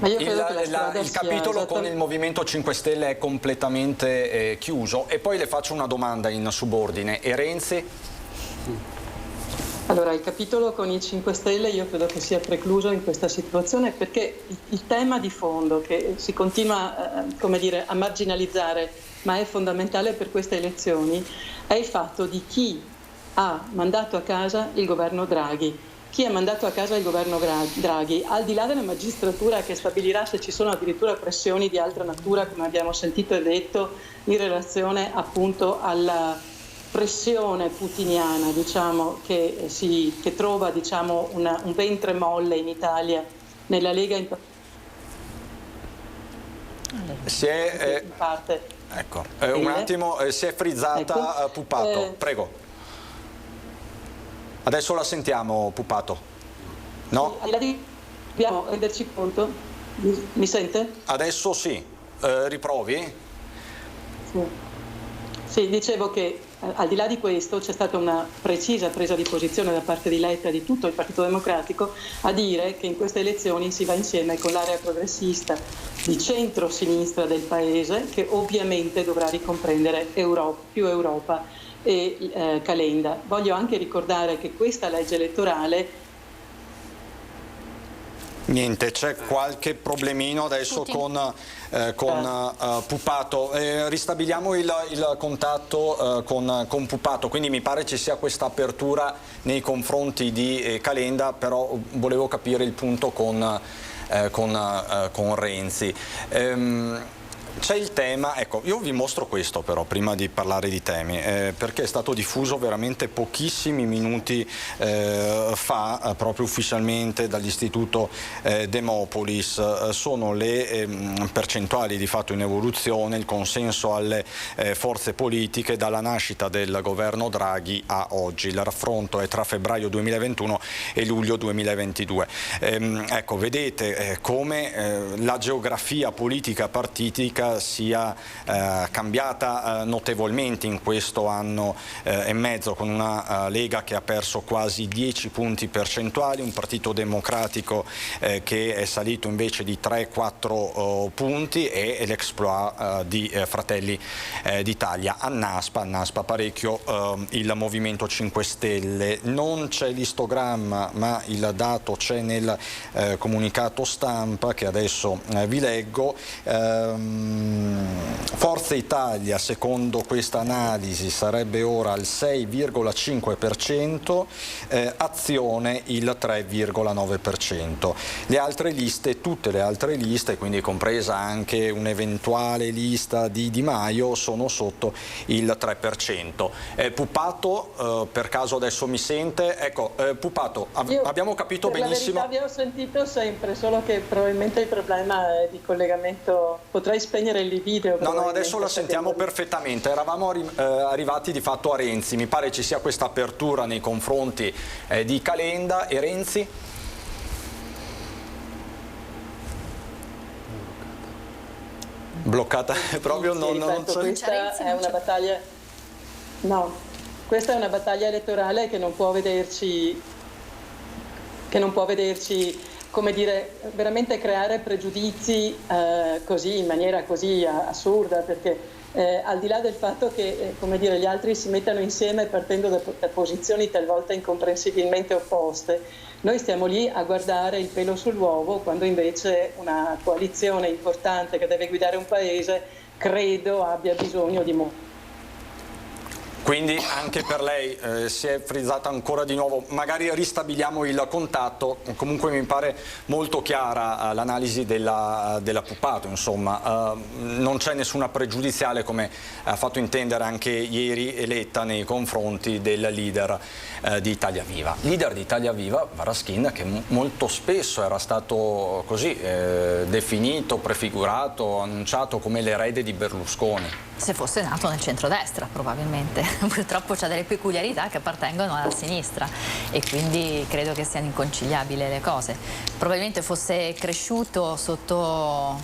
Ma io credo che il capitolo con il Movimento 5 Stelle è completamente chiuso. E poi le faccio una domanda in subordine. E Renzi? Allora, il capitolo con i 5 Stelle io credo che sia precluso in questa situazione perché il tema di fondo che si continua a marginalizzare, ma è fondamentale per queste elezioni, è il fatto di chi ha mandato a casa il governo Draghi. Chi ha mandato a casa il governo Draghi, al di là della magistratura che stabilirà se ci sono addirittura pressioni di altra natura, come abbiamo sentito e detto, in relazione appunto alla pressione putiniana, diciamo, che trova, diciamo, un ventre molle in Italia, nella Lega in parte. Ecco, un attimo, si è frizzata, ecco. Puppato, prego. Adesso la sentiamo, Puppato. No? Dobbiamo renderci conto. Mi sente? Adesso sì. Riprovi? Sì, dicevo che al di là di questo c'è stata una precisa presa di posizione da parte di Letta e di tutto il Partito Democratico a dire che in queste elezioni si va insieme con l'area progressista di centro-sinistra del Paese, che ovviamente dovrà ricomprendere più Europa e Calenda. Voglio anche ricordare che questa legge elettorale Niente, c'è qualche problemino adesso con Puppato. Ristabiliamo il contatto con Puppato, quindi mi pare ci sia questa apertura nei confronti di Calenda, però volevo capire il punto con Renzi. C'è il tema, ecco, io vi mostro questo però prima di parlare di temi, perché è stato diffuso veramente pochissimi minuti fa, proprio ufficialmente dall'istituto Demopolis. Sono le percentuali di fatto in evoluzione, il consenso alle forze politiche dalla nascita del governo Draghi a oggi. Il raffronto è tra febbraio 2021 e luglio 2022. Ecco, vedete come la geografia politica partitica sia cambiata notevolmente in questo anno e mezzo, con una Lega che ha perso quasi 10 punti percentuali, un Partito Democratico che è salito invece di 3-4 punti e l'exploit di Fratelli d'Italia. Annaspa parecchio il Movimento 5 Stelle. Non c'è l'istogramma, ma il dato c'è nel comunicato stampa che adesso vi leggo. Forza Italia, secondo questa analisi, sarebbe ora al 6,5%, Azione il 3,9%. Le altre liste, tutte le altre liste, quindi compresa anche un'eventuale lista di Di Maio, sono sotto il 3%. Pupato, per caso adesso mi sente? Ecco, Pupato, abbiamo capito benissimo. La verità vi ho sentito sempre, solo che probabilmente il problema è di collegamento. Potrei spegnere il video. No, adesso la sentiamo perfettamente. Eravamo arrivati di fatto a Renzi. Mi pare ci sia questa apertura nei confronti di Calenda e Renzi. Bloccata proprio, non c'è. Questa è una battaglia. No, questa è una battaglia elettorale che non può vederci, come dire, veramente creare pregiudizi così, in maniera così assurda, perché al di là del fatto che come dire, gli altri si mettano insieme partendo da posizioni talvolta incomprensibilmente opposte, noi stiamo lì a guardare il pelo sull'uovo, quando invece una coalizione importante che deve guidare un paese credo abbia bisogno di molto. Quindi anche per lei si è frizzata ancora di nuovo, magari ristabiliamo il contatto. Comunque mi pare molto chiara l'analisi della Pupato, insomma, non c'è nessuna pregiudiziale, come ha fatto intendere anche ieri Letta nei confronti del leader di Italia Viva. Leader di Italia Viva, Varaschin, che molto spesso era stato così definito, prefigurato, annunciato come l'erede di Berlusconi. Se fosse nato nel centrodestra, probabilmente. Purtroppo c'ha delle peculiarità che appartengono alla sinistra e quindi credo che siano inconciliabili le cose. Probabilmente fosse cresciuto sotto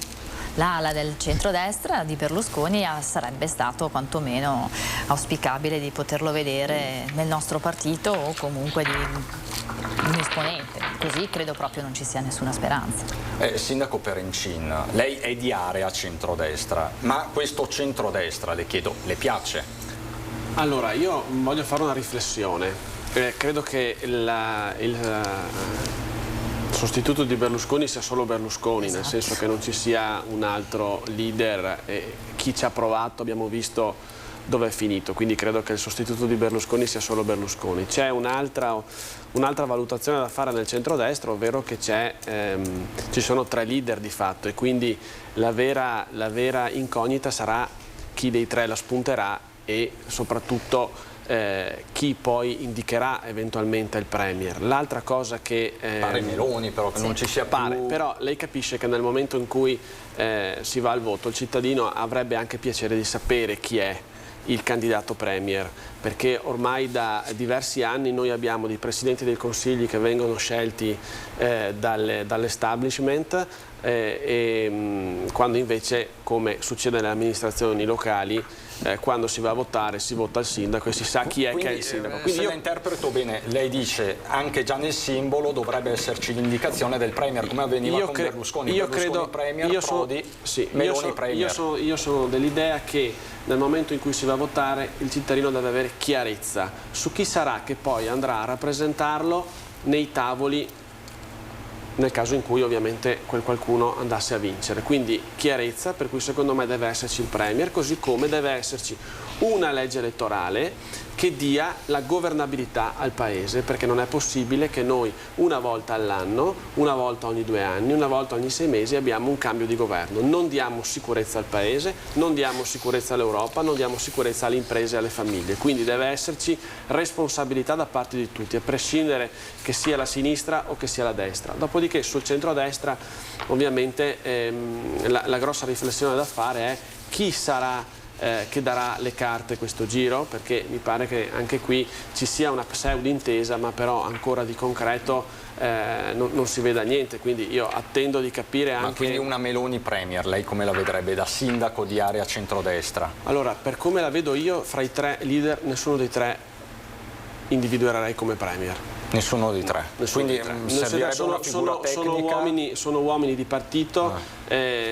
l'ala del centrodestra di Berlusconi, sarebbe stato quantomeno auspicabile di poterlo vedere nel nostro partito o comunque di un esponente. Così credo proprio non ci sia nessuna speranza. Sindaco Perencin, lei è di area centrodestra, ma questo centrodestra, le chiedo, le piace? Allora, io voglio fare una riflessione. Credo che il sostituto di Berlusconi sia solo Berlusconi, esatto. Nel senso che non ci sia un altro leader. Chi ci ha provato abbiamo visto dove è finito, quindi credo che il sostituto di Berlusconi sia solo Berlusconi. C'è un'altra valutazione da fare nel centrodestra, ovvero che ci sono 3 leader di fatto e quindi la vera incognita sarà chi dei 3 la spunterà e soprattutto chi poi indicherà eventualmente il Premier. L'altra cosa che... pare Meloni però che non ci sia più... Però lei capisce che nel momento in cui si va al voto il cittadino avrebbe anche piacere di sapere chi è il candidato Premier, perché ormai da diversi anni noi abbiamo dei presidenti del Consiglio che vengono scelti dall'establishment quando invece, come succede nelle amministrazioni locali, quando si va a votare si vota il sindaco e si sa chi è che è il sindaco. Quindi se la interpreto bene, lei dice anche già nel simbolo dovrebbe esserci l'indicazione del Premier, come avveniva con Berlusconi. Io credo, Premier, Prodi, Meloni Premier. Io sono dell'idea che nel momento in cui si va a votare il cittadino deve avere chiarezza su chi sarà che poi andrà a rappresentarlo nei tavoli, nel caso in cui ovviamente quel qualcuno andasse a vincere. Quindi chiarezza, per cui secondo me deve esserci il Premier, così come deve esserci una legge elettorale che dia la governabilità al Paese, perché non è possibile che noi una volta all'anno, una volta ogni 2 anni, una volta ogni 6 mesi abbiamo un cambio di governo. Non diamo sicurezza al Paese, non diamo sicurezza all'Europa, non diamo sicurezza alle imprese e alle famiglie. Quindi deve esserci responsabilità da parte di tutti, a prescindere che sia la sinistra o che sia la destra. Dopodiché sul centrodestra ovviamente la grossa riflessione da fare è chi sarà che darà le carte questo giro, perché mi pare che anche qui ci sia una pseudo intesa, ma però ancora di concreto non si veda niente, quindi io attendo di capire anche... Ma quindi una Meloni Premier, lei come la vedrebbe da sindaco di area centrodestra? Allora, per come la vedo io, fra i 3 leader nessuno dei 3 individuerei come Premier. Nessuno dei 3? Quindi servirebbe una figura tecnica? Sono uomini di partito,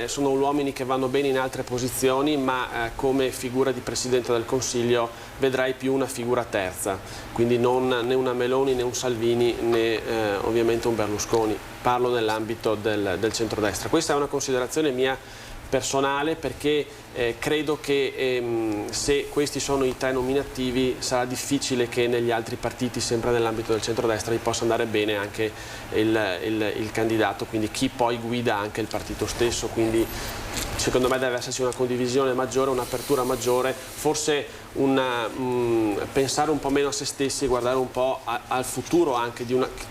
sono uomini che vanno bene in altre posizioni, ma come figura di Presidente del Consiglio vedrei più una figura terza, quindi non né una Meloni né un Salvini né ovviamente un Berlusconi. Parlo nell'ambito del centrodestra. Questa è una considerazione mia personale, perché credo che se questi sono i 3 nominativi sarà difficile che negli altri partiti, sempre nell'ambito del centrodestra, gli possa andare bene anche il candidato, quindi chi poi guida anche il partito stesso. Quindi secondo me deve esserci una condivisione maggiore, un'apertura maggiore, forse pensare un po' meno a se stessi, guardare un po' al futuro anche,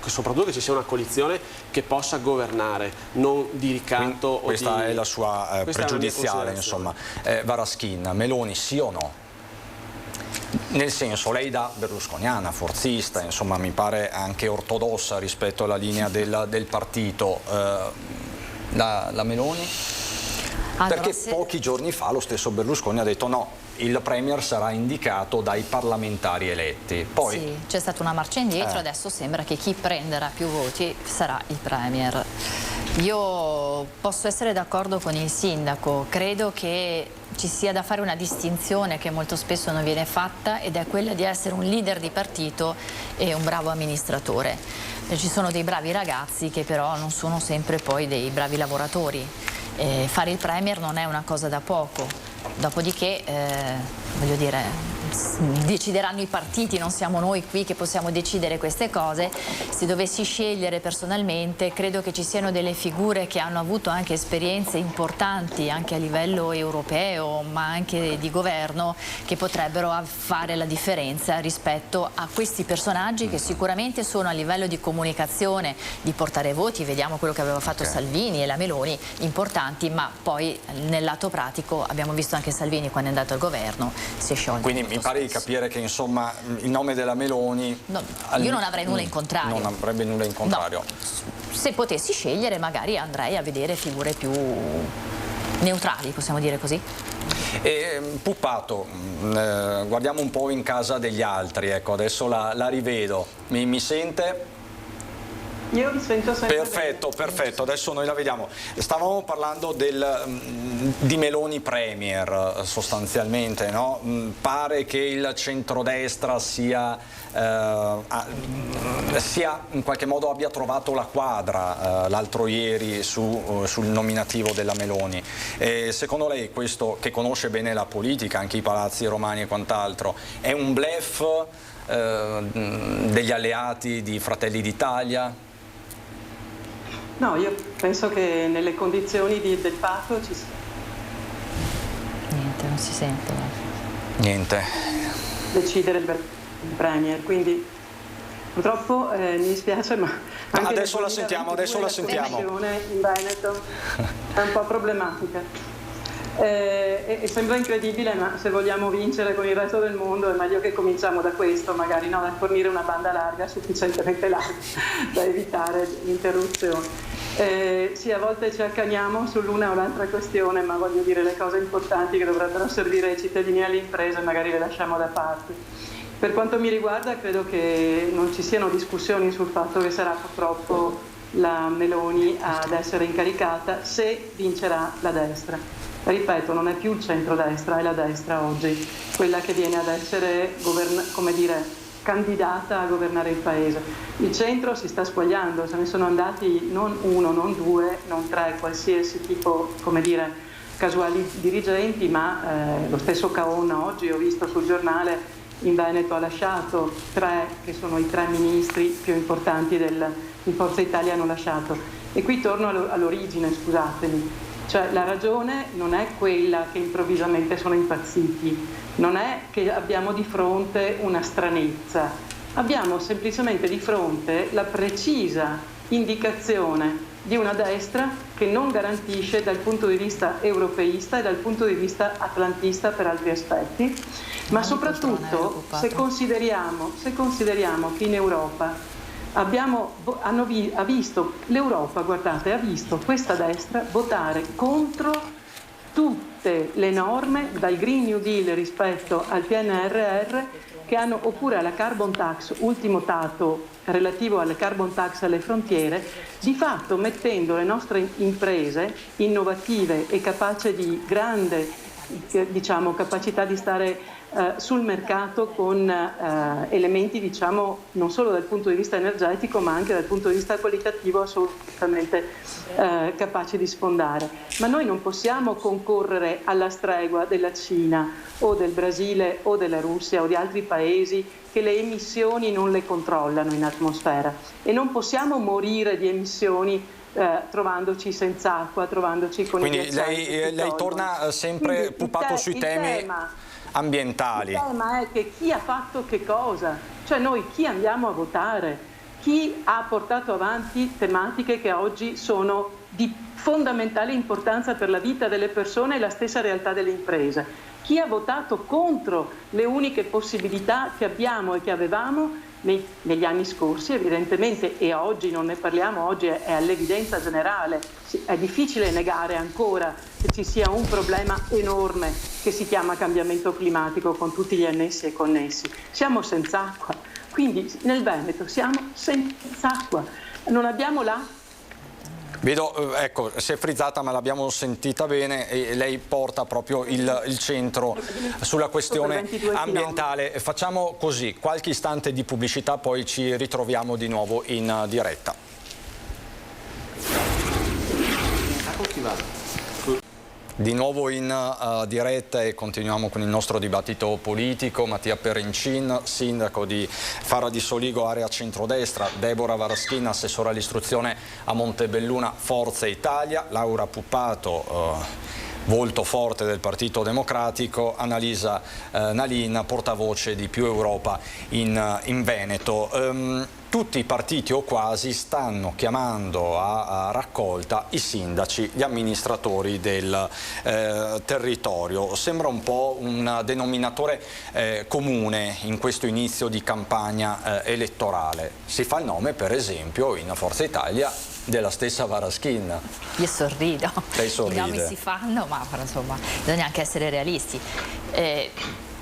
soprattutto che ci sia una coalizione che possa governare, non di ricatto. Questa è la sua pregiudiziale, insomma. Varaschin, Meloni sì o no? Nel senso, lei da berlusconiana, forzista, insomma mi pare anche ortodossa rispetto alla linea del partito, la Meloni? Allora, perché pochi giorni fa lo stesso Berlusconi ha detto no, il Premier sarà indicato dai parlamentari eletti. Poi sì, c'è stata una marcia indietro, adesso sembra che chi prenderà più voti sarà il Premier. Io posso essere d'accordo con il sindaco, credo che ci sia da fare una distinzione che molto spesso non viene fatta, ed è quella di essere un leader di partito e un bravo amministratore. Ci sono dei bravi ragazzi che però non sono sempre poi dei bravi lavoratori. Fare il Premier non è una cosa da poco, dopodiché voglio dire, decideranno i partiti, non siamo noi qui che possiamo decidere queste cose. Se dovessi scegliere personalmente, credo che ci siano delle figure che hanno avuto anche esperienze importanti anche a livello europeo, ma anche di governo, che potrebbero fare la differenza rispetto a questi personaggi che sicuramente sono a livello di comunicazione, di portare voti, vediamo quello che aveva fatto Salvini e la Meloni, importanti, ma poi nel lato pratico abbiamo visto anche Salvini quando è andato al governo si è sciolto. Quindi mi pare di capire che insomma il nome della Meloni... No, io non avrei nulla in contrario. Non avrebbe nulla in contrario. No. Se potessi scegliere magari andrei a vedere figure più neutrali, possiamo dire così. Puppato, guardiamo un po' in casa degli altri, ecco, adesso la rivedo. Mi sente? Io vi sento sempre perfetto, adesso noi la vediamo. Stavamo parlando di Meloni Premier sostanzialmente, no? Pare che il centrodestra sia in qualche modo abbia trovato la quadra l'altro ieri sul nominativo della Meloni. Secondo lei questo, che conosce bene la politica, anche i palazzi romani e quant'altro, è un bluff degli alleati di Fratelli d'Italia? No, io penso che nelle condizioni del patto ci sia. Niente, non si sente. Niente. Decidere il Premier, quindi purtroppo mi dispiace, ma anche adesso la sentiamo. La situazione in Veneto è un po' problematica. E sembra incredibile, ma se vogliamo vincere con il resto del mondo è meglio che cominciamo da questo, magari da fornire una banda larga sufficientemente larga da evitare interruzioni. Sì, a volte ci accaniamo sull'una o l'altra questione, ma voglio dire, le cose importanti che dovrebbero servire ai cittadini e alle imprese magari le lasciamo da parte. Per quanto mi riguarda, credo che non ci siano discussioni sul fatto che sarà purtroppo la Meloni ad essere incaricata se vincerà la destra. Ripeto, non è più il centrodestra, è la destra oggi, quella che viene ad essere, candidata a governare il Paese. Il centro si sta spogliando, se ne sono andati non uno, non due, non tre, qualsiasi tipo, casuali dirigenti, ma lo stesso Caonna oggi ho visto sul giornale in Veneto ha lasciato 3, che sono i 3 ministri più importanti di Forza Italia hanno lasciato. E qui torno all'origine, scusatemi, cioè la ragione non è quella che improvvisamente sono impazziti, non è che abbiamo di fronte una stranezza, abbiamo semplicemente di fronte la precisa indicazione di una destra che non garantisce dal punto di vista europeista e dal punto di vista atlantista per altri aspetti, ma soprattutto se consideriamo che in Europa l'Europa, guardate, ha visto questa destra votare contro tutte le norme, dal Green New Deal rispetto al PNRR, oppure alla carbon tax, ultimo dato relativo alle carbon tax alle frontiere, di fatto mettendo le nostre imprese innovative e capaci di grande capacità di stare sul mercato con elementi non solo dal punto di vista energetico ma anche dal punto di vista qualitativo assolutamente capaci di sfondare. Ma noi non possiamo concorrere alla stregua della Cina o del Brasile o della Russia o di altri paesi che le emissioni non le controllano in atmosfera, e non possiamo morire di emissioni trovandoci senza acqua, trovandoci con i ghiacciai. Quindi lei torna sempre pupato sui temi ambientali. Il tema è che chi ha fatto che cosa, cioè noi chi andiamo a votare, chi ha portato avanti tematiche che oggi sono di fondamentale importanza per la vita delle persone e la stessa realtà delle imprese, chi ha votato contro le uniche possibilità che abbiamo e che avevamo negli anni scorsi, evidentemente, e oggi non ne parliamo, oggi è all'evidenza generale, è difficile negare ancora che ci sia un problema enorme che si chiama cambiamento climatico con tutti gli annessi e connessi. Siamo senza acqua, quindi nel Veneto siamo senza acqua, non abbiamo l'acqua. Vedo, ecco, si è frizzata ma l'abbiamo sentita bene e lei porta proprio il centro sulla questione ambientale. Facciamo così, qualche istante di pubblicità, poi ci ritroviamo di nuovo in diretta. Di nuovo in diretta e continuiamo con il nostro dibattito politico. Mattia Perencin, sindaco di Fara di Soligo, area centrodestra, Deborah Varaschin, assessora all'istruzione a Montebelluna, Forza Italia, Laura Puppato, volto forte del Partito Democratico, Annalisa Nalin, portavoce di Più Europa in Veneto. Tutti i partiti o quasi stanno chiamando a raccolta i sindaci, gli amministratori del territorio. Sembra un po' un denominatore comune in questo inizio di campagna elettorale. Si fa il nome, per esempio, in Forza Italia della stessa Varaschin. Io sorrido. Lei sorride. I nomi si fanno, ma insomma bisogna anche essere realisti.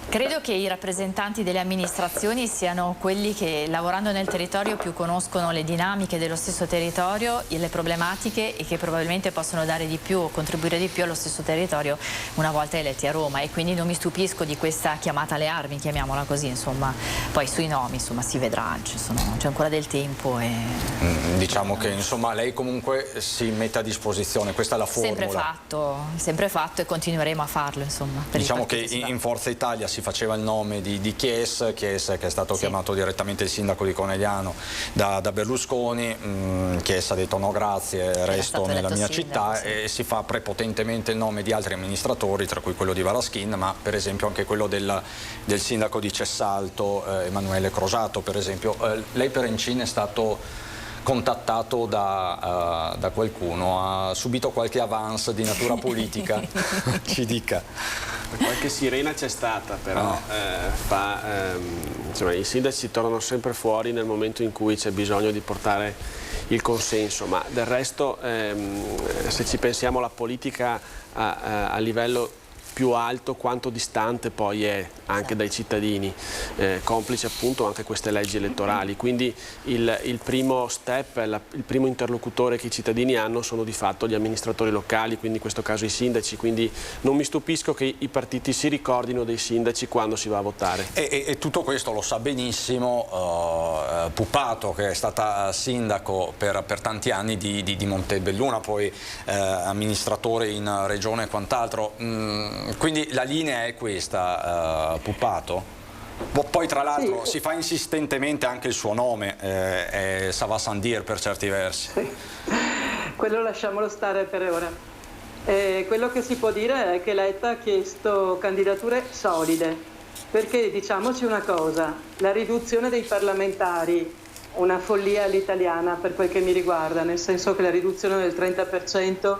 Credo che i rappresentanti delle amministrazioni siano quelli che, lavorando nel territorio, più conoscono le dinamiche dello stesso territorio, le problematiche, e che probabilmente possono dare di più o contribuire di più allo stesso territorio una volta eletti a Roma, e quindi non mi stupisco di questa chiamata alle armi, chiamiamola così, insomma. Poi sui nomi, insomma, si vedrà, c'è ancora del tempo. Diciamo che, insomma, lei comunque si mette a disposizione, questa è la formula. Sempre fatto e continueremo a farlo, insomma. Diciamo che in Forza Italia si faceva il nome di Chies, che è stato chiamato direttamente il sindaco di Conegliano da Berlusconi. Chies ha detto no grazie, resto nella mia città, e si fa prepotentemente il nome di altri amministratori, tra cui quello di Varaschin, ma per esempio anche quello del sindaco di Cessalto, Emanuele Crosato, per esempio. Lei, Perencin, è stato contattato da qualcuno, ha subito qualche avance di natura politica? Ci dica. Qualche sirena c'è stata, però insomma, i sindaci tornano sempre fuori nel momento in cui c'è bisogno di portare il consenso, ma del resto se ci pensiamo, la politica a livello più alto quanto distante poi è anche dai cittadini, complice appunto anche queste leggi elettorali. Quindi il primo step, il primo interlocutore che i cittadini hanno sono di fatto gli amministratori locali, quindi in questo caso i sindaci, quindi non mi stupisco che i partiti si ricordino dei sindaci quando si va a votare. E tutto questo lo sa benissimo Puppato, che è stata sindaco per tanti anni di Montebelluna, poi amministratore in regione e quant'altro. Quindi la linea è questa, Puppato? Poi tra l'altro si fa insistentemente anche il suo nome, è Sava Sandir per certi versi. Sì. Quello lasciamolo stare per ora. Quello che si può dire è che Letta ha chiesto candidature solide, perché diciamoci una cosa, la riduzione dei parlamentari, una follia all'italiana per quel che mi riguarda, nel senso che la riduzione del 30%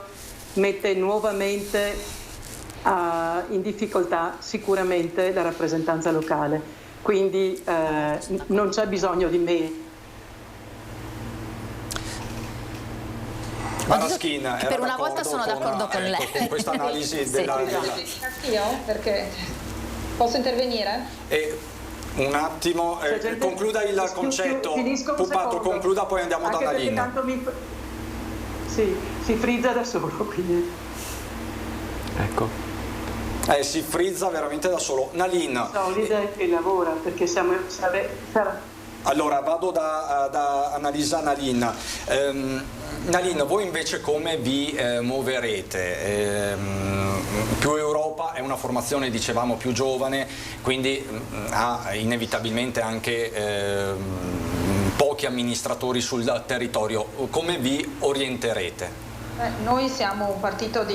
mette nuovamente in difficoltà sicuramente la rappresentanza locale, quindi non c'è bisogno di me. Maraschin, per una volta sono d'accordo con lei. Con questa analisi della... Perché posso intervenire? Un attimo, concluda il concetto, Puppato, concluda, poi andiamo da Nalin. Sì, si frizza da solo, quindi... Ecco. Si frizza veramente da solo. Nalin. Solide che lavora, perché Allora, vado da Annalisa Nalin. Nalin, voi invece come vi muoverete? Più Europa è una formazione, dicevamo, più giovane, quindi ha inevitabilmente anche pochi amministratori sul territorio. Come vi orienterete? Noi siamo un partito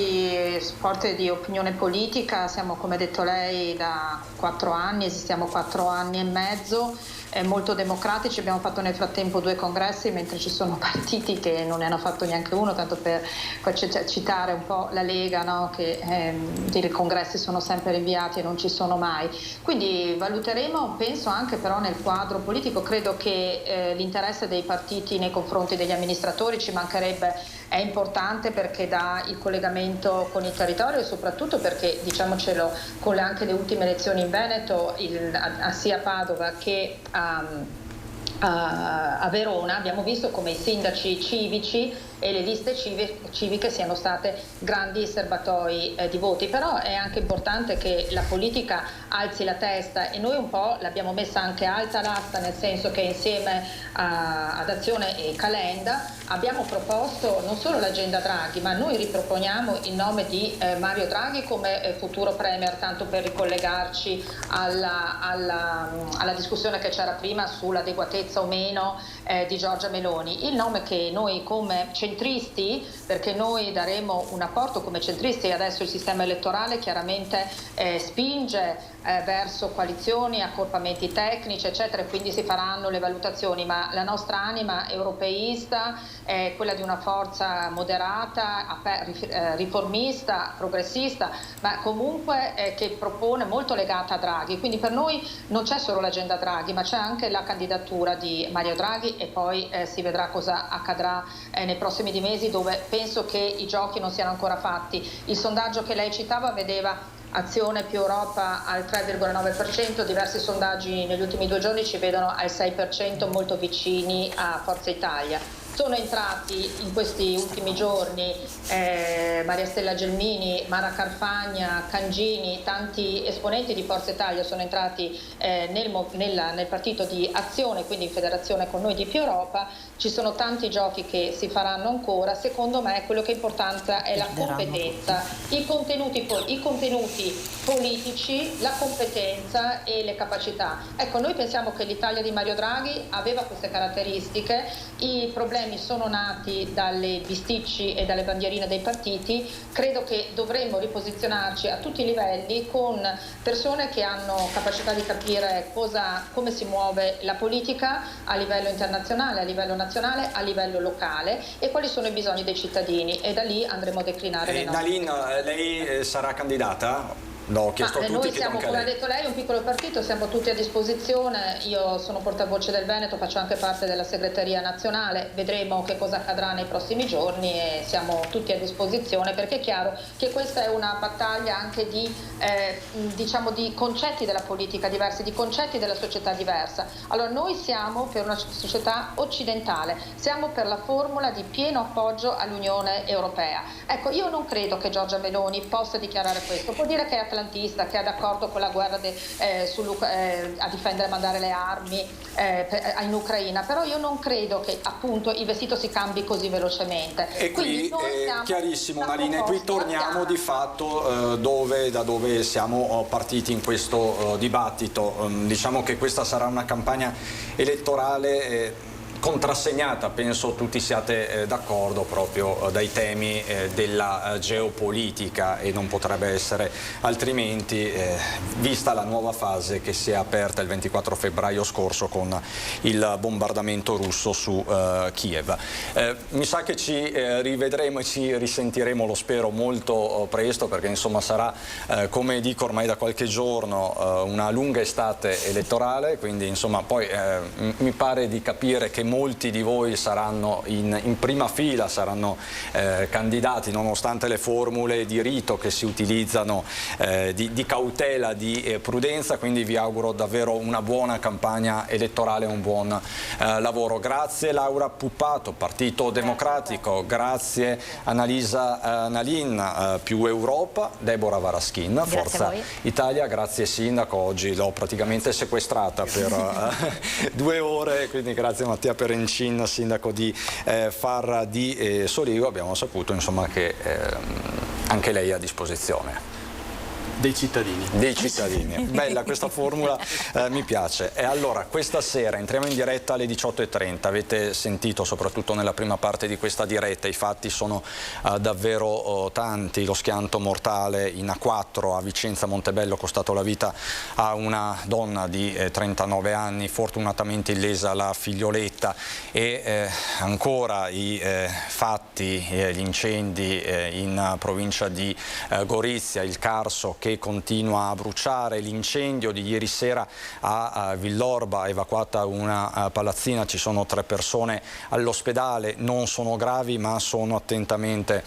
forte di opinione politica, siamo, come ha detto lei, da 4 anni, esistiamo 4 anni e mezzo, molto democratici, abbiamo fatto nel frattempo 2 congressi, mentre ci sono partiti che non ne hanno fatto neanche uno, tanto per citare un po' la Lega, no? Che i congressi sono sempre rinviati e non ci sono mai. Quindi valuteremo, penso anche però nel quadro politico, credo che l'interesse dei partiti nei confronti degli amministratori ci mancherebbe, è importante perché dà il collegamento con il territorio e soprattutto perché, diciamocelo, con anche le ultime elezioni in Veneto, sia a Padova che a Verona, abbiamo visto come i sindaci civici e le liste civiche siano state grandi serbatoi di voti, però è anche importante che la politica alzi la testa e noi un po' l'abbiamo messa anche alta l'asta, nel senso che insieme ad Azione e Calenda abbiamo proposto non solo l'agenda Draghi, ma noi riproponiamo il nome di Mario Draghi come futuro premier, tanto per ricollegarci alla discussione che c'era prima sull'adeguatezza o meno di Giorgia Meloni. Il nome che noi come centristi, perché noi daremo un apporto come centristi, adesso il sistema elettorale chiaramente spinge verso coalizioni, accorpamenti tecnici eccetera, quindi si faranno le valutazioni, ma la nostra anima europeista è quella di una forza moderata, riformista, progressista, ma comunque che propone, molto legata a Draghi, quindi per noi non c'è solo l'agenda Draghi, ma c'è anche la candidatura di Mario Draghi e poi si vedrà cosa accadrà nei prossimi mesi, dove penso che i giochi non siano ancora fatti. Il sondaggio che lei citava vedeva Azione più Europa al 3,9%, diversi sondaggi negli ultimi 2 giorni ci vedono al 6%, molto vicini a Forza Italia. Sono entrati in questi ultimi giorni Maria Stella Gelmini, Mara Carfagna, Cangini, tanti esponenti di Forza Italia sono entrati nel partito di Azione, quindi in federazione con noi di Più Europa. Ci sono tanti giochi che si faranno ancora, secondo me quello che è importante è la competenza, i contenuti politici, la competenza e le capacità. Ecco, noi pensiamo che l'Italia di Mario Draghi aveva queste caratteristiche, i problemi sono nati dalle bisticci e dalle bandierine dei partiti, credo che dovremmo riposizionarci a tutti i livelli con persone che hanno capacità di capire come si muove la politica a livello internazionale, a livello nazionale, a livello locale e quali sono i bisogni dei cittadini, e da lì andremo a declinare le nostre. Nalin, lei sarà candidata? l'ho chiesto a tutti. Noi siamo, come ha detto lei, un piccolo partito, siamo tutti a disposizione. Io sono portavoce del Veneto, faccio anche parte della segreteria nazionale, vedremo che cosa accadrà nei prossimi giorni e siamo tutti a disposizione, perché è chiaro che questa è una battaglia anche di, diciamo, di concetti della politica diversi, di concetti della società diversa. Allora noi siamo per una società occidentale, siamo per la formula di pieno appoggio all'Unione Europea. Ecco, io non credo che Giorgia Meloni possa dichiarare questo, può dire che è atlantista, che è d'accordo con la guerra a difendere e mandare le armi in Ucraina, però io non credo che appunto il vestito si cambi così velocemente. E qui è chiarissimo, Marina, qui torniamo di fatto da dove siamo partiti in questo dibattito. Diciamo che questa sarà una campagna elettorale contrassegnata, penso tutti siate d'accordo, proprio dai temi della geopolitica, e non potrebbe essere altrimenti, vista la nuova fase che si è aperta il 24 febbraio scorso con il bombardamento russo su Kiev. Mi sa che ci rivedremo e ci risentiremo, lo spero, molto presto, perché insomma sarà, come dico ormai da qualche giorno, una lunga estate elettorale, quindi insomma poi mi pare di capire che molti di voi saranno in prima fila, saranno candidati, nonostante le formule di rito che si utilizzano, di cautela, di prudenza, quindi vi auguro davvero una buona campagna elettorale, un buon lavoro. Grazie Laura Puppato, Partito Democratico, grazie Annalisa Nalin, Più Europa, Deborah Varaschin, Forza Italia, grazie Sindaco, oggi l'ho praticamente sequestrata per 2 ore, quindi grazie Mattia Perencin, Sindaco di Farra di Soligo. Abbiamo saputo insomma che anche lei è a disposizione. Dei cittadini. Dei cittadini. Bella questa formula, mi piace. E allora, questa sera entriamo in diretta alle 18:30. Avete sentito, soprattutto nella prima parte di questa diretta, i fatti sono davvero tanti. Lo schianto mortale in A4 a Vicenza Montebello, costato la vita a una donna di 39 anni, fortunatamente illesa la figlioletta. E ancora i fatti, gli incendi in provincia di Gorizia, il Carso che continua a bruciare, l'incendio di ieri sera a Villorba, evacuata una palazzina, ci sono 3 persone all'ospedale, non sono gravi ma sono attentamente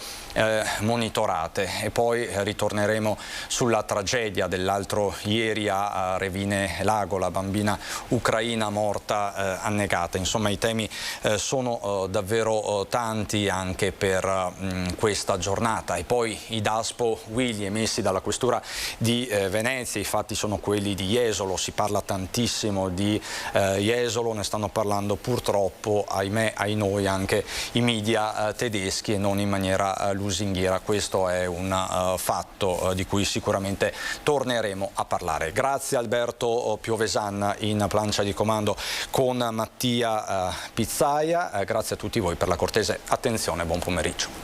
monitorate. E poi ritorneremo sulla tragedia dell'altro ieri a Revine Lago, la bambina ucraina morta annegata. Insomma, i temi sono davvero tanti anche per questa giornata. E poi i Daspo Willy emessi dalla Questura di Venezia, i fatti sono quelli di Jesolo, si parla tantissimo di Jesolo, ne stanno parlando purtroppo, ahimè, ai noi, anche i media tedeschi, e non in maniera lusinghiera. Questo è un fatto di cui sicuramente torneremo a parlare. Grazie Alberto Piovesan in plancia di comando con Mattia Pizzaia, grazie a tutti voi per la cortese attenzione, buon pomeriggio.